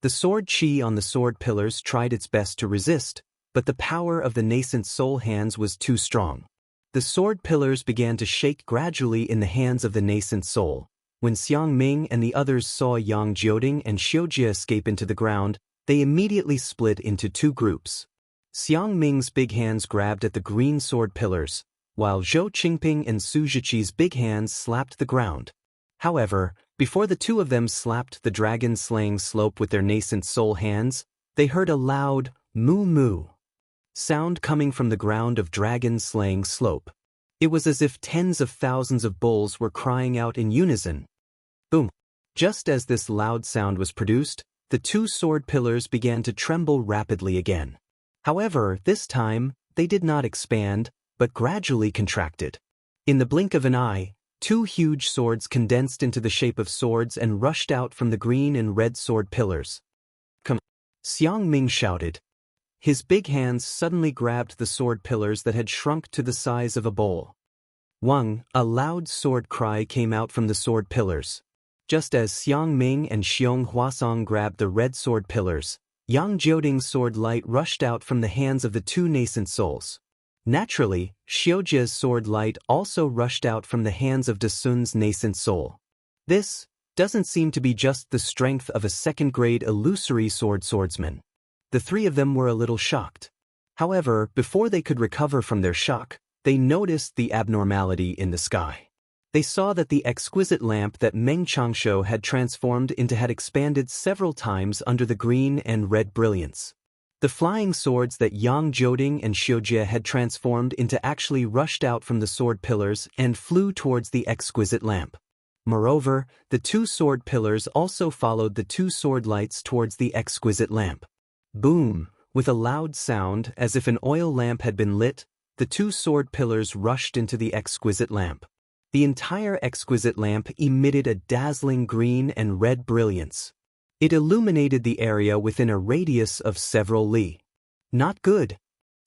The sword chi on the sword pillars tried its best to resist, but the power of the nascent soul hands was too strong. The sword pillars began to shake gradually in the hands of the nascent soul. When Xiang Ming and the others saw Yang Jioding and Xiujie escape into the ground, they immediately split into two groups. Xiang Ming's big hands grabbed at the green sword pillars, while Zhou Qingping and Su Zhiqi's big hands slapped the ground. However, before the two of them slapped the dragon-slaying slope with their nascent soul hands, they heard a loud moo-moo sound coming from the ground of dragon-slaying slope. It was as if tens of thousands of bulls were crying out in unison. Boom! Just as this loud sound was produced, the two sword pillars began to tremble rapidly again. However, this time, they did not expand, but gradually contracted. In the blink of an eye, two huge swords condensed into the shape of swords and rushed out from the green and red sword pillars. Come! Xiang Ming shouted. His big hands suddenly grabbed the sword pillars that had shrunk to the size of a bowl. Wang, a loud sword cry came out from the sword pillars. Just as Xiang Ming and Xiong Huasong grabbed the red sword pillars, Yang Jioding's sword light rushed out from the hands of the two nascent souls. Naturally, Xiujie's sword light also rushed out from the hands of Dasun's nascent soul. This doesn't seem to be just the strength of a second-grade illusory swordsman. The three of them were a little shocked. However, before they could recover from their shock, they noticed the abnormality in the sky. They saw that the exquisite lamp that Meng Changshu had transformed into had expanded several times under the green and red brilliance. The flying swords that Yang Jioding and Xiujie had transformed into actually rushed out from the sword pillars and flew towards the exquisite lamp. Moreover, the two sword pillars also followed the two sword lights towards the exquisite lamp. Boom! With a loud sound, as if an oil lamp had been lit, the two sword pillars rushed into the exquisite lamp. The entire exquisite lamp emitted a dazzling green and red brilliance. It illuminated the area within a radius of several li. Not good.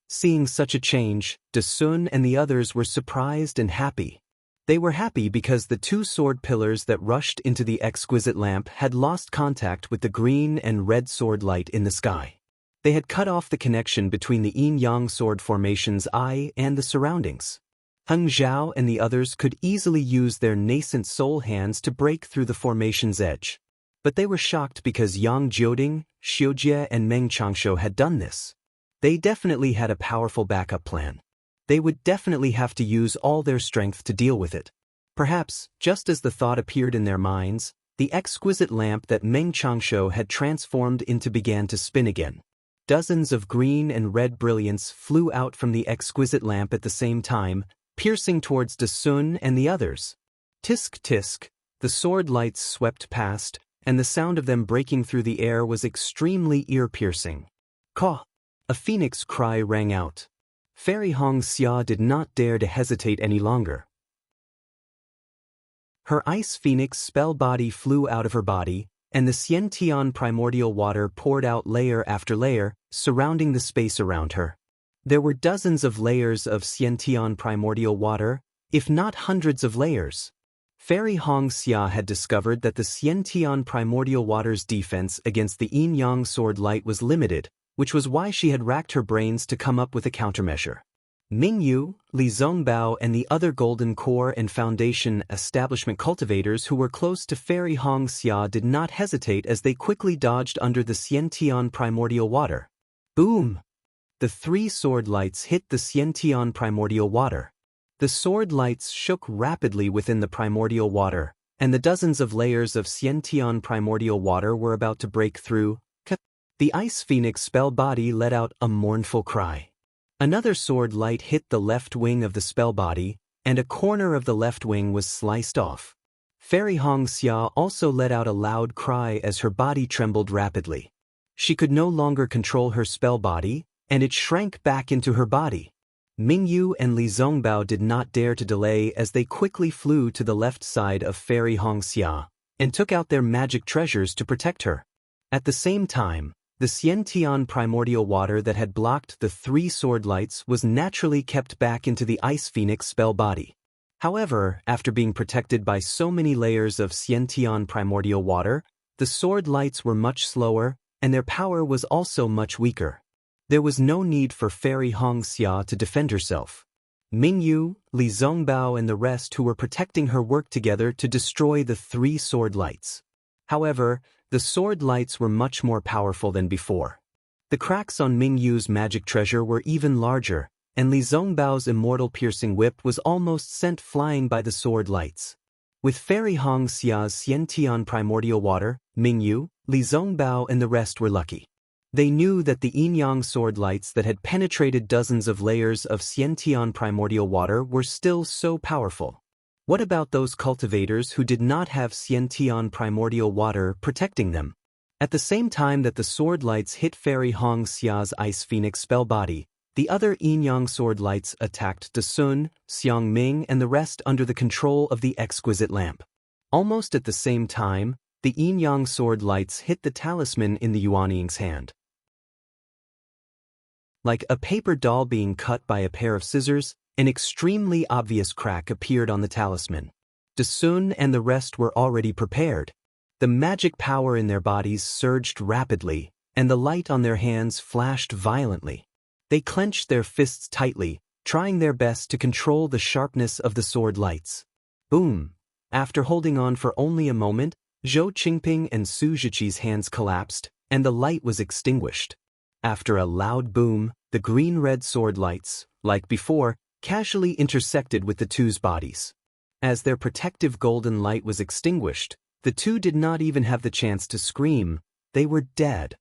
Seeing such a change, Dasun and the others were surprised and happy. They were happy because the two sword pillars that rushed into the exquisite lamp had lost contact with the green and red sword light in the sky. They had cut off the connection between the yin-yang sword formation's eye and the surroundings. Heng Zhao and the others could easily use their nascent soul hands to break through the formation's edge. But they were shocked because Yang Jioding, Xiujie and Meng Changshu had done this. They definitely had a powerful backup plan. They would definitely have to use all their strength to deal with it. Perhaps, just as the thought appeared in their minds, the exquisite lamp that Meng Changshu had transformed into began to spin again. Dozens of green and red brilliance flew out from the exquisite lamp at the same time, piercing towards Dasun and the others. Tisk tisk, the sword lights swept past, and the sound of them breaking through the air was extremely ear-piercing. Caw! A phoenix cry rang out. Fairy Hong Xia did not dare to hesitate any longer. Her ice phoenix spell body flew out of her body, and the Xiantian primordial water poured out layer after layer, surrounding the space around her. There were dozens of layers of Xiantian primordial water, if not hundreds of layers. Fairy Hong Xia had discovered that the Xiantian primordial water's defense against the yin-yang sword light was limited, which was why she had racked her brains to come up with a countermeasure. Mingyu, Li Zongbao and the other Golden Core and Foundation establishment cultivators who were close to Fairy Hong Xia did not hesitate as they quickly dodged under the Xiantian primordial water. Boom! The three sword lights hit the Xiantian primordial water. The sword lights shook rapidly within the primordial water, and the dozens of layers of Xiantian primordial water were about to break through. The ice phoenix spell body let out a mournful cry. Another sword light hit the left wing of the spell body, and a corner of the left wing was sliced off. Fairy Hong Xia also let out a loud cry as her body trembled rapidly. She could no longer control her spell body, and it shrank back into her body. Mingyu and Li Zongbao did not dare to delay as they quickly flew to the left side of Fairy Hong Xia, and took out their magic treasures to protect her. At the same time, the Xiantian primordial water that had blocked the three sword lights was naturally kept back into the ice phoenix spell body. However, after being protected by so many layers of Xiantian primordial water, The sword lights were much slower, and their power was also much weaker. There was no need for Fairy Hong Xia to defend herself. Ming Yu, Li Zongbao and the rest who were protecting her worked together to destroy the 3 sword lights. However, the sword lights were much more powerful than before. The cracks on Ming Yu's magic treasure were even larger, and Li Zongbao's immortal piercing whip was almost sent flying by the sword lights. With Fairy Hong Xia's Xiantian primordial water, Ming Yu, Li Zongbao and the rest were lucky. They knew that the yin-yang sword lights that had penetrated dozens of layers of Xiantian primordial water were still so powerful. What about those cultivators who did not have Xiantian primordial water protecting them? At the same time that the sword lights hit Fairy Hong Xia's Ice Phoenix spell body, the other yin-yang sword lights attacked Dasun, Xiang Ming and the rest under the control of the exquisite lamp. Almost at the same time, the yin-yang sword lights hit the talisman in the Yuanying's hand. Like a paper doll being cut by a pair of scissors, an extremely obvious crack appeared on the talisman. Dasun and the rest were already prepared. The magic power in their bodies surged rapidly, and the light on their hands flashed violently. They clenched their fists tightly, trying their best to control the sharpness of the sword lights. Boom! After holding on for only a moment, Zhou Qingping and Su Zhiqi's hands collapsed, and the light was extinguished. After a loud boom, the green-red sword lights, like before, casually intersected with the 2's bodies. As their protective golden light was extinguished, the 2 did not even have the chance to scream. They were dead.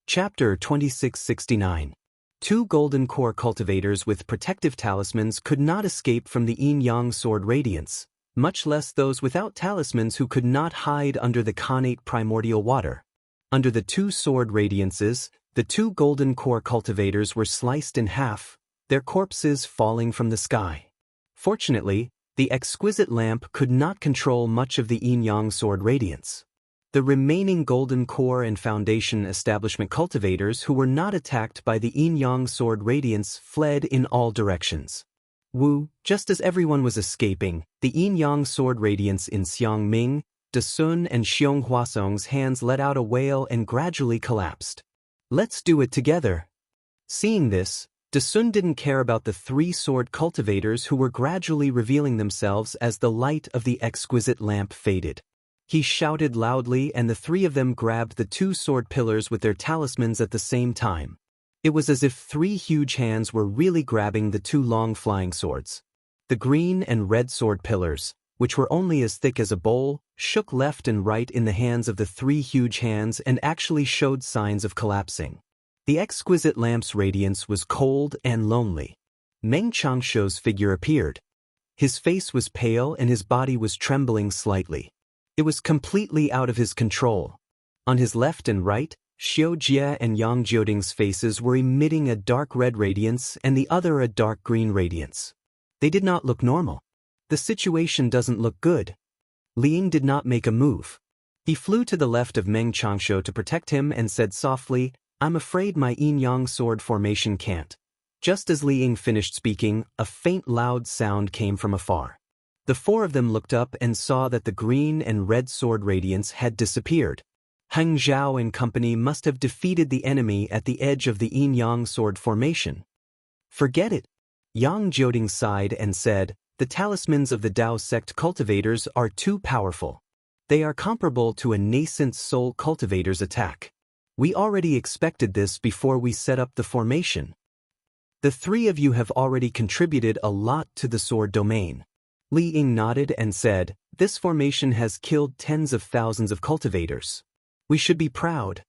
Chapter 2669. 2 golden core cultivators with protective talismans could not escape from the yin-yang sword radiance, much less those without talismans who could not hide under the connate primordial water. Under the 2 sword radiances, the 2 golden core cultivators were sliced in half, their corpses falling from the sky. Fortunately, the exquisite lamp could not control much of the yin-yang sword radiance. The remaining golden core and foundation establishment cultivators who were not attacked by the yin-yang sword radiance fled in all directions. Just as everyone was escaping, the yin-yang sword radiance in Xiang Ming, Dasun and Xiong Huasong's hands let out a wail and gradually collapsed. Let's do it together. Seeing this, Dasun didn't care about the 3 sword cultivators who were gradually revealing themselves as the light of the exquisite lamp faded. He shouted loudly and the 3 of them grabbed the 2 sword pillars with their talismans at the same time. It was as if 3 huge hands were really grabbing the 2 long flying swords. The green and red sword pillars, which were only as thick as a bowl, shook left and right in the hands of the 3 huge hands and actually showed signs of collapsing. The exquisite lamp's radiance was cold and lonely. Meng Changshuo's figure appeared. His face was pale and his body was trembling slightly. It was completely out of his control. On his left and right, Xiao Jie and Yang Jioding's faces were emitting a dark red radiance and the other a dark green radiance. They did not look normal. The situation doesn't look good. Li Ying did not make a move. He flew to the left of Meng Changshuo to protect him and said softly, "I'm afraid my yin-yang sword formation can't." Just as Li Ying finished speaking, a faint loud sound came from afar. The 4 of them looked up and saw that the green and red sword radiance had disappeared. Heng Zhao and company must have defeated the enemy at the edge of the yin-yang sword formation. Forget it. Yang Jioding sighed and said, "The talismans of the Dao sect cultivators are too powerful. They are comparable to a nascent soul cultivator's attack. We already expected this before we set up the formation. The 3 of you have already contributed a lot to the sword domain." Li Ying nodded and said, "This formation has killed tens of thousands of cultivators. We should be proud.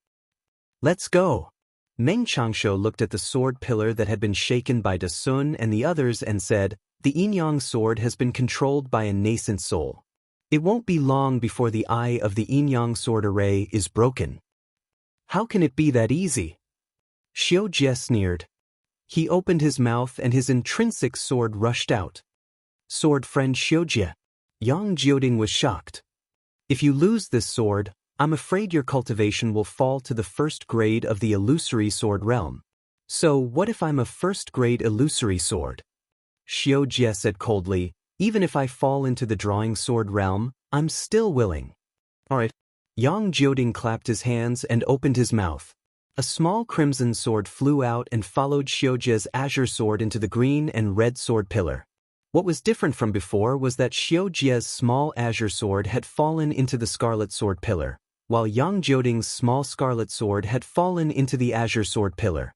Let's go." Meng Changshuo looked at the sword pillar that had been shaken by Dasun and the others and said, "The yin-yang sword has been controlled by a nascent soul. It won't be long before the eye of the yin-yang sword array is broken." "How can it be that easy?" Xiao Jie sneered. He opened his mouth and his intrinsic sword rushed out. "Sword friend Xiao Jie." Yang Jioding was shocked. "If you lose this sword, I'm afraid your cultivation will fall to the 1st grade of the illusory sword realm." "So what if I'm a 1st grade illusory sword?" Xiao Jie said coldly, Even if I fall into the drawing sword realm, I'm still willing. Alright. Yang Jioding clapped his hands and opened his mouth. A small crimson sword flew out and followed Xiujie's azure sword into the green and red sword pillar. What was different from before was that Xiujie's small azure sword had fallen into the scarlet sword pillar, while Yang Jioding's small scarlet sword had fallen into the azure sword pillar.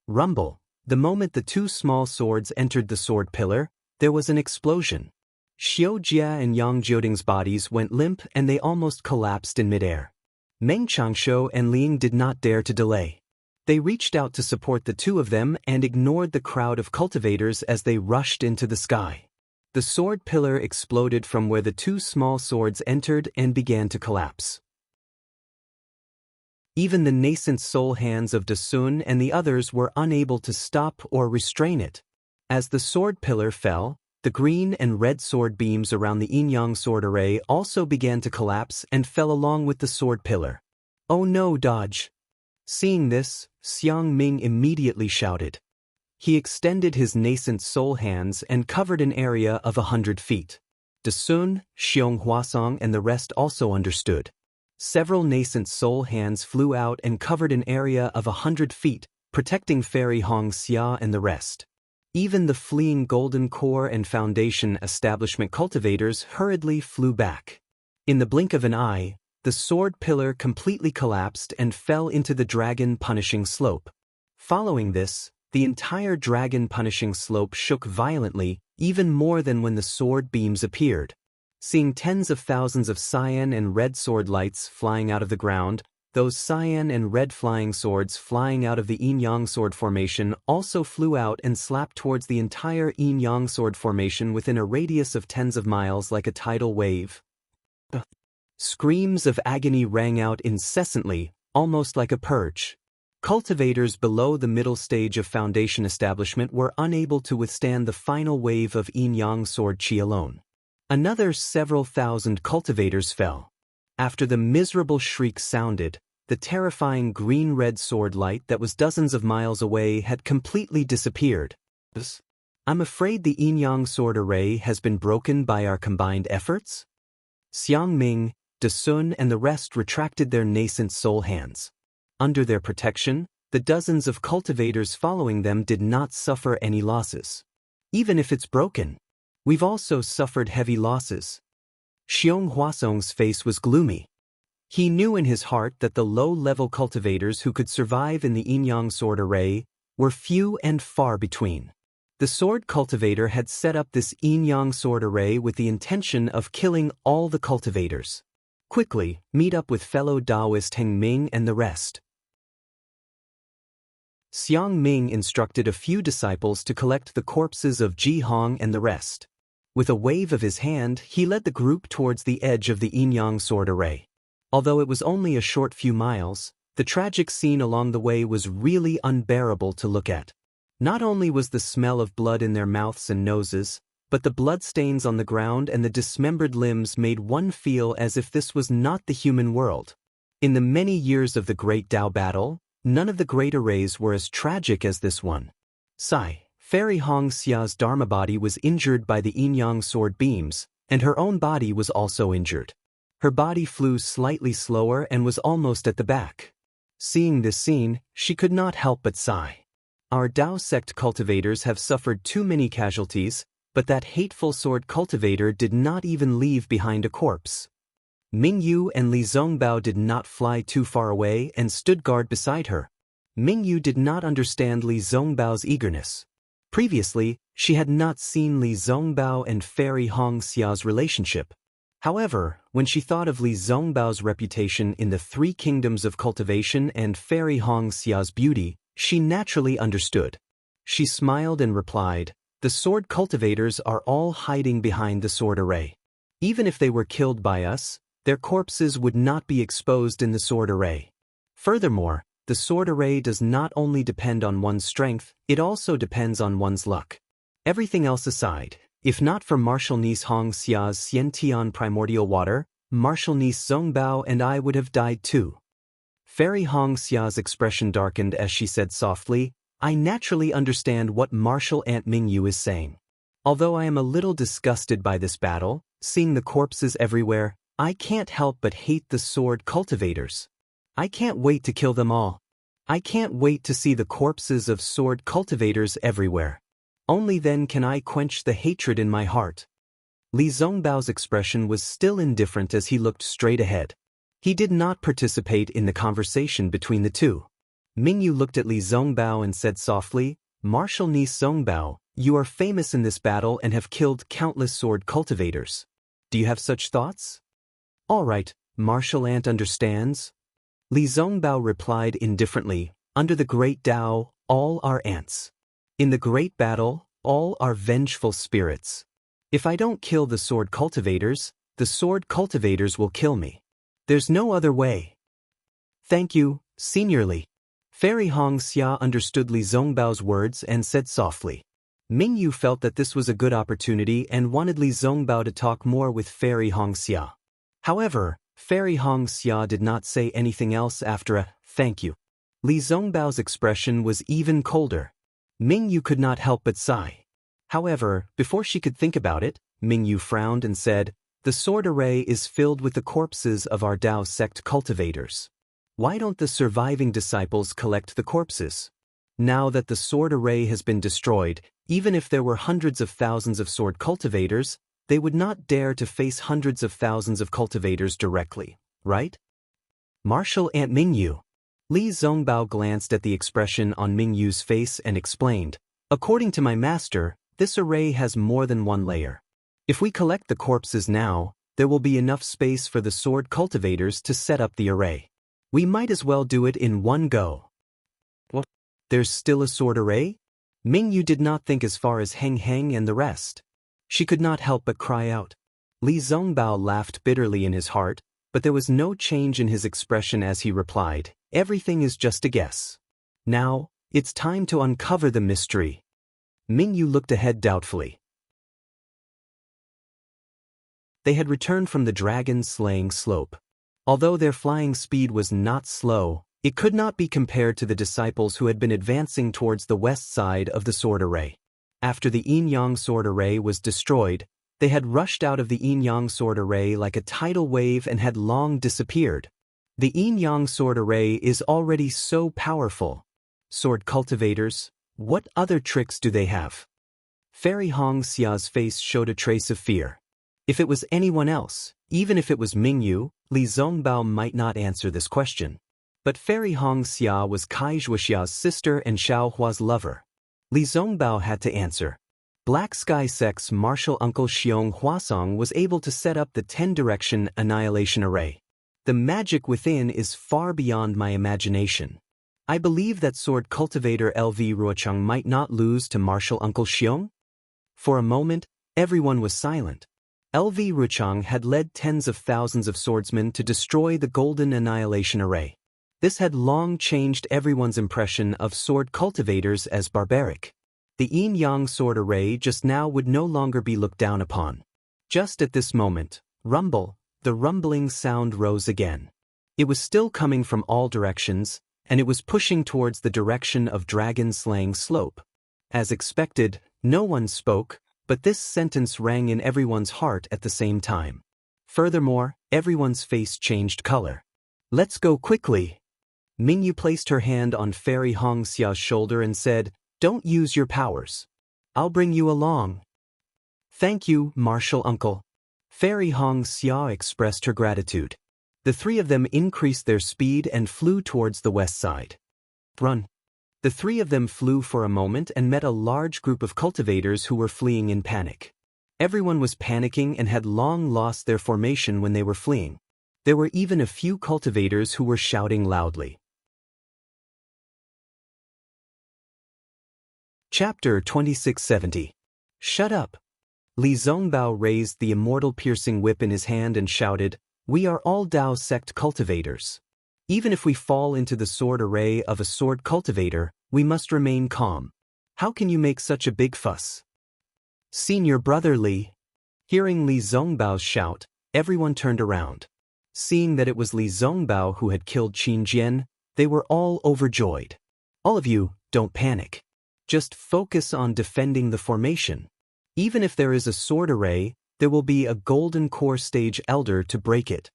Rumble. The moment the two small swords entered the sword pillar, there was an explosion. Xiujie and Yang Jioding's bodies went limp and they almost collapsed in midair. Meng Changshou and Ling did not dare to delay. They reached out to support the two of them and ignored the crowd of cultivators as they rushed into the sky. The sword pillar exploded from where the two small swords entered and began to collapse. Even the nascent soul hands of Dasun and the others were unable to stop or restrain it. As the sword pillar fell, the green and red sword beams around the yin-yang sword array also began to collapse and fell along with the sword pillar. "Oh no, dodge!" Seeing this, Xiang Ming immediately shouted. He extended his nascent soul hands and covered an area of 100 feet. Dasun, Xiong Huasong and the rest also understood. Several nascent soul hands flew out and covered an area of 100 feet, protecting Fairy Hong Xia and the rest. Even the fleeing Golden Core and Foundation establishment cultivators hurriedly flew back. In the blink of an eye, the sword pillar completely collapsed and fell into the dragon punishing slope. Following this, the entire dragon punishing slope shook violently, even more than when the sword beams appeared. Seeing tens of thousands of cyan and red sword lights flying out of the ground, those cyan and red flying swords flying out of the yin-yang sword formation also flew out and slapped towards the entire yin-yang sword formation within a radius of tens of miles like a tidal wave. Screams of agony rang out incessantly, almost like a purge. Cultivators below the middle stage of Foundation establishment were unable to withstand the final wave of yin-yang sword qi alone. Another several thousand cultivators fell. After the miserable shriek sounded, the terrifying green-red sword light that was dozens of miles away had completely disappeared. "I'm afraid the yin-yang sword array has been broken by our combined efforts?" Xiang Ming, Dasun and the rest retracted their nascent soul hands. Under their protection, the dozens of cultivators following them did not suffer any losses. "Even if it's broken, we've also suffered heavy losses." Xiong Huasong's face was gloomy. He knew in his heart that the low-level cultivators who could survive in the yin-yang sword array were few and far between. The sword cultivator had set up this yin-yang sword array with the intention of killing all the cultivators. "Quickly, meet up with fellow Taoist Heng Ming and the rest." Xiang Ming instructed a few disciples to collect the corpses of Ji Hong and the rest. With a wave of his hand, he led the group towards the edge of the yin-yang sword array. Although it was only a short few miles, the tragic scene along the way was really unbearable to look at. Not only was the smell of blood in their mouths and noses, but the bloodstains on the ground and the dismembered limbs made one feel as if this was not the human world. In the many years of the Great Tao battle, none of the great arrays were as tragic as this one. Sigh. Fairy Hong Xia's Dharma body was injured by the yin-yang sword beams, and her own body was also injured. Her body flew slightly slower and was almost at the back. Seeing this scene, she could not help but sigh. Our Tao sect cultivators have suffered too many casualties, but that hateful sword cultivator did not even leave behind a corpse. Ming Yu and Li Zongbao did not fly too far away and stood guard beside her. Ming Yu did not understand Li Zongbao's eagerness. Previously, she had not seen Li Zongbao and Fairy Hong Xia's relationship. However, when she thought of Li Zongbao's reputation in the three kingdoms of cultivation and Fairy Hong Xia's beauty, she naturally understood. She smiled and replied, "The sword cultivators are all hiding behind the sword array. Even if they were killed by us, their corpses would not be exposed in the sword array. Furthermore, the sword array does not only depend on one's strength, it also depends on one's luck. Everything else aside, if not for Martial Niece Hong Xia's Xiantian primordial water, Martial Niece Zongbao and I would have died too." Fairy Hong Xia's expression darkened as she said softly, "I naturally understand what Martial Aunt Ming Yu is saying. Although I am a little disgusted by this battle, seeing the corpses everywhere, I can't help but hate the sword cultivators. I can't wait to kill them all. I can't wait to see the corpses of sword cultivators everywhere. Only then can I quench the hatred in my heart. Li Zongbao's expression was still indifferent as he looked straight ahead. He did not participate in the conversation between the two. Mingyu looked at Li Zongbao and said softly, "Marshal Ni Zongbao, you are famous in this battle and have killed countless sword cultivators. Do you have such thoughts?" "All right, Marshal Ant understands." Li Zongbao replied indifferently, "Under the great Tao, all are ants. In the great battle, all are vengeful spirits. If I don't kill the sword cultivators will kill me. There's no other way." "Thank you, Senior Li." Fairy Hong Xia understood Li Zongbao's words and said softly. Mingyu felt that this was a good opportunity and wanted Li Zongbao to talk more with Fairy Hong Xia. However, Fairy Hong Xia did not say anything else after a "thank you." Li Zongbao's expression was even colder. Mingyu could not help but sigh. However, before she could think about it, Mingyu frowned and said, "The sword array is filled with the corpses of our Dao sect cultivators. Why don't the surviving disciples collect the corpses? Now that the sword array has been destroyed, even if there were hundreds of thousands of sword cultivators, they would not dare to face hundreds of thousands of cultivators directly, right?" "Marshal Ant Mingyu." Li Zongbao glanced at the expression on Mingyu's face and explained, "According to my master, this array has more than one layer. If we collect the corpses now, there will be enough space for the sword cultivators to set up the array. We might as well do it in one go." "What? There's still a sword array?" Mingyu did not think as far as Heng Heng and the rest. She could not help but cry out. Li Zongbao laughed bitterly in his heart, but there was no change in his expression as he replied, "Everything is just a guess. Now, it's time to uncover the mystery." Mingyu looked ahead doubtfully. They had returned from the dragon-slaying slope. Although their flying speed was not slow, it could not be compared to the disciples who had been advancing towards the west side of the sword array. After the yin-yang sword array was destroyed, they had rushed out of the yin-yang sword array like a tidal wave and had long disappeared. The yin-yang sword array is already so powerful. Sword cultivators, what other tricks do they have? Fairy Hong Xia's face showed a trace of fear. If it was anyone else, even if it was Mingyu, Li Zongbao might not answer this question. But Fairy Hong Xia was Kai Zhuoxia's sister and Xiao Hua's lover. Li Zongbao had to answer. Black Sky Sect's martial uncle Xiong Huasong was able to set up the 10-direction annihilation array. The magic within is far beyond my imagination. I believe that sword cultivator LV Ruochang might not lose to martial uncle Xiong. For a moment, everyone was silent. LV Ruochang had led tens of thousands of swordsmen to destroy the golden annihilation array. This had long changed everyone's impression of sword cultivators as barbaric. The yin-yang sword array just now would no longer be looked down upon. Just at this moment, the rumbling sound rose again. It was still coming from all directions, and it was pushing towards the direction of dragon-slaying slope. As expected, no one spoke, but this sentence rang in everyone's heart at the same time. Furthermore, everyone's face changed color. "Let's go quickly." Mingyu placed her hand on Fairy Hong Xia's shoulder and said, "Don't use your powers. I'll bring you along." "Thank you, Martial Uncle." Fairy Hong Xia expressed her gratitude. The three of them increased their speed and flew towards the west side. "Run." The three of them flew for a moment and met a large group of cultivators who were fleeing in panic. Everyone was panicking and had long lost their formation when they were fleeing. There were even a few cultivators who were shouting loudly. Chapter 2670. Shut up. Li Zongbao raised the immortal piercing whip in his hand and shouted, "We are all Dao sect cultivators. Even if we fall into the sword array of a sword cultivator, we must remain calm. How can you make such a big fuss?" "Senior brother Li." Hearing Li Zongbao's shout, everyone turned around. Seeing that it was Li Zongbao who had killed Qin Jian, they were all overjoyed. "All of you, don't panic. Just focus on defending the formation. Even if there is a sword array, there will be a golden core stage elder to break it.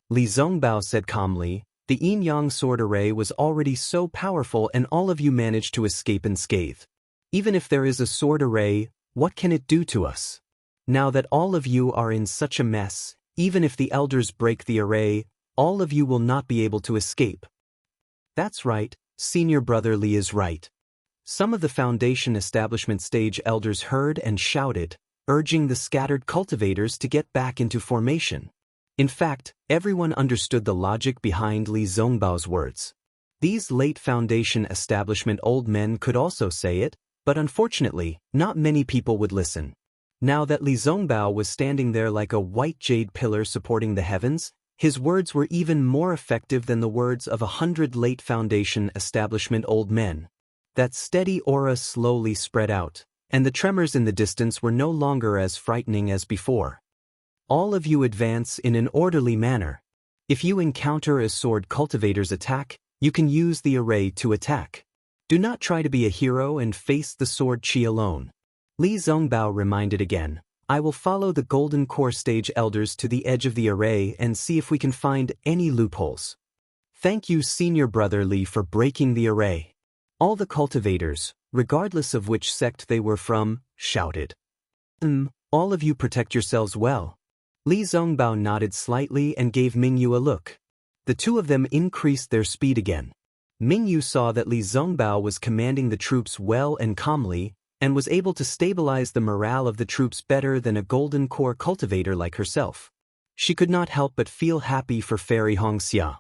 Li Zongbao said calmly, the yin-yang sword array was already so powerful and all of you managed to escape unscathed. Even if there is a sword array, what can it do to us? Now that all of you are in such a mess, even if the elders break the array, all of you will not be able to escape. That's right, senior brother Li is right. Some of the foundation establishment stage elders heard and shouted, urging the scattered cultivators to get back into formation. In fact, everyone understood the logic behind Li Zongbao's words. These late foundation establishment old men could also say it, but unfortunately, not many people would listen. Now that Li Zongbao was standing there like a white jade pillar supporting the heavens, his words were even more effective than the words of 100 late foundation establishment old men. That steady aura slowly spread out, and the tremors in the distance were no longer as frightening as before. All of you advance in an orderly manner. If you encounter a sword cultivator's attack, you can use the array to attack. Do not try to be a hero and face the sword chi alone. Li Zongbao reminded again, I will follow the golden core stage elders to the edge of the array and see if we can find any loopholes. Thank you senior brother Li for breaking the array. All the cultivators, regardless of which sect they were from, shouted. All of you protect yourselves well. Li Zongbao nodded slightly and gave Mingyu a look. The two of them increased their speed again. Mingyu saw that Li Zongbao was commanding the troops well and calmly, and was able to stabilize the morale of the troops better than a golden core cultivator like herself. She could not help but feel happy for Fairy Hongxia.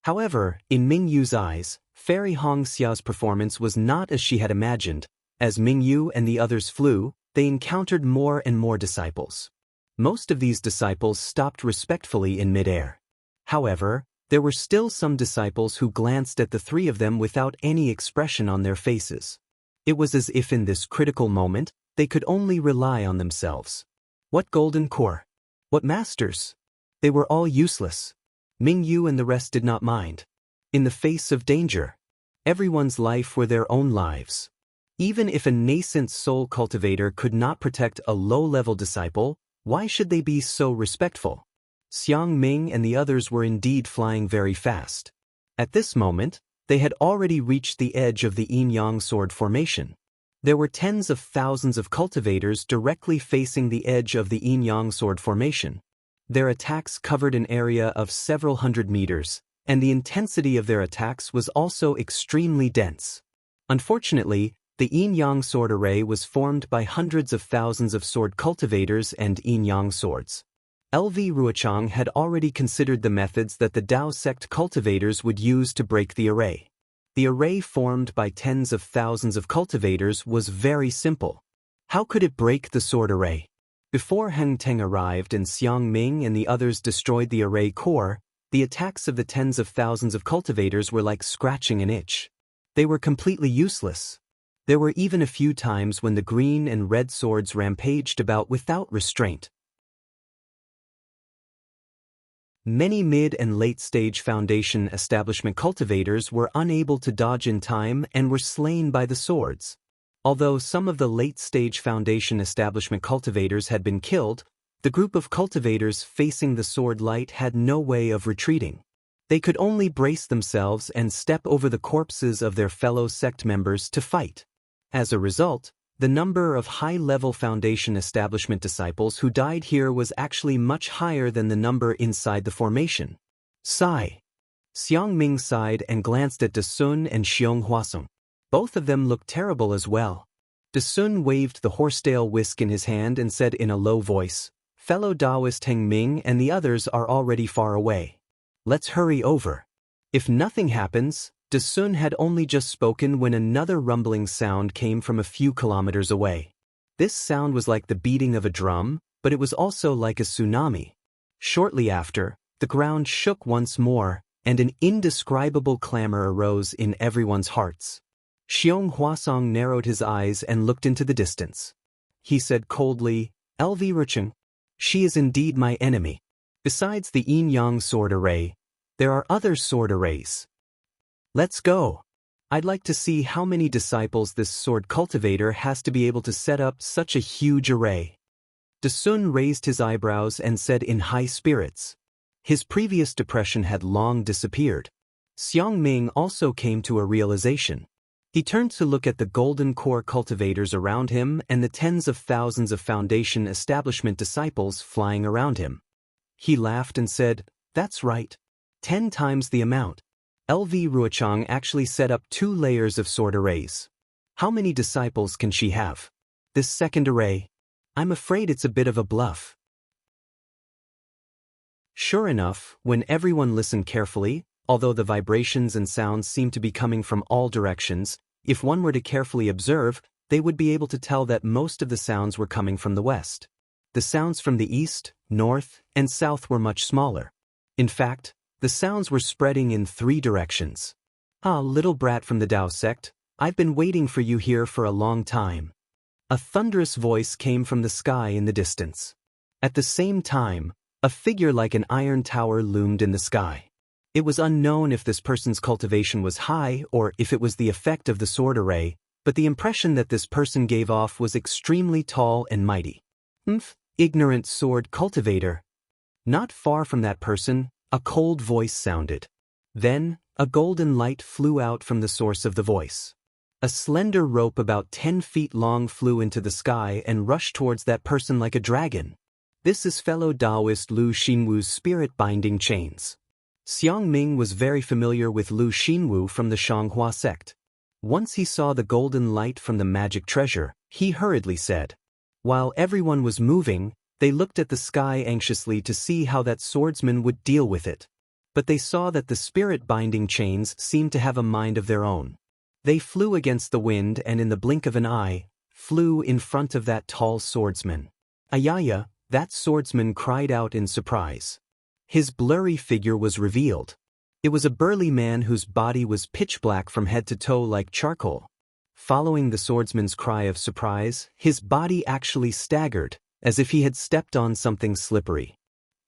However, in Mingyu's eyes, Fairy Hongxia's performance was not as she had imagined. As Mingyu and the others flew, they encountered more and more disciples. Most of these disciples stopped respectfully in midair. However, there were still some disciples who glanced at the three of them without any expression on their faces. It was as if in this critical moment, they could only rely on themselves. What golden core? What masters? They were all useless. Mingyu and the rest did not mind. In the face of danger, everyone's life were their own lives. Even if a nascent soul cultivator could not protect a low-level disciple, why should they be so respectful? Xiang Ming and the others were indeed flying very fast. At this moment, they had already reached the edge of the yin-yang sword formation. There were tens of thousands of cultivators directly facing the edge of the yin-yang sword formation. Their attacks covered an area of several hundred meters, and the intensity of their attacks was also extremely dense. Unfortunately, the yin-yang sword array was formed by hundreds of thousands of sword cultivators and yin-yang swords. LV Ruochang had already considered the methods that the Dao sect cultivators would use to break the array. The array formed by tens of thousands of cultivators was very simple. How could it break the sword array? Before Heng Teng arrived and Xiang Ming and the others destroyed the array core, the attacks of the tens of thousands of cultivators were like scratching an itch. They were completely useless. There were even a few times when the green and red swords rampaged about without restraint. Many mid- and late-stage foundation establishment cultivators were unable to dodge in time and were slain by the swords. Although some of the late-stage foundation establishment cultivators had been killed, the group of cultivators facing the sword light had no way of retreating. They could only brace themselves and step over the corpses of their fellow sect members to fight. As a result, the number of high-level foundation establishment disciples who died here was actually much higher than the number inside the formation. Sigh. Xiang Ming sighed and glanced at De Sun and Xiong Huasong. Both of them looked terrible as well. De Sun waved the horsetail whisk in his hand and said in a low voice, "Fellow Taoist Heng Ming and the others are already far away. Let's hurry over." If nothing happens, De Sun had only just spoken when another rumbling sound came from a few kilometers away. This sound was like the beating of a drum, but it was also like a tsunami. Shortly after, the ground shook once more, and an indescribable clamor arose in everyone's hearts. Xiong Huasong narrowed his eyes and looked into the distance. He said coldly, "LV Rucheng, she is indeed my enemy. Besides the yin-yang sword array, there are other sword arrays. Let's go." I'd like to see how many disciples this sword cultivator has to be able to set up such a huge array. Dasun raised his eyebrows and said in high spirits. His previous depression had long disappeared. Xiang Ming also came to a realization. He turned to look at the golden core cultivators around him and the tens of thousands of foundation establishment disciples flying around him. He laughed and said, "That's right. 10 times the amount. LV Ruochang actually set up 2 layers of sword arrays. How many disciples can she have? This second array? I'm afraid it's a bit of a bluff." Sure enough, when everyone listened carefully, although the vibrations and sounds seemed to be coming from all directions, if one were to carefully observe, they would be able to tell that most of the sounds were coming from the west. The sounds from the east, north, and south were much smaller. In fact, the sounds were spreading in 3 directions. "Ah, little brat from the Tao sect, I've been waiting for you here for a long time." A thunderous voice came from the sky in the distance. At the same time, a figure like an iron tower loomed in the sky. It was unknown if this person's cultivation was high or if it was the effect of the sword array, but the impression that this person gave off was extremely tall and mighty. Ignorant sword cultivator. Not far from that person, a cold voice sounded. Then, a golden light flew out from the source of the voice. A slender rope about 10 feet long flew into the sky and rushed towards that person like a dragon. This is fellow Taoist Lu Xinwu's spirit-binding chains. Xiang Ming was very familiar with Lu Xinwu from the Shanghua sect. Once he saw the golden light from the magic treasure, he hurriedly said. While everyone was moving, they looked at the sky anxiously to see how that swordsman would deal with it. But they saw that the spirit-binding chains seemed to have a mind of their own. They flew against the wind and in the blink of an eye, flew in front of that tall swordsman. "Ayaya," that swordsman cried out in surprise. His blurry figure was revealed. It was a burly man whose body was pitch black from head to toe like charcoal. Following the swordsman's cry of surprise, his body actually staggered, as if he had stepped on something slippery.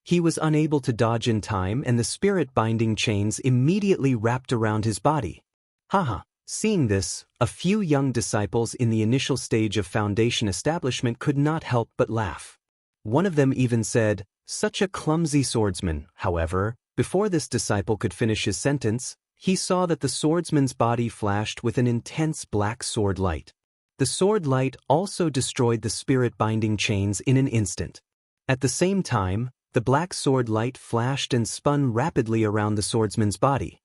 He was unable to dodge in time and the spirit-binding chains immediately wrapped around his body. Haha. Seeing this, a few young disciples in the initial stage of foundation establishment could not help but laugh. One of them even said, "Such a clumsy swordsman." However, before this disciple could finish his sentence, he saw that the swordsman's body flashed with an intense black sword light. The sword light also destroyed the spirit-binding chains in an instant. At the same time, the black sword light flashed and spun rapidly around the swordsman's body.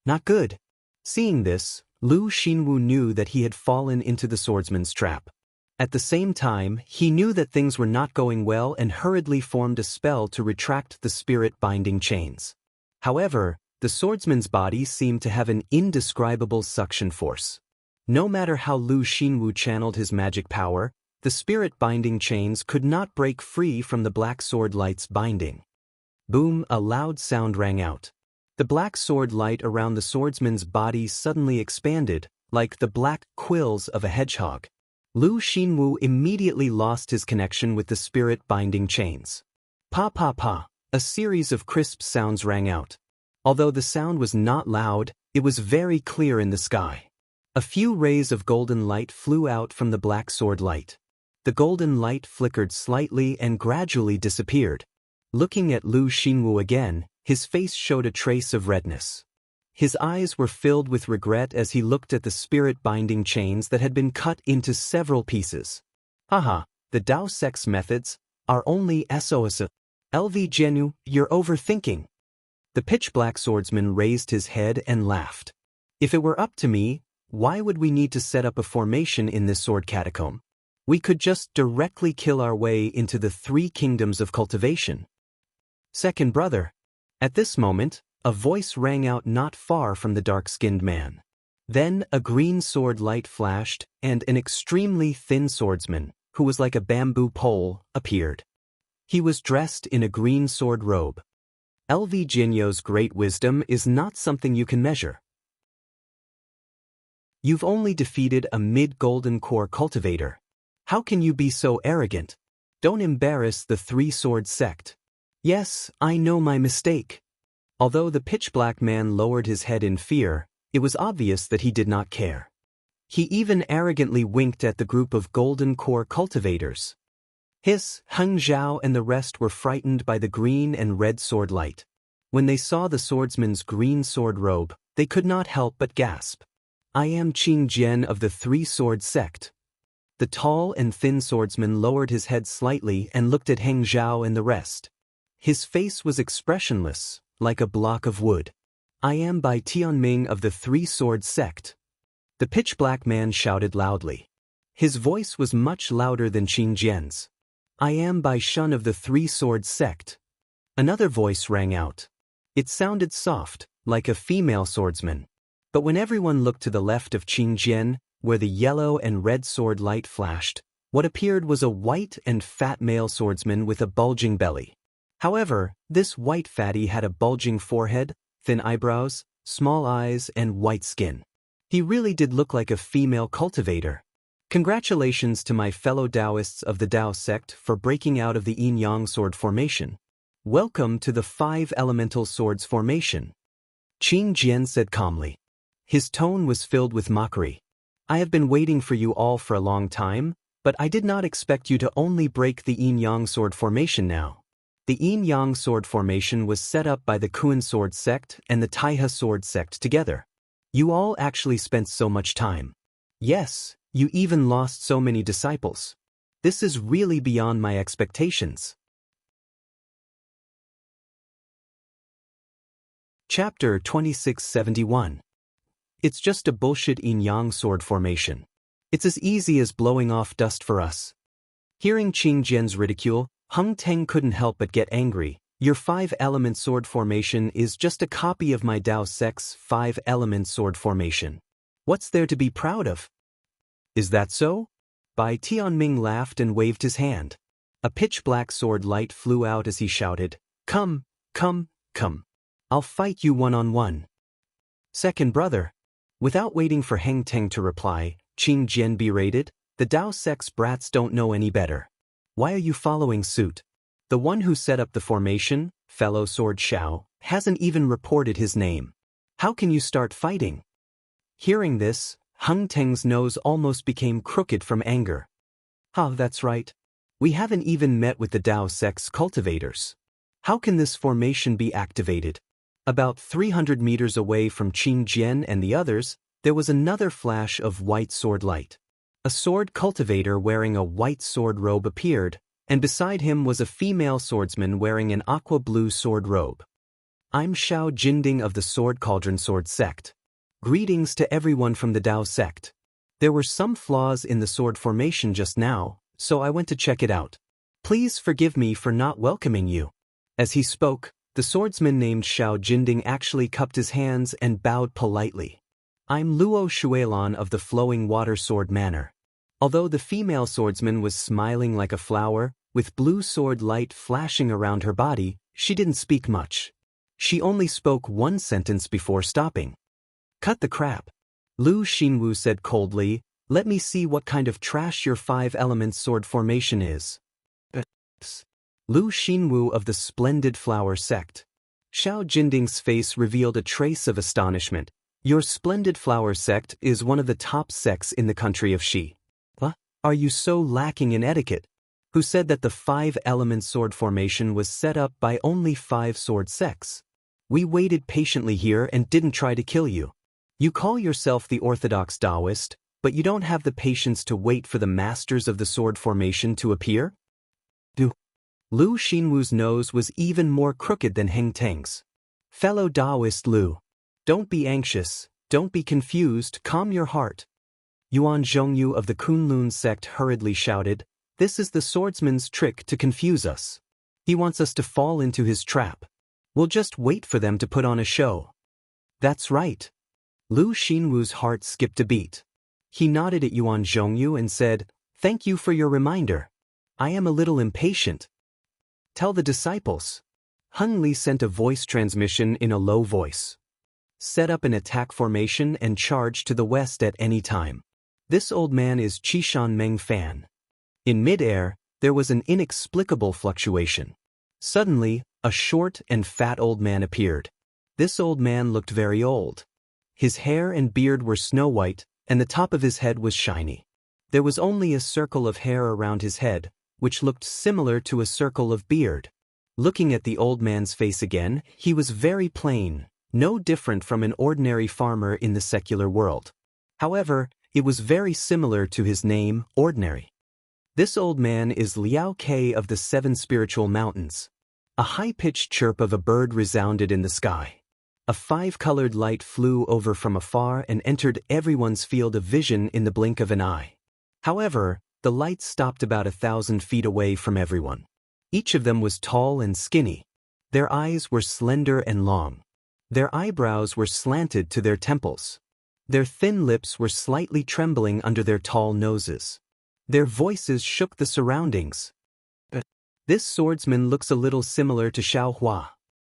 Not good. Seeing this, Lu Xinwu knew that he had fallen into the swordsman's trap. At the same time, he knew that things were not going well and hurriedly formed a spell to retract the spirit-binding chains. However, the swordsman's body seemed to have an indescribable suction force. No matter how Lu Xinwu channeled his magic power, the spirit-binding chains could not break free from the black sword light's binding. Boom! A loud sound rang out. The black sword light around the swordsman's body suddenly expanded, like the black quills of a hedgehog. Lu Xinwu immediately lost his connection with the spirit-binding chains. Pa pa pa! A series of crisp sounds rang out. Although the sound was not loud, it was very clear in the sky. A few rays of golden light flew out from the black sword light. The golden light flickered slightly and gradually disappeared. Looking at Lu Xinwu again, his face showed a trace of redness. His eyes were filled with regret as he looked at the spirit-binding chains that had been cut into several pieces. Haha, the Tao sect's methods are only SOS. LV Genu, you're overthinking. The pitch-black swordsman raised his head and laughed. If it were up to me, why would we need to set up a formation in this sword catacomb? We could just directly kill our way into the 3 kingdoms of cultivation. Second brother. At this moment, a voice rang out not far from the dark-skinned man. Then a green sword light flashed, and an extremely thin swordsman, who was like a bamboo pole, appeared. He was dressed in a green sword robe. LV Jinyo's great wisdom is not something you can measure. You've only defeated a mid-golden core cultivator. How can you be so arrogant? Don't embarrass the 3-sword sect. Yes, I know my mistake. Although the pitch-black man lowered his head in fear, It was obvious that he did not care. He even arrogantly winked at the group of golden core cultivators. Heng Zhao and the rest were frightened by the green and red sword light. When they saw the swordsman's green sword robe, they could not help but gasp. I am Qing Jian of the Three-Sword Sect. The tall and thin swordsman lowered his head slightly and looked at Heng Zhao and the rest. His face was expressionless, like a block of wood. I am Bai Tianming of the Three-Sword Sect. The pitch-black man shouted loudly. His voice was much louder than Qing Jian's. I am Bai Shun of the Three-Sword Sect. Another voice rang out. It sounded soft, like a female swordsman. But when everyone looked to the left of Qing Jian, where the yellow and red sword light flashed, what appeared was a white and fat male swordsman with a bulging belly. However, this white fatty had a bulging forehead, thin eyebrows, small eyes, and white skin. He really did look like a female cultivator. Congratulations to my fellow Taoists of the Tao sect for breaking out of the yin-yang sword formation. Welcome to the 5 elemental swords formation. Qing Jian said calmly. His tone was filled with mockery. I have been waiting for you all for a long time, but I did not expect you to only break the yin-yang sword formation now. The yin-yang sword formation was set up by the Kuan sword sect and the Taihe sword sect together. You all actually spent so much time. Yes, you even lost so many disciples. This is really beyond my expectations. Chapter 2671. It's just a bullshit yin-yang sword formation. It's as easy as blowing off dust for us. Hearing Qing Jian's ridicule, Heng Teng couldn't help but get angry. Your 5-element sword formation is just a copy of my Tao sect's 5-element sword formation. What's there to be proud of? Is that so? Bai Tianming laughed and waved his hand. A pitch-black sword light flew out as he shouted, Come, come, come. I'll fight you one-on-one. Second brother. Without waiting for Heng Teng to reply, Qing Jian berated, the Tao sect's brats don't know any better. Why are you following suit? The one who set up the formation, fellow Sword Xiao, hasn't even reported his name. How can you start fighting? Hearing this, Heng Teng's nose almost became crooked from anger. That's right. We haven't even met with the Tao sect's cultivators. How can this formation be activated? About 300 meters away from Qing Jian and the others, there was another flash of white sword light. A sword cultivator wearing a white sword robe appeared, and beside him was a female swordsman wearing an aqua blue sword robe. I'm Xiao Jinding of the Sword Cauldron Sword Sect. Greetings to everyone from the Tao sect. There were some flaws in the sword formation just now, so I went to check it out. Please forgive me for not welcoming you. As he spoke, the swordsman named Xiao Jinding actually cupped his hands and bowed politely. I'm Luo Shuilan of the Flowing Water Sword Manor. Although the female swordsman was smiling like a flower, with blue sword light flashing around her body, she didn't speak much. She only spoke one sentence before stopping. Cut the crap. Lu Xinwu said coldly, let me see what kind of trash your 5-element sword formation is. Lu Xinwu of the Splendid Flower Sect. Xiao Jinding's face revealed a trace of astonishment. Your Splendid Flower Sect is one of the top sects in the country of Xi. What? Are you so lacking in etiquette? Who said that the 5-element sword formation was set up by only 5 sword sects? We waited patiently here and didn't try to kill you. You call yourself the Orthodox Taoist, but you don't have the patience to wait for the masters of the sword formation to appear? Lu Xinwu's nose was even more crooked than Heng Teng's. Fellow Taoist Lu, don't be anxious, don't be confused, calm your heart. Yuan Zhongyu of the Kunlun sect hurriedly shouted, this is the swordsman's trick to confuse us. He wants us to fall into his trap. We'll just wait for them to put on a show. That's right. Lu Xinwu's heart skipped a beat. He nodded at Yuan Zhongyu and said, thank you for your reminder. I am a little impatient. Tell the disciples. Heng Li sent a voice transmission in a low voice. Set up an attack formation and charge to the west at any time. This old man is Qishan Meng Fan. In mid-air, there was an inexplicable fluctuation. Suddenly, a short and fat old man appeared. This old man looked very old. His hair and beard were snow white, and the top of his head was shiny. There was only a circle of hair around his head, which looked similar to a circle of beard. Looking at the old man's face again, he was very plain, no different from an ordinary farmer in the secular world. However, it was very similar to his name, Ordinary. This old man is Liao Ke of the 7 spiritual mountains. A high-pitched chirp of a bird resounded in the sky. A 5-colored light flew over from afar and entered everyone's field of vision in the blink of an eye. However, the light stopped about 1,000 feet away from everyone. Each of them was tall and skinny. Their eyes were slender and long. Their eyebrows were slanted to their temples. Their thin lips were slightly trembling under their tall noses. Their voices shook the surroundings. This swordsman looks a little similar to Xiao Hua.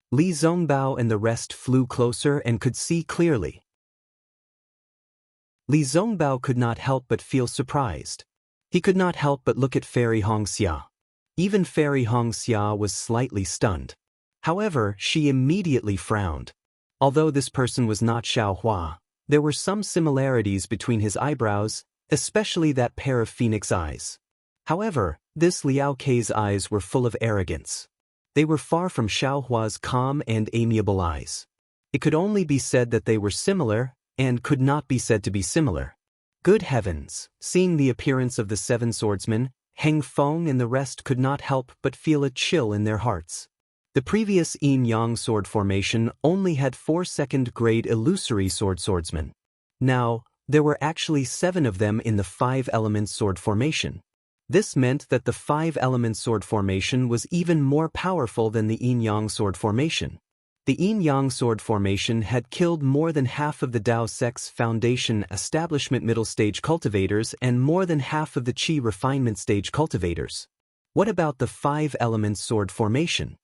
Li Zongbao and the rest flew closer and could see clearly. Li Zongbao could not help but feel surprised. He could not help but look at Fairy Hongxia. Even Fairy Hongxia was slightly stunned. However, she immediately frowned. Although this person was not Xiao Hua, there were some similarities between his eyebrows, especially that pair of phoenix eyes. However, this Liao Ke's eyes were full of arrogance. They were far from Xiao Hua's calm and amiable eyes. It could only be said that they were similar, and could not be said to be similar. Good heavens! Seeing the appearance of the 7 swordsmen, Heng Feng and the rest could not help but feel a chill in their hearts. The previous yin-yang sword formation only had 4 second-grade illusory swordsmen. Now, there were actually 7 of them in the 5-element sword formation. This meant that the 5-element sword formation was even more powerful than the yin-yang sword formation. The yin-yang sword formation had killed more than half of the Dao Sect's foundation establishment middle stage cultivators and more than half of the Qi refinement stage cultivators. What about the 5-element sword formation?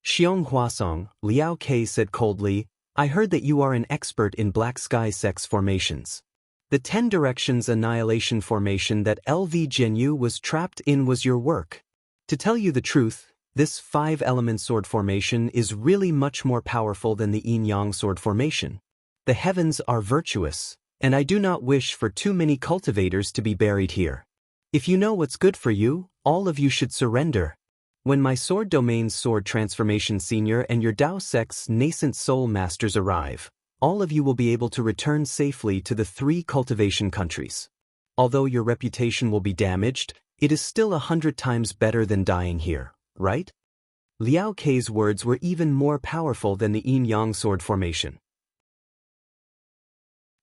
Xiong Huasong, Liao Ke said coldly, I heard that you are an expert in Black Sky Sect's formations. The 10 Directions Annihilation formation that LV Jianyu was trapped in was your work. To tell you the truth, this 5-element sword formation is really much more powerful than the yin-yang sword formation. The heavens are virtuous, and I do not wish for too many cultivators to be buried here. If you know what's good for you, all of you should surrender. When my sword domain's sword transformation senior and your Dao Sect's nascent soul masters arrive, all of you will be able to return safely to the 3 cultivation countries. Although your reputation will be damaged, it is still 100 times better than dying here, right? Liao Ke's words were even more powerful than the yin-yang sword formation.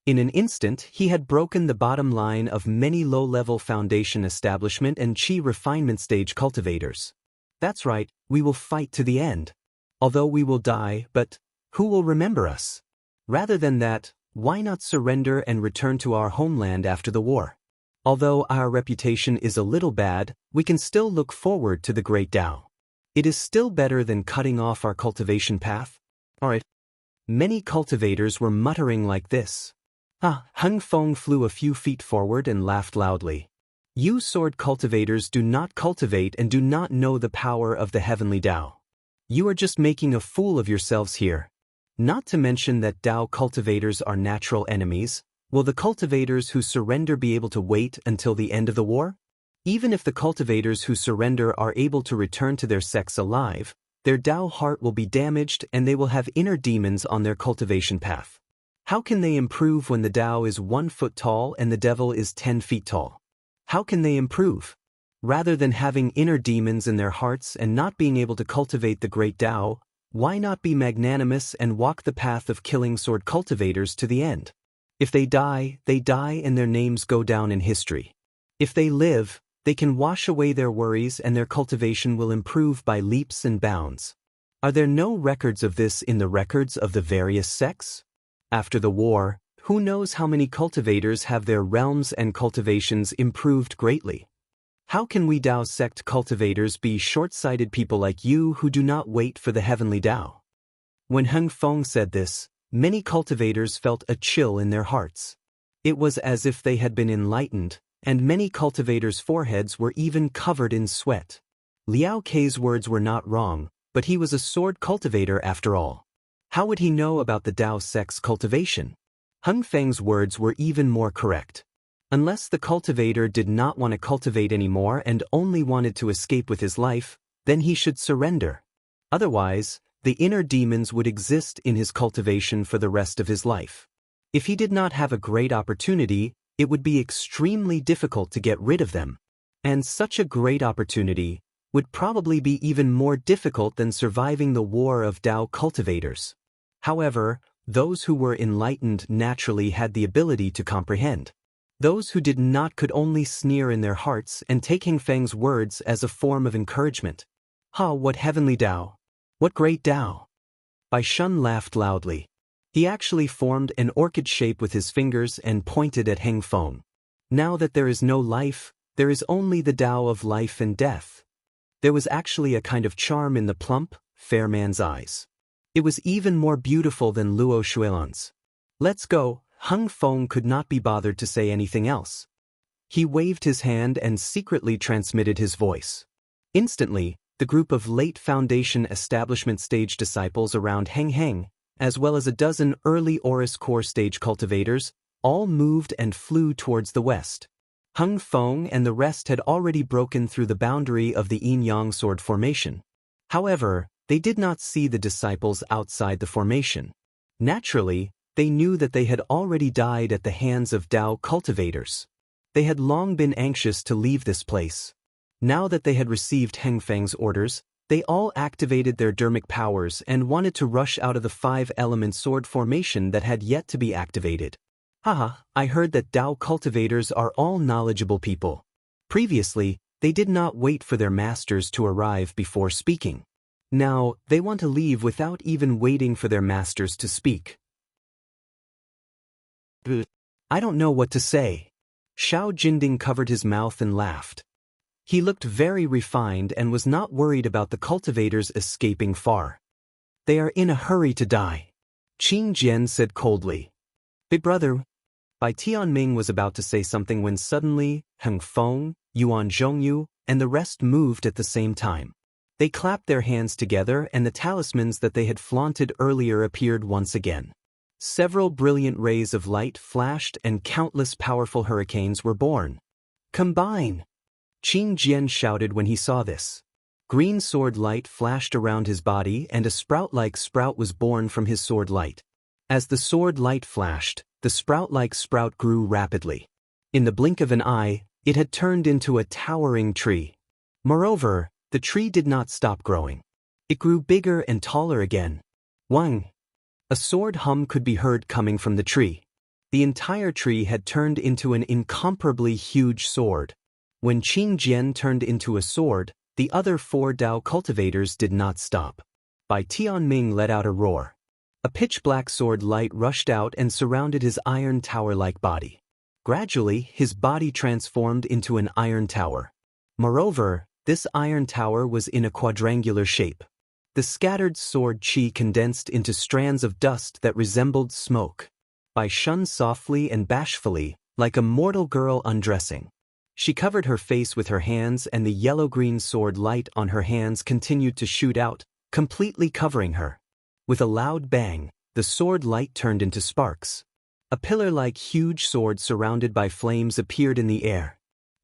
In an instant, he had broken the bottom line of many low-level foundation establishment and Qi refinement stage cultivators. That's right, we will fight to the end. Although we will die, but who will remember us? Rather than that, why not surrender and return to our homeland after the war? Although our reputation is a little bad, we can still look forward to the great Tao. It is still better than cutting off our cultivation path. Alright. Many cultivators were muttering like this. Heng Feng flew a few feet forward and laughed loudly. You sword cultivators do not cultivate and do not know the power of the heavenly Tao. You are just making a fool of yourselves here. Not to mention that Tao cultivators are natural enemies. Will the cultivators who surrender be able to wait until the end of the war? Even if the cultivators who surrender are able to return to their sects alive, their Tao heart will be damaged and they will have inner demons on their cultivation path. How can they improve when the Tao is 1 foot tall and the devil is 10 feet tall? How can they improve? Rather than having inner demons in their hearts and not being able to cultivate the great Tao, why not be magnanimous and walk the path of killing sword cultivators to the end? If they die and their names go down in history. If they live, they can wash away their worries and their cultivation will improve by leaps and bounds. Are there no records of this in the records of the various sects? After the war, who knows how many cultivators have their realms and cultivations improved greatly? How can we Dao sect cultivators be short-sighted people like you who do not wait for the heavenly Tao? When Heng Feng said this, many cultivators felt a chill in their hearts. It was as if they had been enlightened, and many cultivators' foreheads were even covered in sweat. Liao Ke's words were not wrong, but he was a sword cultivator after all. How would he know about the Dao sect's cultivation? Hung Feng's words were even more correct. Unless the cultivator did not want to cultivate anymore and only wanted to escape with his life, then he should surrender. Otherwise, the inner demons would exist in his cultivation for the rest of his life. If he did not have a great opportunity, it would be extremely difficult to get rid of them. And such a great opportunity would probably be even more difficult than surviving the war of Tao cultivators. However, those who were enlightened naturally had the ability to comprehend. Those who did not could only sneer in their hearts and take Hung Feng's words as a form of encouragement. What heavenly Tao! What great Tao! Bai Shun laughed loudly. He actually formed an orchid shape with his fingers and pointed at Hung Feng. Now that there is no life, there is only the Tao of life and death. There was actually a kind of charm in the plump, fair man's eyes. It was even more beautiful than Luo Xuelan's. Let's go. Hung Feng could not be bothered to say anything else. He waved his hand and secretly transmitted his voice. Instantly, the group of late Foundation establishment stage disciples around Heng, as well as a dozen early Oris core stage cultivators, all moved and flew towards the west. Hung Feng and the rest had already broken through the boundary of the yin-yang sword formation. However, they did not see the disciples outside the formation. Naturally, they knew that they had already died at the hands of Tao cultivators. They had long been anxious to leave this place. Now that they had received Hung Feng's orders, they all activated their dermic powers and wanted to rush out of the 5-element sword formation that had yet to be activated. I heard that Tao cultivators are all knowledgeable people. Previously, they did not wait for their masters to arrive before speaking. Now, they want to leave without even waiting for their masters to speak. I don't know what to say. Xiao Jinding covered his mouth and laughed. He looked very refined and was not worried about the cultivators escaping far. They are in a hurry to die. Qing Jian said coldly. Big brother. Bai Tianming was about to say something when suddenly, Hung Feng, Yuan Zhongyu, and the rest moved at the same time. They clapped their hands together and the talismans that they had flaunted earlier appeared once again. Several brilliant rays of light flashed and countless powerful hurricanes were born. Combine! Qing Jian shouted when he saw this. Green sword light flashed around his body and a sprout-like sprout was born from his sword light. As the sword light flashed, the sprout-like sprout grew rapidly. In the blink of an eye, it had turned into a towering tree. Moreover, the tree did not stop growing. It grew bigger and taller again. Wang! A sword hum could be heard coming from the tree. The entire tree had turned into an incomparably huge sword. When Qing Jian turned into a sword, the other 4 Tao cultivators did not stop. Bai Tianming let out a roar. A pitch-black sword light rushed out and surrounded his iron tower-like body. Gradually, his body transformed into an iron tower. Moreover, this iron tower was in a quadrangular shape. The scattered sword qi condensed into strands of dust that resembled smoke. Bai Shun softly and bashfully, like a mortal girl undressing. She covered her face with her hands and the yellow-green sword light on her hands continued to shoot out, completely covering her. With a loud bang, the sword light turned into sparks. A pillar-like huge sword surrounded by flames appeared in the air.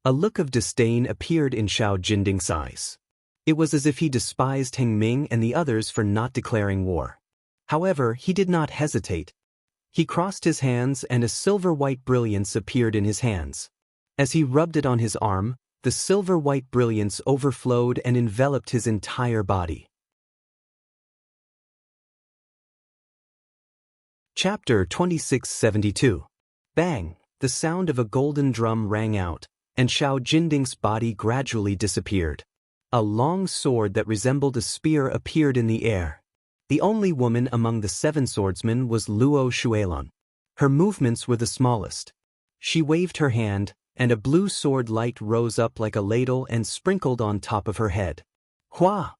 A look of disdain appeared in Xiao Jinding's eyes. It was as if he despised Heng Ming and the others for not declaring war. However, he did not hesitate. He crossed his hands and a silver-white brilliance appeared in his hands. As he rubbed it on his arm, the silver-white brilliance overflowed and enveloped his entire body. Chapter 2672. Bang! The sound of a golden drum rang out, and Xiao Jinding's body gradually disappeared. A long sword that resembled a spear appeared in the air. The only woman among the 7 swordsmen was Luo Xuelan. Her movements were the smallest. She waved her hand, and a blue sword light rose up like a ladle and sprinkled on top of her head. Hua!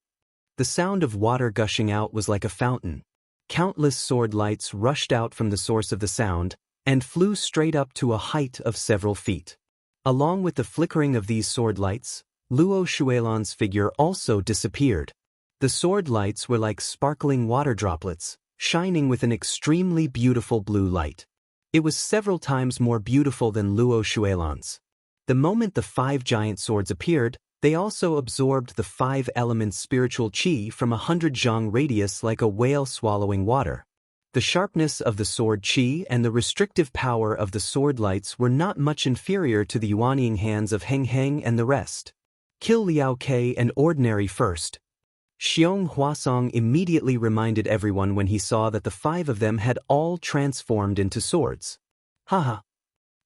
The sound of water gushing out was like a fountain. Countless sword lights rushed out from the source of the sound, and flew straight up to a height of several feet. Along with the flickering of these sword lights, Luo Xuelan's figure also disappeared. The sword lights were like sparkling water droplets, shining with an extremely beautiful blue light. It was several times more beautiful than Luo Xuelan's. The moment the 5 giant swords appeared, they also absorbed the 5 elements spiritual qi from 100 zhang radius like a whale swallowing water. The sharpness of the sword qi and the restrictive power of the sword lights were not much inferior to the yuanying hands of Heng Heng and the rest. Kill Liao Ke and ordinary first. Xiong Huasong immediately reminded everyone when he saw that the 5 of them had all transformed into swords. Haha.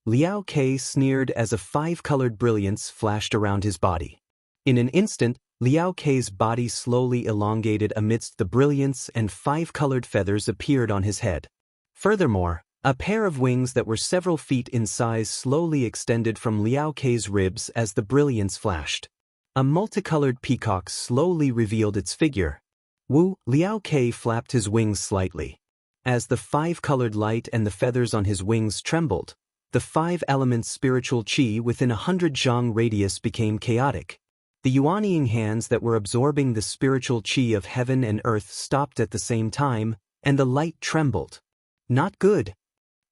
Liao Ke sneered as a 5-colored brilliance flashed around his body. In an instant, Liao Ke's body slowly elongated amidst the brilliance and 5-colored feathers appeared on his head. Furthermore, a pair of wings that were several feet in size slowly extended from Liao Ke's ribs as the brilliance flashed. A multicolored peacock slowly revealed its figure. Liao Ke flapped his wings slightly. As the 5-colored light and the feathers on his wings trembled, the 5 elements spiritual qi within 100 zhang radius became chaotic. The yuanying hands that were absorbing the spiritual qi of heaven and earth stopped at the same time, and the light trembled. Not good.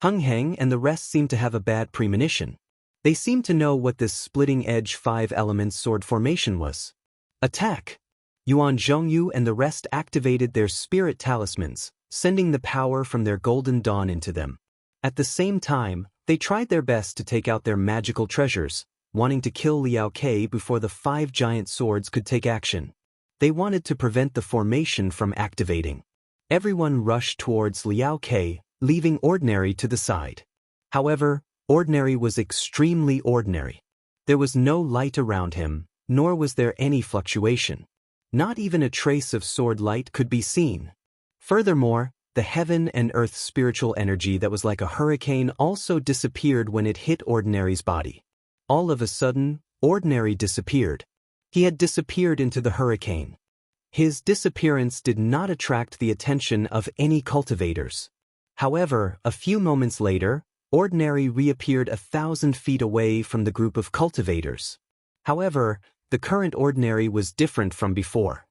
Heng Heng and the rest seemed to have a bad premonition. They seemed to know what this splitting-edge 5 elements sword formation was. Attack! Yuan Zhongyu and the rest activated their spirit talismans, sending the power from their golden dawn into them. At the same time, they tried their best to take out their magical treasures, wanting to kill Liao Ke before the 5 giant swords could take action. They wanted to prevent the formation from activating. Everyone rushed towards Liao Ke, leaving Ordinary to the side. However, Ordinary was extremely ordinary. There was no light around him, nor was there any fluctuation. Not even a trace of sword light could be seen. Furthermore, the heaven and earth spiritual energy that was like a hurricane also disappeared when it hit Ordinary's body. All of a sudden, Ordinary disappeared. He had disappeared into the hurricane. His disappearance did not attract the attention of any cultivators. However, a few moments later, Ordinary reappeared 1,000 feet away from the group of cultivators. However, the current Ordinary was different from before.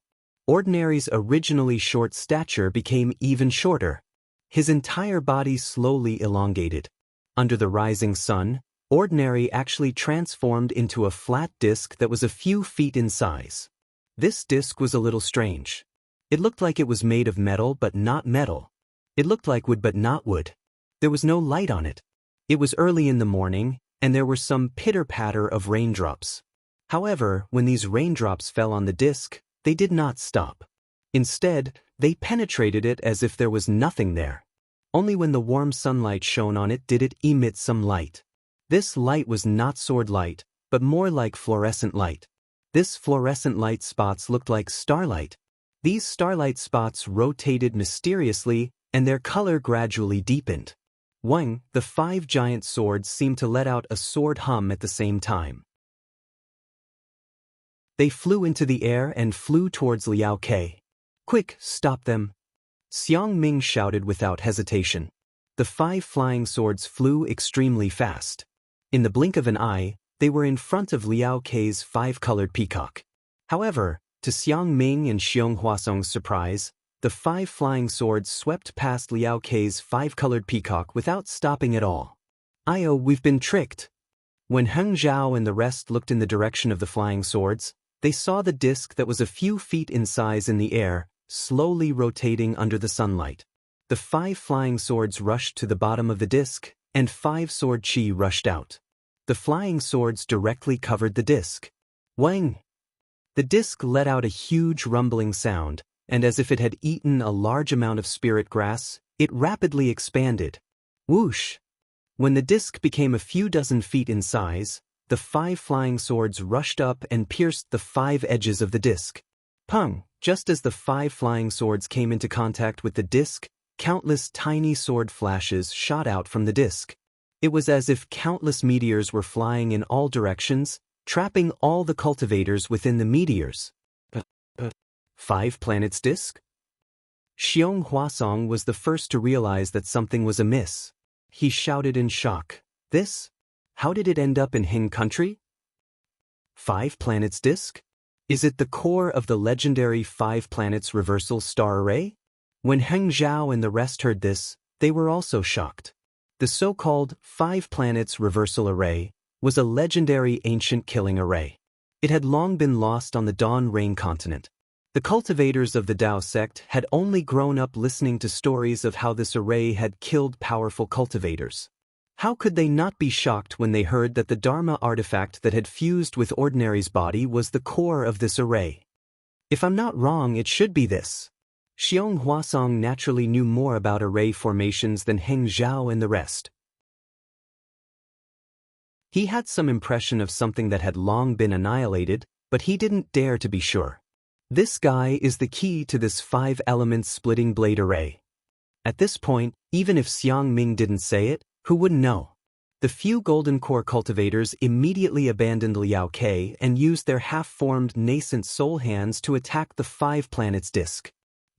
Ordinary's originally short stature became even shorter. His entire body slowly elongated. Under the rising sun, Ordinary actually transformed into a flat disc that was a few feet in size. This disc was a little strange. It looked like it was made of metal but not metal. It looked like wood but not wood. There was no light on it. It was early in the morning, and there were some pitter-patter of raindrops. However, when these raindrops fell on the disc, they did not stop. Instead, they penetrated it as if there was nothing there. Only when the warm sunlight shone on it did it emit some light. This light was not sword light, but more like fluorescent light. This fluorescent light spots looked like starlight. These starlight spots rotated mysteriously, and their color gradually deepened. The 5 giant swords seemed to let out a sword hum at the same time. They flew into the air and flew towards Liao Ke. Quick, stop them! Xiang Ming shouted without hesitation. The 5 flying swords flew extremely fast. In the blink of an eye, they were in front of Liao Ke's 5-colored peacock. However, to Xiang Ming and Xiong Huasong's surprise, the 5 flying swords swept past Liao Ke's 5-colored peacock without stopping at all. We've been tricked. When Heng Zhao and the rest looked in the direction of the flying swords, they saw the disc that was a few feet in size in the air, slowly rotating under the sunlight. The 5 flying swords rushed to the bottom of the disc, and 5 sword qi rushed out. The flying swords directly covered the disc. Wang! The disc let out a huge rumbling sound, and as if it had eaten a large amount of spirit grass, it rapidly expanded. Whoosh! When the disc became a few dozen feet in size, the 5 flying swords rushed up and pierced the 5 edges of the disc. Pung! Just as the 5 flying swords came into contact with the disc, countless tiny sword flashes shot out from the disc. It was as if countless meteors were flying in all directions, trapping all the cultivators within the meteors. 5 planets disc? Xiong Huasong was the first to realize that something was amiss. He shouted in shock. This? How did it end up in Hing country? 5 planets disc? Is it the core of the legendary 5 planets reversal star array? When Heng Zhao and the rest heard this, they were also shocked. The so-called 5 planets reversal array was a legendary ancient killing array. It had long been lost on the Dawn Rain continent. The cultivators of the Tao sect had only grown up listening to stories of how this array had killed powerful cultivators. How could they not be shocked when they heard that the Dharma artifact that had fused with Ordinary's body was the core of this array? If I'm not wrong, it should be this. Xiong Huasong naturally knew more about array formations than Heng Zhao and the rest. He had some impression of something that had long been annihilated, but he didn't dare to be sure. This guy is the key to this 5-element splitting blade array. At this point, even if Xiang Ming didn't say it, who wouldn't know? The few Golden Core cultivators immediately abandoned Liao Ke and used their half-formed nascent soul hands to attack the 5 planets disk.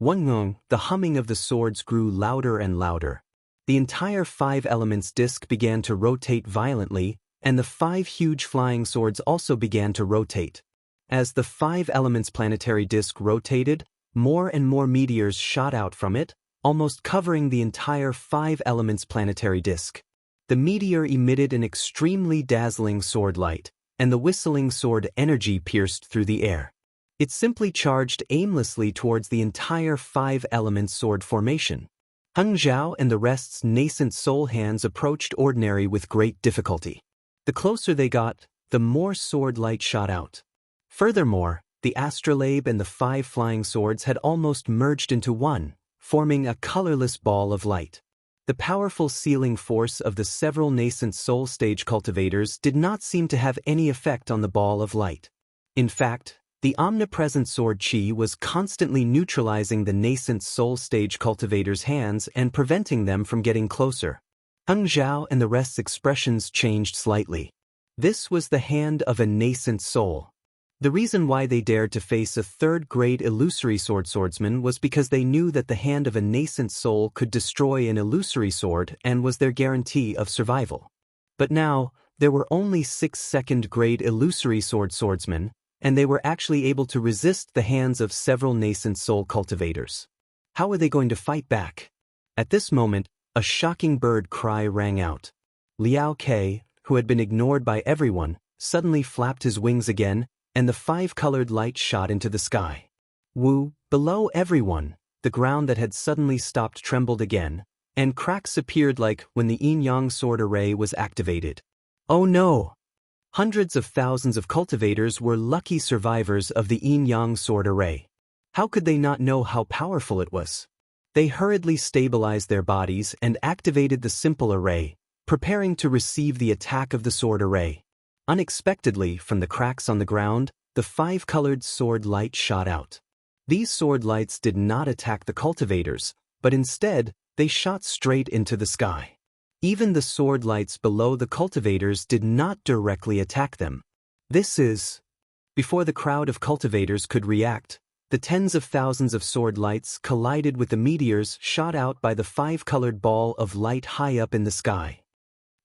Weng, the humming of the swords grew louder and louder. The entire 5 elements disk began to rotate violently, and the 5 huge flying swords also began to rotate. As the 5 elements planetary disk rotated, more and more meteors shot out from it, almost covering the entire 5 elements planetary disk. The meteor emitted an extremely dazzling sword light, and the whistling sword energy pierced through the air. It simply charged aimlessly towards the entire 5-element sword formation. Heng Zhao and the rest's nascent soul hands approached Ordinary with great difficulty. The closer they got, the more sword light shot out. Furthermore, the astrolabe and the 5 flying swords had almost merged into one, forming a colorless ball of light. The powerful sealing force of the several nascent soul stage cultivators did not seem to have any effect on the ball of light. In fact, the omnipresent sword chi was constantly neutralizing the nascent soul stage cultivators' hands and preventing them from getting closer. Heng Zhao and the rest's expressions changed slightly. This was the hand of a nascent soul. The reason why they dared to face a 3rd-grade illusory swordsman was because they knew that the hand of a nascent soul could destroy an illusory sword and was their guarantee of survival. But now, there were only 6 2nd-grade illusory swordsmen, and they were actually able to resist the hands of several nascent soul cultivators. How were they going to fight back? At this moment, a shocking bird cry rang out. Liao Ke, who had been ignored by everyone, suddenly flapped his wings again, and the 5-colored light shot into the sky. Wu, below everyone, the ground that had suddenly stopped trembled again, and cracks appeared like when the yin-yang sword array was activated. Oh no! Hundreds of thousands of cultivators were lucky survivors of the yin-yang sword array. How could they not know how powerful it was? They hurriedly stabilized their bodies and activated the simple array, preparing to receive the attack of the sword array. Unexpectedly, from the cracks on the ground, the 5-colored sword light shot out. These sword lights did not attack the cultivators, but instead, they shot straight into the sky. Even the sword lights below the cultivators did not directly attack them. Before the crowd of cultivators could react, the tens of thousands of sword lights collided with the meteors shot out by the 5-colored ball of light high up in the sky.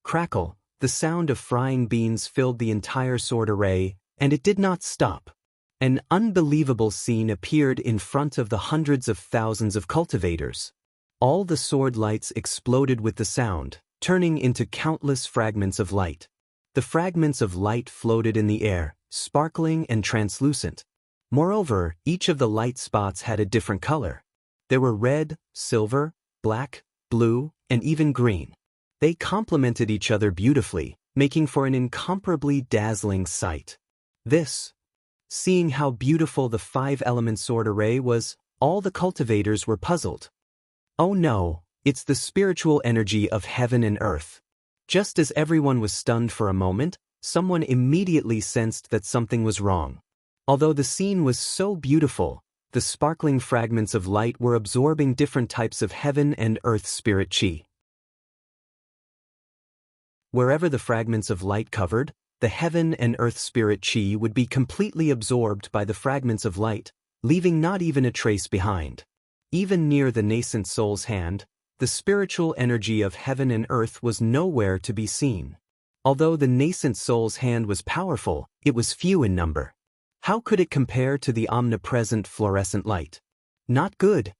Crackle! The sound of frying beans filled the entire sword array, and it did not stop. An unbelievable scene appeared in front of the hundreds of thousands of cultivators. All the sword lights exploded with the sound, turning into countless fragments of light. The fragments of light floated in the air, sparkling and translucent. Moreover, each of the light spots had a different color. There were red, silver, black, blue, and even green. They complemented each other beautifully, making for an incomparably dazzling sight. Seeing how beautiful the 5-element sword array was, all the cultivators were puzzled. Oh no, it's the spiritual energy of heaven and earth. Just as everyone was stunned for a moment, someone immediately sensed that something was wrong. Although the scene was so beautiful, the sparkling fragments of light were absorbing different types of heaven and earth spirit chi. Wherever the fragments of light covered, the heaven and earth spirit chi would be completely absorbed by the fragments of light, leaving not even a trace behind. Even near the nascent soul's hand, the spiritual energy of heaven and earth was nowhere to be seen. Although the nascent soul's hand was powerful, it was few in number. How could it compare to the omnipresent fluorescent light? Not good.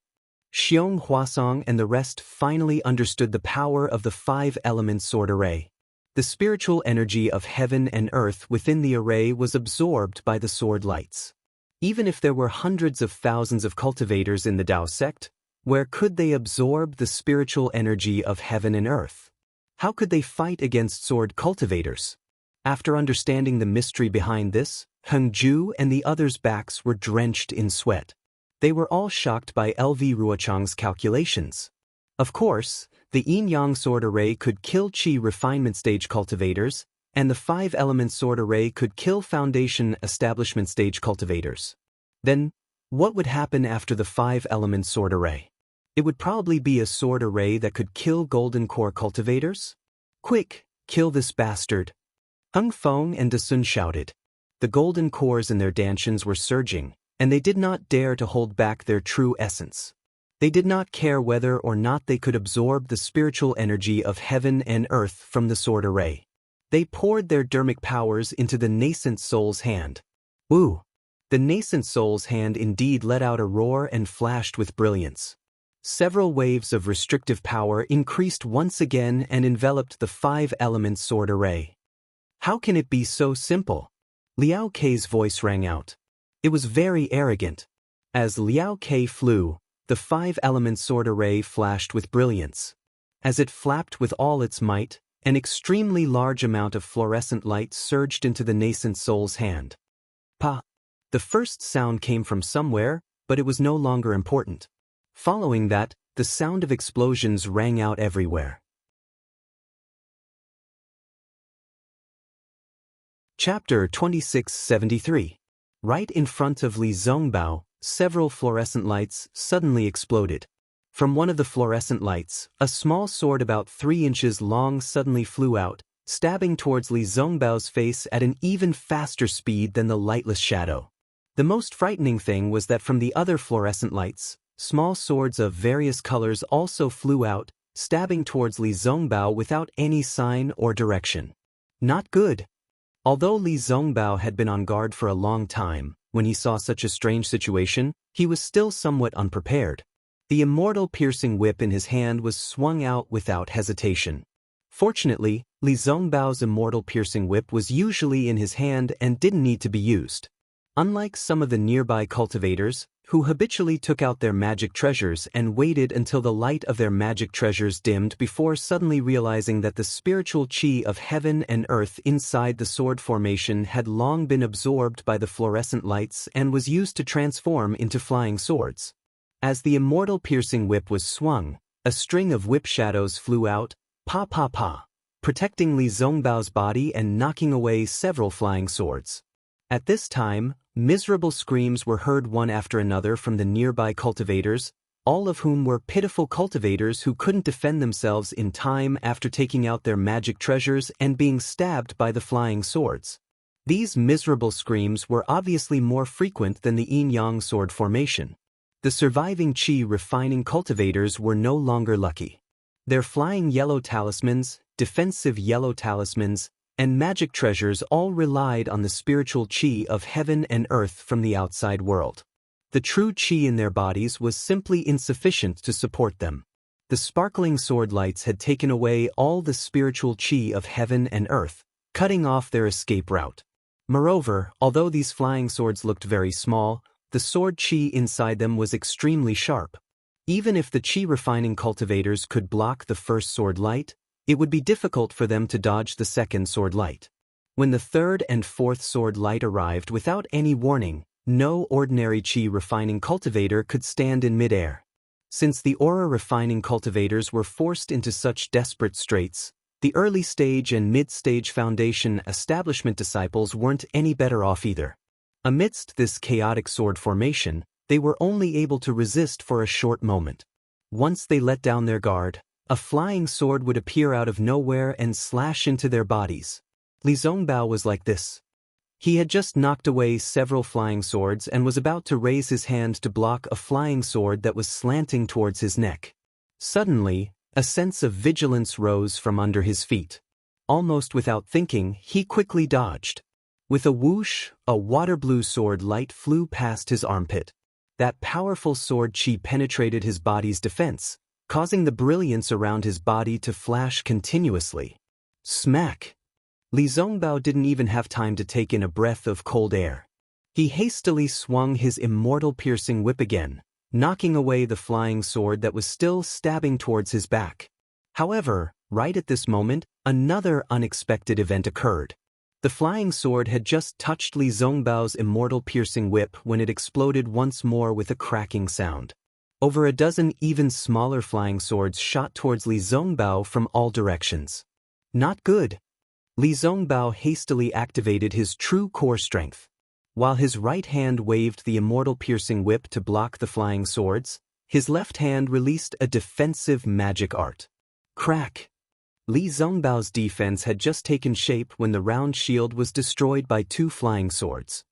Xiong Huasong and the rest finally understood the power of the five-element sword array. The spiritual energy of heaven and earth within the array was absorbed by the sword lights. Even if there were hundreds of thousands of cultivators in the Tao sect, where could they absorb the spiritual energy of heaven and earth? How could they fight against sword cultivators? After understanding the mystery behind this, Heng Ju and the others' backs were drenched in sweat. They were all shocked by LV Ruochang's calculations. Of course, the yin-yang sword array could kill Qi refinement stage cultivators, and the five-element sword array could kill foundation establishment stage cultivators. Then, what would happen after the five-element sword array? It would probably be a sword array that could kill golden core cultivators? Quick, kill this bastard! Heng Feng and Dasun shouted. The golden cores in their dantians were surging, and they did not dare to hold back their true essence. They did not care whether or not they could absorb the spiritual energy of heaven and earth from the sword array. They poured their dermic powers into the nascent soul's hand. Ooh! The nascent soul's hand indeed let out a roar and flashed with brilliance. Several waves of restrictive power increased once again and enveloped the five-element sword array. How can it be so simple? Liao Kei's voice rang out. It was very arrogant. As Liao Kei flew, the five-element sword array flashed with brilliance. As it flapped with all its might, an extremely large amount of fluorescent light surged into the nascent soul's hand. Pa! The first sound came from somewhere, but it was no longer important. Following that, the sound of explosions rang out everywhere. Chapter 2673. Right in front of Li Zongbao, several fluorescent lights suddenly exploded. From one of the fluorescent lights, a small sword about 3 inches long suddenly flew out, stabbing towards Li Zongbao's face at an even faster speed than the lightless shadow. The most frightening thing was that from the other fluorescent lights, small swords of various colors also flew out, stabbing towards Li Zongbao without any sign or direction. Not good. Although Li Zongbao had been on guard for a long time, when he saw such a strange situation, he was still somewhat unprepared. The immortal piercing whip in his hand was swung out without hesitation. Fortunately, Li Zongbao's immortal piercing whip was usually in his hand and didn't need to be used. Unlike some of the nearby cultivators, who habitually took out their magic treasures and waited until the light of their magic treasures dimmed before suddenly realizing that the spiritual qi of heaven and earth inside the sword formation had long been absorbed by the fluorescent lights and was used to transform into flying swords. As the immortal piercing whip was swung, a string of whip shadows flew out, pa pa pa, protecting Li Zongbao's body and knocking away several flying swords. At this time, miserable screams were heard one after another from the nearby cultivators, all of whom were pitiful cultivators who couldn't defend themselves in time after taking out their magic treasures and being stabbed by the flying swords. These miserable screams were obviously more frequent than the yin-yang sword formation. The surviving qi refining cultivators were no longer lucky. Their flying yellow talismans, defensive yellow talismans, and magic treasures all relied on the spiritual qi of heaven and earth from the outside world. The true qi in their bodies was simply insufficient to support them. The sparkling sword lights had taken away all the spiritual qi of heaven and earth, cutting off their escape route. Moreover, although these flying swords looked very small, the sword qi inside them was extremely sharp. Even if the qi refining cultivators could block the first sword light, it would be difficult for them to dodge the second sword light. When the third and fourth sword light arrived without any warning, no ordinary qi refining cultivator could stand in midair. Since the aura refining cultivators were forced into such desperate straits, the early stage and mid-stage foundation establishment disciples weren't any better off either. Amidst this chaotic sword formation, they were only able to resist for a short moment. Once they let down their guard, a flying sword would appear out of nowhere and slash into their bodies. Li Zongbao was like this. He had just knocked away several flying swords and was about to raise his hand to block a flying sword that was slanting towards his neck. Suddenly, a sense of vigilance rose from under his feet. Almost without thinking, he quickly dodged. With a whoosh, a water blue sword light flew past his armpit. that powerful sword qi penetrated his body's defense, causing the brilliance around his body to flash continuously. Smack! Li Zongbao didn't even have time to take in a breath of cold air. He hastily swung his immortal piercing whip again, knocking away the flying sword that was still stabbing towards his back. However, right at this moment, another unexpected event occurred. The flying sword had just touched Li Zongbao's immortal piercing whip when it exploded once more with a cracking sound. Over a dozen even smaller flying swords shot towards Li Zongbao from all directions. Not good. Li Zongbao hastily activated his true core strength. While his right hand waved the immortal piercing whip to block the flying swords, his left hand released a defensive magic art. Crack! Li Zongbao's defense had just taken shape when the round shield was destroyed by two flying swords.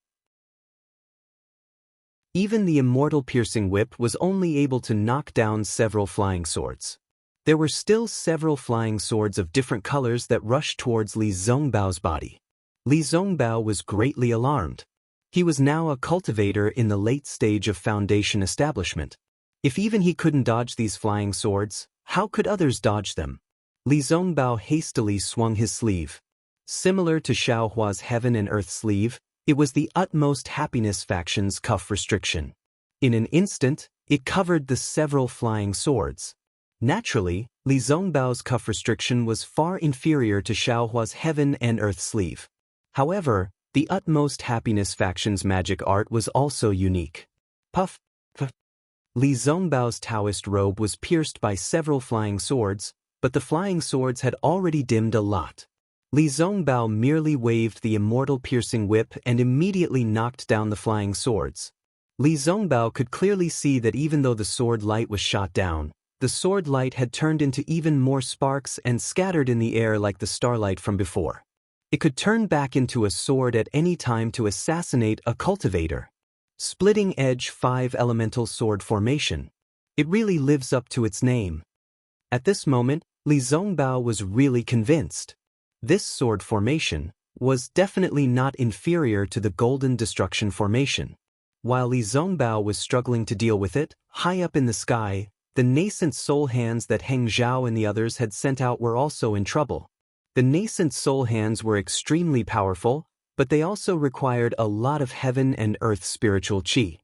Even the immortal piercing whip was only able to knock down several flying swords. There were still several flying swords of different colors that rushed towards Li Zongbao's body. Li Zongbao was greatly alarmed. He was now a cultivator in the late stage of foundation establishment. If even he couldn't dodge these flying swords, how could others dodge them? Li Zongbao hastily swung his sleeve. Similar to Xiaohua's Heaven and Earth sleeve, it was the Utmost Happiness faction's cuff restriction. In an instant, it covered the several flying swords. Naturally, Li Zongbao's cuff restriction was far inferior to Xiaohua's Heaven and Earth sleeve. However, the Utmost Happiness faction's magic art was also unique. Puff! Puff! Li Zongbao's Taoist robe was pierced by several flying swords, but the flying swords had already dimmed a lot. Li Zongbao merely waved the immortal piercing whip and immediately knocked down the flying swords. Li Zongbao could clearly see that even though the sword light was shot down, the sword light had turned into even more sparks and scattered in the air like the starlight from before. It could turn back into a sword at any time to assassinate a cultivator. Splitting Edge 5 Elemental Sword Formation. It really lives up to its name. At this moment, Li Zongbao was really convinced. This sword formation was definitely not inferior to the Golden Destruction Formation. While Li Zongbao was struggling to deal with it, high up in the sky, the nascent soul hands that Heng Zhao and the others had sent out were also in trouble. The nascent soul hands were extremely powerful, but they also required a lot of heaven and earth spiritual qi.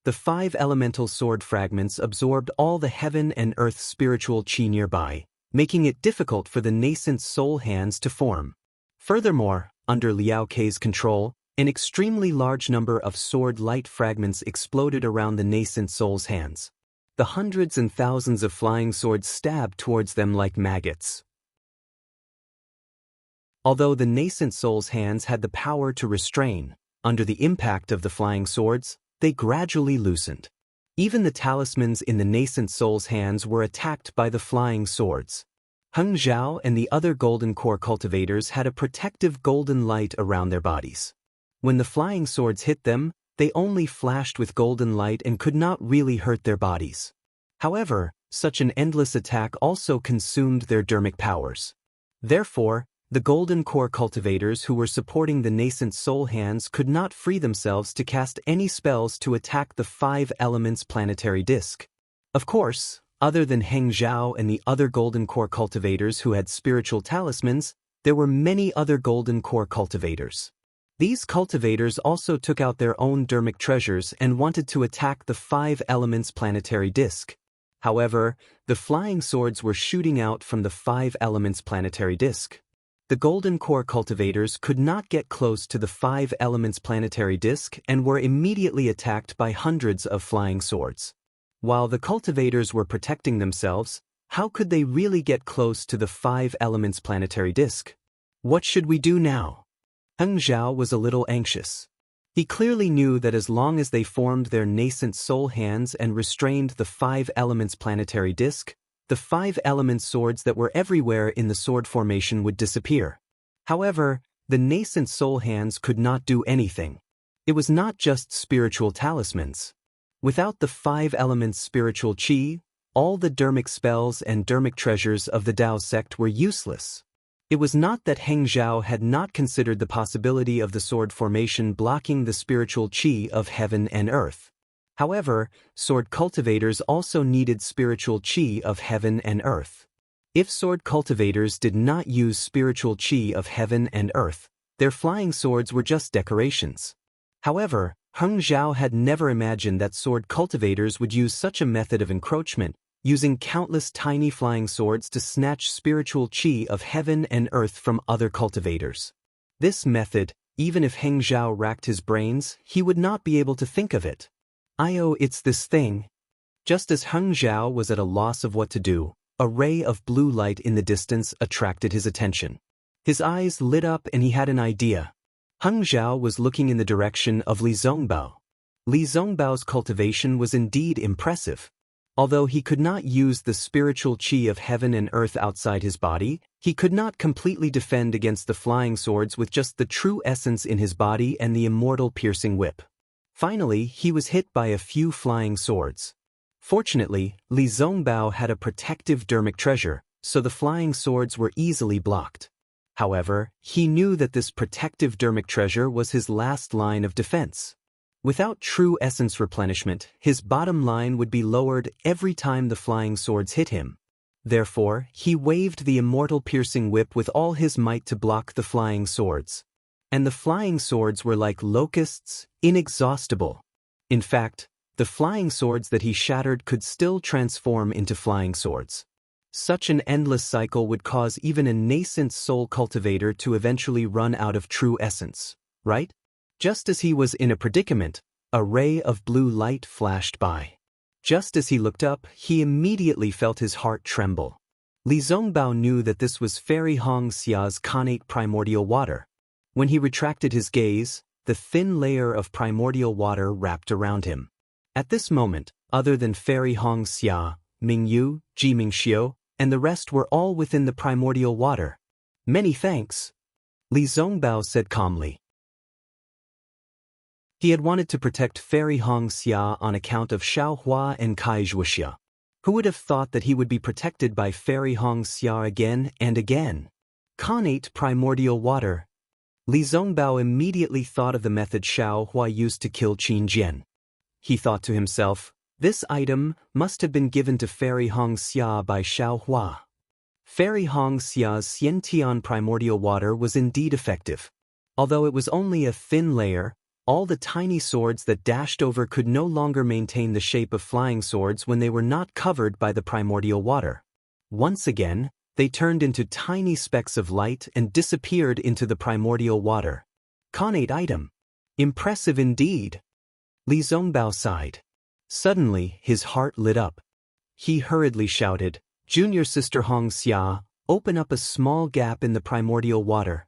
The 5 elemental sword fragments absorbed all the heaven and earth spiritual qi nearby, making it difficult for the nascent soul hands to form. Furthermore, under Liao Kei's control, an extremely large number of sword light fragments exploded around the nascent soul's hands. The hundreds and thousands of flying swords stabbed towards them like maggots. Although the nascent soul's hands had the power to restrain, under the impact of the flying swords, they gradually loosened. Even the talismans in the nascent soul's hands were attacked by the flying swords. Heng Zhao and the other golden core cultivators had a protective golden light around their bodies. When the flying swords hit them, they only flashed with golden light and could not really hurt their bodies. However, such an endless attack also consumed their dermic powers. Therefore, the golden core cultivators who were supporting the nascent soul hands could not free themselves to cast any spells to attack the 5 elements planetary disk. Of course, other than Heng Zhao and the other golden core cultivators who had spiritual talismans, there were many other golden core cultivators. These cultivators also took out their own dermic treasures and wanted to attack the 5 elements planetary disk. However, the flying swords were shooting out from the 5 elements planetary disk. The golden core cultivators could not get close to the 5 elements planetary disk and were immediately attacked by hundreds of flying swords. While the cultivators were protecting themselves, how could they really get close to the 5 elements planetary disk? What should we do now? Heng Zhao was a little anxious. He clearly knew that as long as they formed their nascent soul hands and restrained the 5 elements planetary disk, the 5 element swords that were everywhere in the sword formation would disappear. However, the nascent soul hands could not do anything. It was not just spiritual talismans. Without the 5 elements spiritual qi, all the dermic spells and dermic treasures of the Dao sect were useless. It was not that Heng Zhao had not considered the possibility of the sword formation blocking the spiritual qi of heaven and earth. However, sword cultivators also needed spiritual chi of heaven and earth. If sword cultivators did not use spiritual chi of heaven and earth, their flying swords were just decorations. However, Heng Zhao had never imagined that sword cultivators would use such a method of encroachment, using countless tiny flying swords to snatch spiritual chi of heaven and earth from other cultivators. This method, even if Heng Zhao racked his brains, he would not be able to think of it. It's this thing. Just as Heng Zhao was at a loss of what to do, a ray of blue light in the distance attracted his attention. His eyes lit up and he had an idea. Heng Zhao was looking in the direction of Li Zongbao. Li Zongbao's cultivation was indeed impressive. Although he could not use the spiritual chi of heaven and earth outside his body, he could not completely defend against the flying swords with just the true essence in his body and the immortal piercing whip. Finally, he was hit by a few flying swords. Fortunately, Li Zongbao had a protective dermic treasure, so the flying swords were easily blocked. However, he knew that this protective dermic treasure was his last line of defense. Without true essence replenishment, his bottom line would be lowered every time the flying swords hit him. Therefore, he waved the immortal piercing whip with all his might to block the flying swords. And the flying swords were like locusts, inexhaustible. In fact, the flying swords that he shattered could still transform into flying swords. Such an endless cycle would cause even a nascent soul cultivator to eventually run out of true essence, right? Just as he was in a predicament, a ray of blue light flashed by. Just as he looked up, he immediately felt his heart tremble. Li Zongbao knew that this was Fairy Hong Xia's connate primordial water. When he retracted his gaze, the thin layer of primordial water wrapped around him. At this moment, other than Fairy Hong Xia, Ming Yu, Ji Mingxiu, and the rest were all within the primordial water. Many thanks, Li Zongbao said calmly. He had wanted to protect Fairy Hong Xia on account of Xiao Hua and Kai Zhuoxia. Who would have thought that he would be protected by Fairy Hong Xia again and again? Connate primordial water. Li Zongbao immediately thought of the method Xiao Hua used to kill Qin Jian. He thought to himself, this item must have been given to Fairy Hong Xia by Xiao Hua. Fairy Hong Xia's Xiantian primordial water was indeed effective. Although it was only a thin layer, all the tiny swords that dashed over could no longer maintain the shape of flying swords when they were not covered by the primordial water. Once again, they turned into tiny specks of light and disappeared into the primordial water. Connate item. Impressive indeed. Li Zongbao sighed. Suddenly, his heart lit up. He hurriedly shouted, Junior Sister Hong Xia, open up a small gap in the primordial water.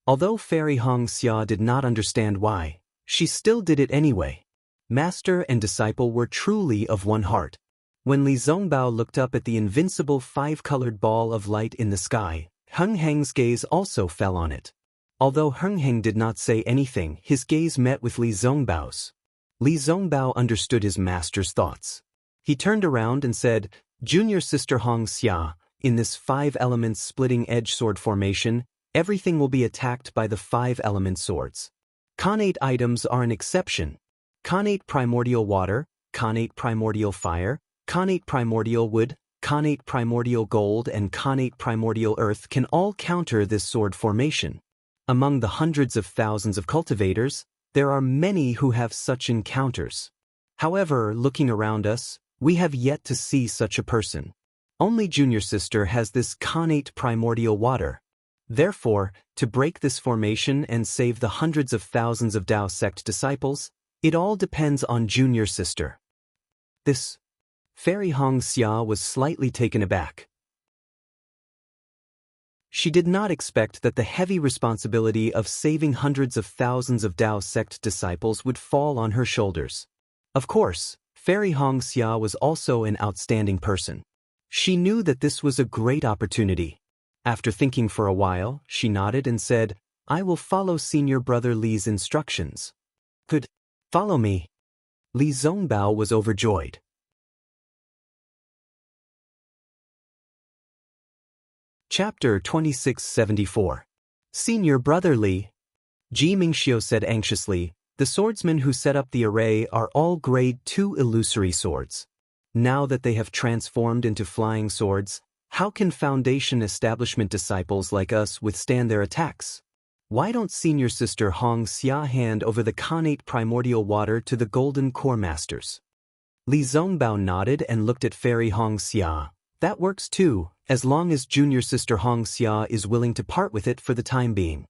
Although Fairy Hong Xia did not understand why, she still did it anyway. Master and disciple were truly of one heart. When Li Zongbao looked up at the invincible five-colored ball of light in the sky, Heng Heng's gaze also fell on it. Although Heng Heng did not say anything, his gaze met with Li Zongbao's. Li Zongbao understood his master's thoughts. He turned around and said, Junior Sister Hong Xia, in this five-element splitting-edge sword formation, everything will be attacked by the five-element swords. Connate items are an exception. Connate primordial water, connate primordial fire, connate primordial wood, connate primordial gold and connate primordial earth can all counter this sword formation. Among the hundreds of thousands of cultivators, there are many who have such encounters. However, looking around us, we have yet to see such a person. Only Junior Sister has this connate primordial water. Therefore, to break this formation and save the hundreds of thousands of Dao sect disciples, it all depends on Junior Sister. This Fairy Hong Xia was slightly taken aback. She did not expect that the heavy responsibility of saving hundreds of thousands of Dao sect disciples would fall on her shoulders. Of course, Fairy Hong Xia was also an outstanding person. She knew that this was a great opportunity. After thinking for a while, she nodded and said, I will follow Senior Brother Li's instructions. Good. Follow me. Li Zongbao was overjoyed. Chapter 2674. Senior Brother Li. Ji Mingxiu said anxiously, The swordsmen who set up the array are all grade 2 illusory swords. Now that they have transformed into flying swords, how can Foundation establishment disciples like us withstand their attacks? Why don't Senior Sister Hong Xia hand over the Khanate primordial water to the Golden Core Masters? Li Zongbao nodded and looked at Fairy Hong Xia. That works too, as long as Junior Sister Hong Xia is willing to part with it for the time being.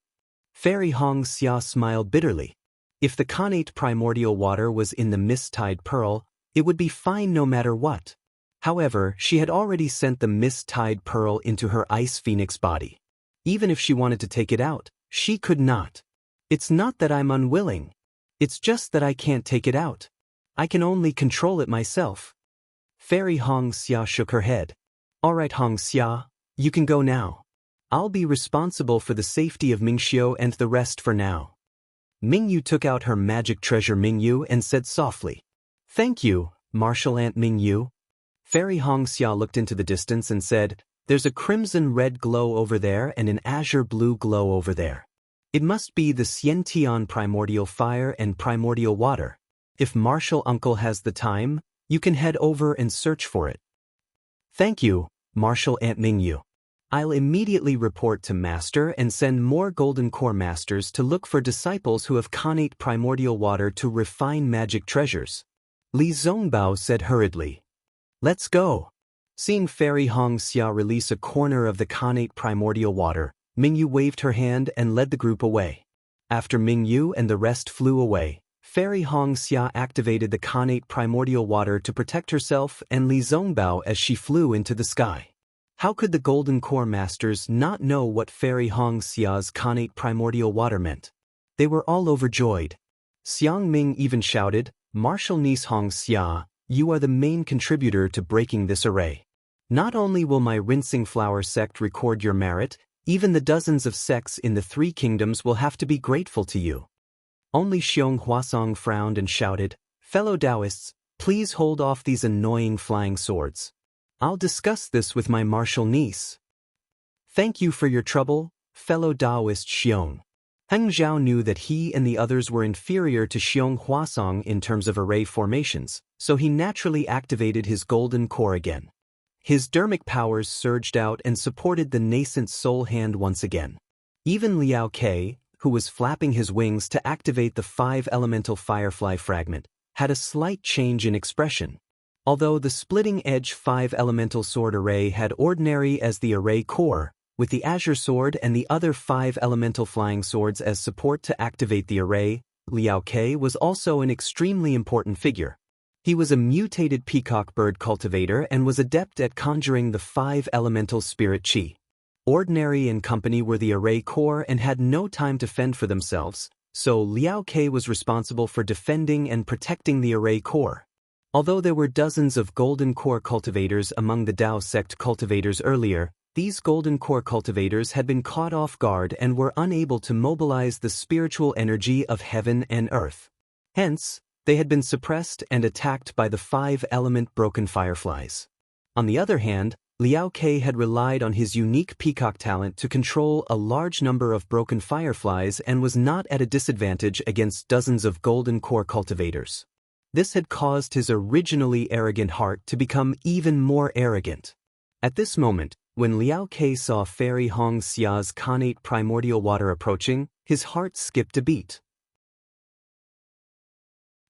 Fairy Hong Xia smiled bitterly. If the Khanate primordial water was in the Mist-Tide Pearl, it would be fine no matter what. However, she had already sent the Mist-Tide Pearl into her Ice Phoenix body. Even if she wanted to take it out, she could not. It's not that I'm unwilling. It's just that I can't take it out. I can only control it myself. Fairy Hong Xia shook her head. All right, Hong Xia, you can go now. I'll be responsible for the safety of Mingxiu and the rest for now. Mingyu took out her magic treasure Mingyu and said softly, "Thank you, Martial Ant Mingyu." Fairy Hong Xia looked into the distance and said, "There's a crimson-red glow over there and an azure-blue glow over there. It must be the Xiantian primordial fire and primordial water. If Martial Uncle has the time, you can head over and search for it." "Thank you, Martial Ant Mingyu. I'll immediately report to Master and send more Golden Core Masters to look for disciples who have Khanate primordial water to refine magic treasures." Li Zongbao said hurriedly. "Let's go." Seeing Fairy Hong Xia release a corner of the Khanate primordial water, Mingyu waved her hand and led the group away. After Mingyu and the rest flew away, Fairy Hong Xia activated the Khanate primordial water to protect herself and Li Zongbao as she flew into the sky. How could the Golden Core Masters not know what Fairy Hong Xia's Khanate primordial water meant? They were all overjoyed. Xiang Ming even shouted, "Martial Niece Hong Xia, you are the main contributor to breaking this array. Not only will my Rinsing Flower sect record your merit, even the dozens of sects in the Three Kingdoms will have to be grateful to you." Only Xiong Huasong frowned and shouted, "Fellow Taoists, please hold off these annoying flying swords. I'll discuss this with my martial niece." "Thank you for your trouble, fellow Taoist Xiong." Heng Zhao knew that he and the others were inferior to Xiong Huasong in terms of array formations, so he naturally activated his golden core again. His dermic powers surged out and supported the nascent soul hand once again. Even Liao Ke, who was flapping his wings to activate the 5-elemental firefly fragment, had a slight change in expression. Although the splitting-edge 5-elemental sword array had ordinary as the array core, with the azure sword and the other 5-elemental flying swords as support to activate the array, Liao Ke was also an extremely important figure. He was a mutated peacock bird cultivator and was adept at conjuring the 5-elemental spirit chi. Ordinary and company were the array core and had no time to fend for themselves, so Liao Ke was responsible for defending and protecting the array core. Although there were dozens of Golden Core cultivators among the Dao sect cultivators earlier, these Golden Core cultivators had been caught off guard and were unable to mobilize the spiritual energy of heaven and earth. Hence, they had been suppressed and attacked by the 5-element broken fireflies. On the other hand, Liao Ke had relied on his unique peacock talent to control a large number of broken fireflies and was not at a disadvantage against dozens of Golden Core cultivators. This had caused his originally arrogant heart to become even more arrogant. At this moment, when Liao Ke saw Fairy Hong Xia's Khanate primordial water approaching, his heart skipped a beat.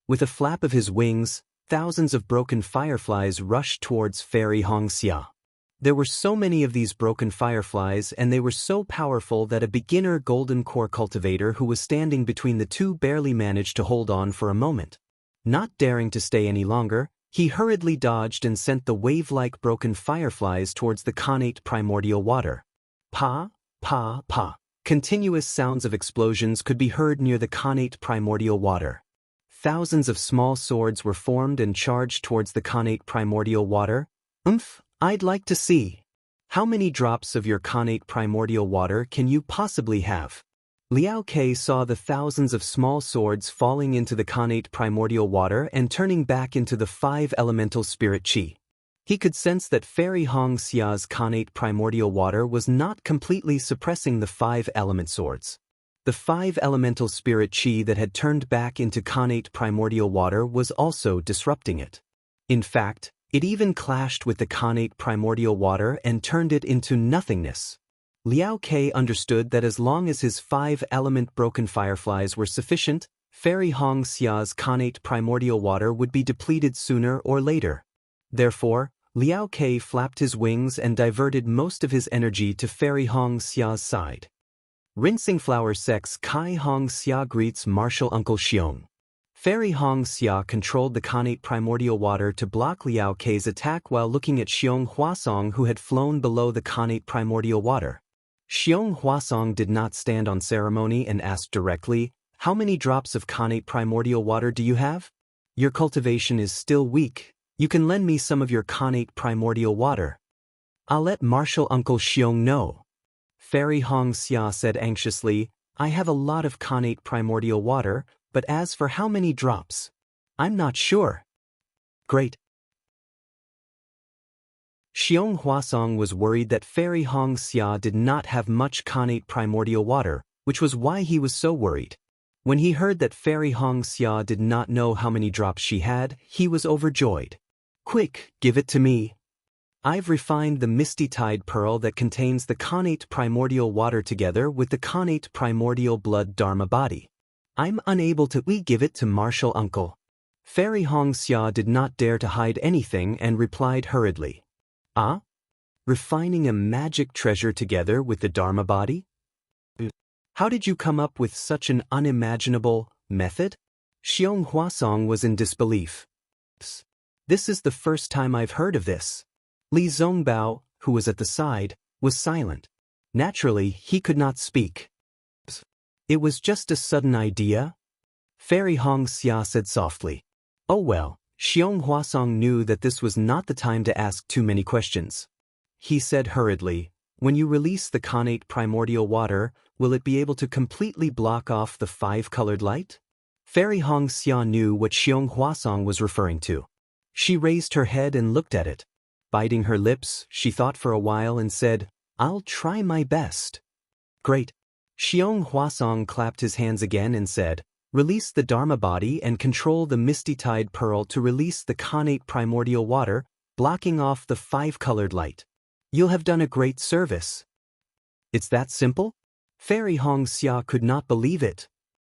With a flap of his wings, thousands of broken fireflies rushed towards Fairy Hong Xia. There were so many of these broken fireflies and they were so powerful that a beginner Golden Core cultivator who was standing between the two barely managed to hold on for a moment. Not daring to stay any longer, he hurriedly dodged and sent the wave-like broken fireflies towards the Khanate primordial water. Pa, pa, pa. Continuous sounds of explosions could be heard near the Khanate primordial water. Thousands of small swords were formed and charged towards the Khanate primordial water. I'd like to see. How many drops of your Khanate primordial water can you possibly have? Liao Ke saw the thousands of small swords falling into the Khanate primordial water and turning back into the 5-elemental spirit chi. He could sense that Fairy Hong Xia's Khanate primordial water was not completely suppressing the 5-element swords. The 5 elemental spirit chi that had turned back into connate primordial water was also disrupting it. In fact, it even clashed with the connate primordial water and turned it into nothingness. Liao Ke understood that as long as his 5-element broken fireflies were sufficient, Fairy Hong Xia's connate primordial water would be depleted sooner or later. Therefore, Liao Ke flapped his wings and diverted most of his energy to Fairy Hong Xia's side. Rinsing Flower Sex Kai Hong Xia greets Martial Uncle Xiong. Fairy Hong Xia controlled the connate primordial water to block Liao Ke's attack while looking at Xiong Huasong, who had flown below the connate primordial water. Xiong Huasong did not stand on ceremony and asked directly, "How many drops of connate primordial water do you have? Your cultivation is still weak. You can lend me some of your connate primordial water." "I'll let Martial Uncle Xiong know." Fairy Hong Xia said anxiously, "I have a lot of connate primordial water, but as for how many drops, I'm not sure." "Great." Xiong Huasong was worried that Fairy Hong Xia did not have much connate primordial water, which was why he was so worried. When he heard that Fairy Hong Xia did not know how many drops she had, he was overjoyed. "Quick, give it to me. I've refined the Misty Tide Pearl that contains the connate primordial water together with the connate primordial blood Dharma body. I'm unable to give it to Martial Uncle." Fairy Hong Xia did not dare to hide anything and replied hurriedly. "Ah? Refining a magic treasure together with the Dharma body? How did you come up with such an unimaginable method?" Xiong Huasong was in disbelief. "This is the first time I've heard of this." Li Zongbao, who was at the side, was silent. Naturally, he could not speak. "It was just a sudden idea," Fairy Hong Xia said softly. "Oh well." Xiong Huasong knew that this was not the time to ask too many questions. He said hurriedly, "When you release the connate primordial water, will it be able to completely block off the 5-colored light?" Fairy Hong Xia knew what Xiong Huasong was referring to. She raised her head and looked at it. Biting her lips, she thought for a while and said, "I'll try my best." "Great." Xiong Huasong clapped his hands again and said, "Release the Dharma body and control the Misty Tide Pearl to release the connate primordial water, blocking off the 5-colored light. You'll have done a great service." "It's that simple?" Fairy Hong Xia could not believe it.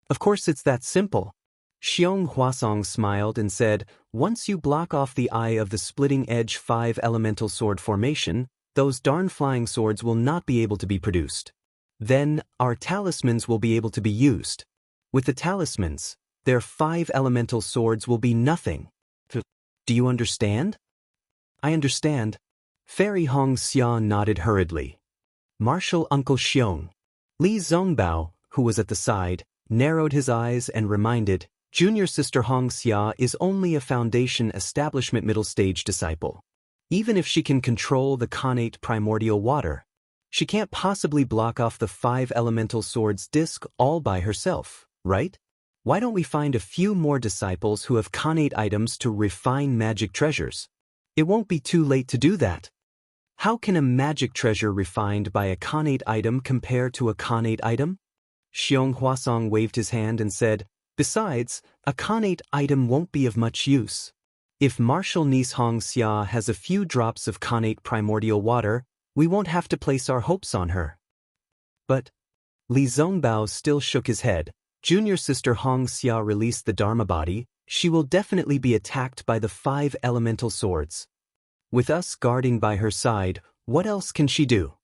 "Of course it's that simple." Xiong Huasong smiled and said, "Once you block off the eye of the splitting edge 5-elemental sword formation, those darn flying swords will not be able to be produced. Then, our talismans will be able to be used. With the talismans, their 5-elemental swords will be nothing. Do you understand?" "I understand." Fairy Hong Xia nodded hurriedly. Martial Uncle Xiong. Li Zongbao, who was at the side, narrowed his eyes and reminded, "Junior Sister Hong Xia is only a foundation establishment middle stage disciple. Even if she can control the connate primordial water, she can't possibly block off the 5-elemental sword's disc all by herself, right? Why don't we find a few more disciples who have connate items to refine magic treasures? It won't be too late to do that." "How can a magic treasure refined by a connate item compare to a connate item?" Xiong Huasong waved his hand and said, "Besides, a connate item won't be of much use. If Martial Niece Hong Xia has a few drops of connate primordial water, we won't have to place our hopes on her." "But," Li Zongbao still shook his head, "Junior Sister Hong Xia released the Dharma body, she will definitely be attacked by the 5-elemental swords. With us guarding by her side, what else can she do?"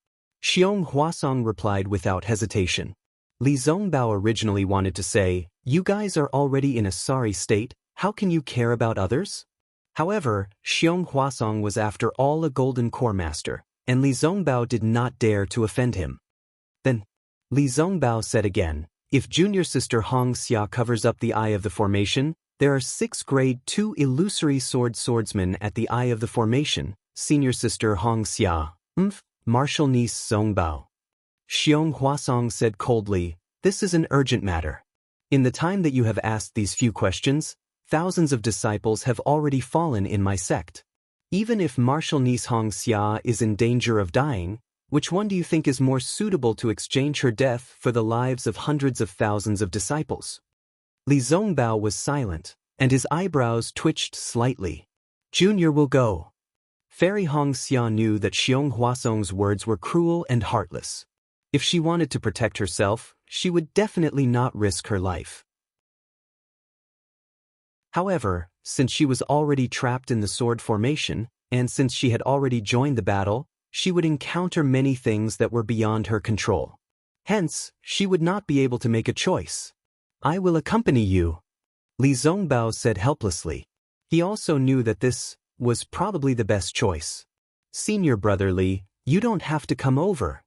Xiong Huasong replied without hesitation. Li Zongbao originally wanted to say, "You guys are already in a sorry state, how can you care about others?" However, Xiong Huasong was after all a golden core master, and Li Zongbao did not dare to offend him. Then, Li Zongbao said again, "If Junior Sister Hong Xia covers up the eye of the formation, there are 6 grade 2 illusory swordsmen at the eye of the formation, Senior Sister Hong Xia, Martial Niece Zongbao." Xiong Huasong said coldly, "This is an urgent matter. In the time that you have asked these few questions, thousands of disciples have already fallen in my sect. Even if Martial Niece Hong Xia is in danger of dying, Which one do you think is more suitable to exchange her death for the lives of hundreds of thousands of disciples? Li Zongbao was silent, and his eyebrows twitched slightly. Junior will go. Fairy Hongxia knew that Xiong Huasong's words were cruel and heartless. If she wanted to protect herself, she would definitely not risk her life. However, since she was already trapped in the sword formation, and since she had already joined the battle, she would encounter many things that were beyond her control. Hence, she would not be able to make a choice. I will accompany you, Li Zongbao said helplessly. He also knew that this was probably the best choice. Senior brother Li, you don't have to come over.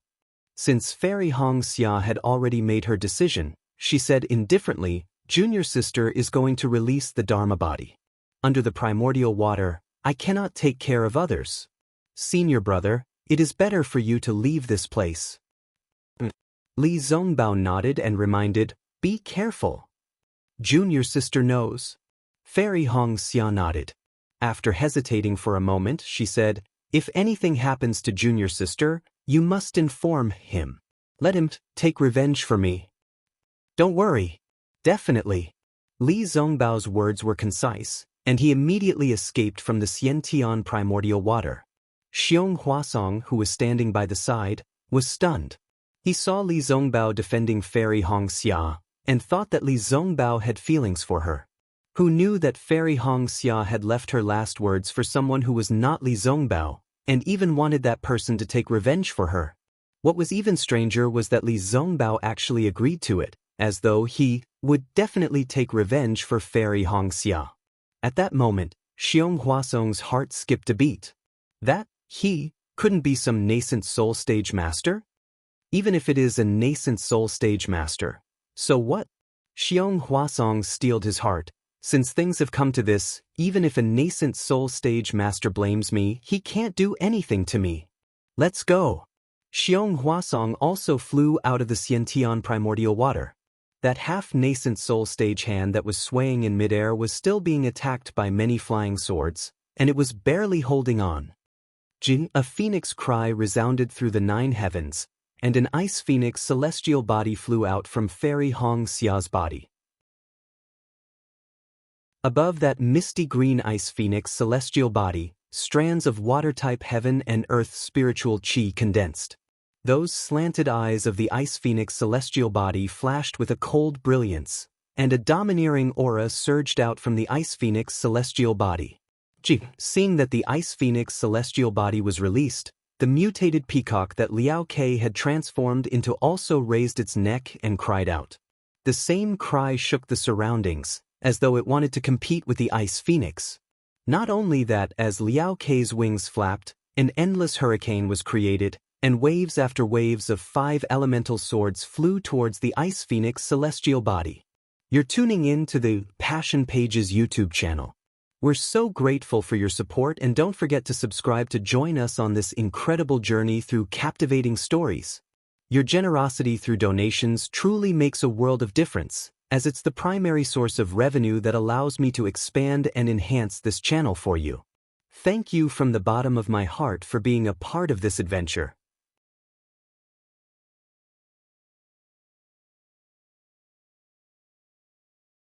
Since Fairy Hongxia had already made her decision, she said indifferently, Junior sister is going to release the Dharma body. Under the primordial water, I cannot take care of others. Senior brother, it is better for you to leave this place. Li Zongbao nodded and reminded, be careful. Junior sister knows. Fairy Hongxia nodded. After hesitating for a moment, she said, if anything happens to Junior sister, you must inform him. Let him take revenge for me. Don't worry. Definitely. Li Zongbao's words were concise, and he immediately escaped from the Xiantian primordial water. Xiong Huasong, who was standing by the side, was stunned. He saw Li Zongbao defending Fairy Hongxia, and thought that Li Zongbao had feelings for her. Who knew that Fairy Hongxia had left her last words for someone who was not Li Zongbao, and even wanted that person to take revenge for her? What was even stranger was that Li Zongbao actually agreed to it, as though he would definitely take revenge for Fairy Hongxia. At that moment, Xiong Huasong's heart skipped a beat. That he couldn't be some nascent soul stage master? Even if it is a nascent soul stage master, so what? Xiong Huasong steeled his heart. Since things have come to this, even if a nascent soul stage master blames me, he can't do anything to me. Let's go. Xiong Huasong also flew out of the Xiantian primordial water. That half-nascent soul stage hand that was swaying in midair was still being attacked by many flying swords, and it was barely holding on. A phoenix cry resounded through the 9 heavens, and an ice phoenix celestial body flew out from Fairy Hongxia's body. Above that misty green ice phoenix celestial body, strands of water-type heaven and earth spiritual chi condensed. Those slanted eyes of the ice phoenix celestial body flashed with a cold brilliance, and a domineering aura surged out from the ice phoenix celestial body. Seeing that the ice phoenix celestial body was released, the mutated peacock that Liao Ke had transformed into also raised its neck and cried out. The same cry shook the surroundings, as though it wanted to compete with the ice phoenix. Not only that, as Liao Ke's wings flapped, an endless hurricane was created, and waves after waves of 5 elemental swords flew towards the ice phoenix celestial body. You're tuning in to the Passion Pages YouTube channel. We're so grateful for your support, and don't forget to subscribe to join us on this incredible journey through captivating stories. Your generosity through donations truly makes a world of difference, as it's the primary source of revenue that allows me to expand and enhance this channel for you. Thank you from the bottom of my heart for being a part of this adventure.